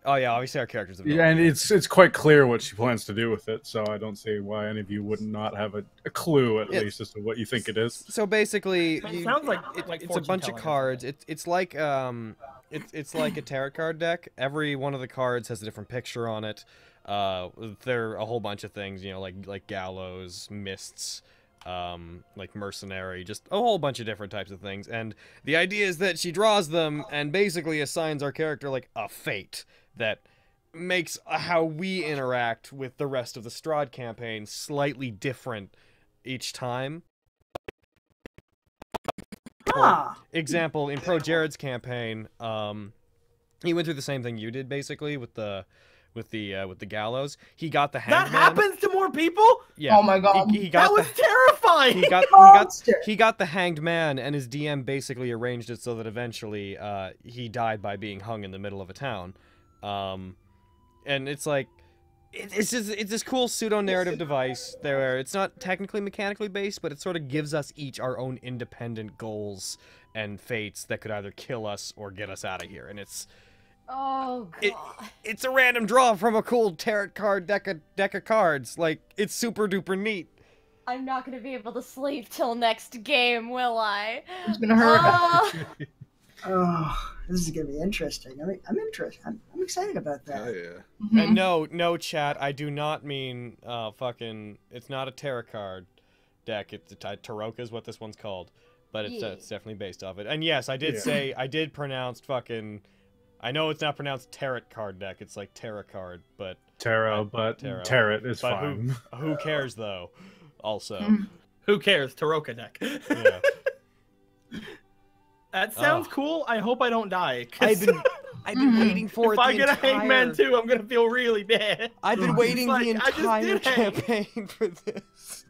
Oh yeah, obviously our characters have yeah, and it's quite clear what she plans to do with it, so I don't see why any of you would not have a clue at least as to what you think it is. So basically, It sounds like it's a bunch of cards. It's like it's like a tarot card deck. Every one of the cards has a different picture on it. There are a whole bunch of things, you know, like gallows, mists, like mercenary, just a whole bunch of different types of things. And the idea is that she draws them and basically assigns our character like a fate that makes how we interact with the rest of the Strahd campaign slightly different each time. For example, in Pro Jared's campaign, he went through the same thing you did basically with the gallows. He got the hangman. That happens to more people? Yeah. Oh my god. He got that was terrifying. He got the hanged man, and his DM basically arranged it so that eventually he died by being hung in the middle of a town. And it's like it's this cool pseudo-narrative device there where it's not technically mechanically based, but it sort of gives us each our own independent goals and fates that could either kill us or get us out of here. And it's Oh god. It's a random draw from a cool tarot card deck of cards. Like, it's super duper neat. I'm not gonna be able to sleep till next game, will I? It's gonna hurt. Oh, this is gonna be interesting. I'm interested. I'm excited about that. Oh yeah. And no, chat. I do not mean it's not a tarot card deck. It's Taroka is what this one's called, but it's definitely based off it. And yes, I did pronounce fucking. I know it's not pronounced tarot card deck. It's like tarot card, but tarot is fine. Who cares though? Also, who cares? Taroka deck. Yeah. That sounds cool. I hope I don't die. I've been waiting for it. If I get a hangman too, I'm gonna feel really bad. I've been waiting the entire campaign for this.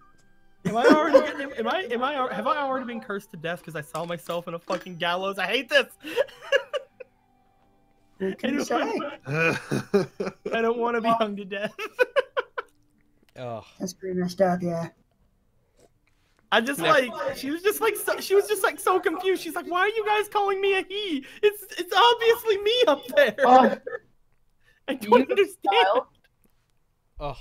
Am I already getting? Have I already been cursed to death because I saw myself in a fucking gallows? I hate this. What can you say? I don't want to be hung to death. Oh, That's pretty messed up, yeah. I just she was just like so confused. She's like, "Why are you guys calling me a he? It's obviously me up there." I don't understand. Oh,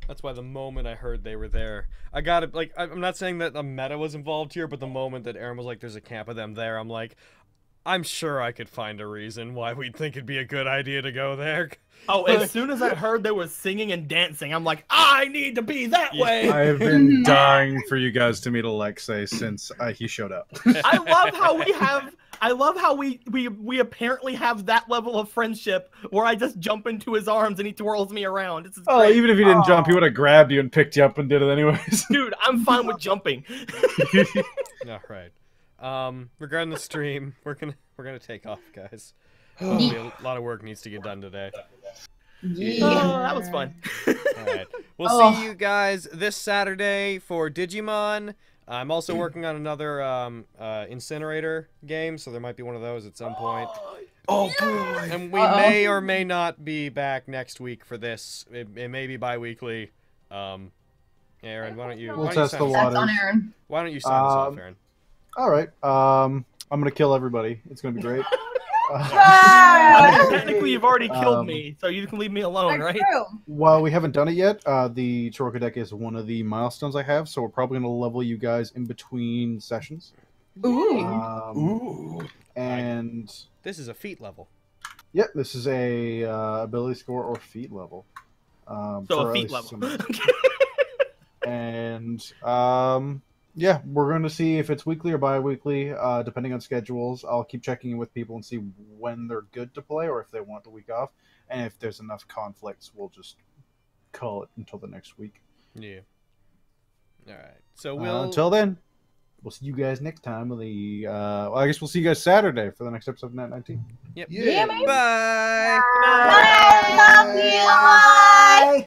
that's why the moment I heard they were there, I got it. Like, I'm not saying that the meta was involved here, but the moment that Aaron was like, "There's a camp of them there," I'm like, I'm sure I could find a reason why we'd think it'd be a good idea to go there. Oh, as soon as I heard they were singing and dancing, I'm like, I need to be that way. I have been dying for you guys to meet Alexei since he showed up. I love how we apparently have that level of friendship where I just jump into his arms and he twirls me around. This is great. Even if he didn't jump, he would have grabbed you and picked you up and did it anyways. Dude, I'm fine with jumping. All right. Regarding the stream, we're gonna take off, guys. A lot of work needs to get done today. Yeah. Oh, that was fun. All right. We'll see you guys this Saturday for Digimon. I'm also working on another incinerator game, so there might be one of those at some point. Oh boy! And we may or may not be back next week for this. It may be bi-weekly. Aaron, why don't you? We'll test the waters. Why don't you sign us off, Aaron? All right. I'm gonna kill everybody. It's gonna be great. Technically, you've already killed me, so you can leave me alone, right? Well, we haven't done it yet. The Choroka deck is one of the milestones I have, so we're probably going to level you guys in between sessions. Ooh. And this is a feat level. Yep, this is a ability score or feat level. So a feat level. And yeah, we're going to see if it's weekly or bi-weekly, depending on schedules. I'll keep checking in with people and see when they're good to play or if they want the week off. And if there's enough conflicts, we'll just call it until the next week. Yeah. All right. So we'll... until then, we'll see you guys next time with the... well, I guess we'll see you guys Saturday for the next episode of Nat19. Yep. Yeah, Bye! Bye!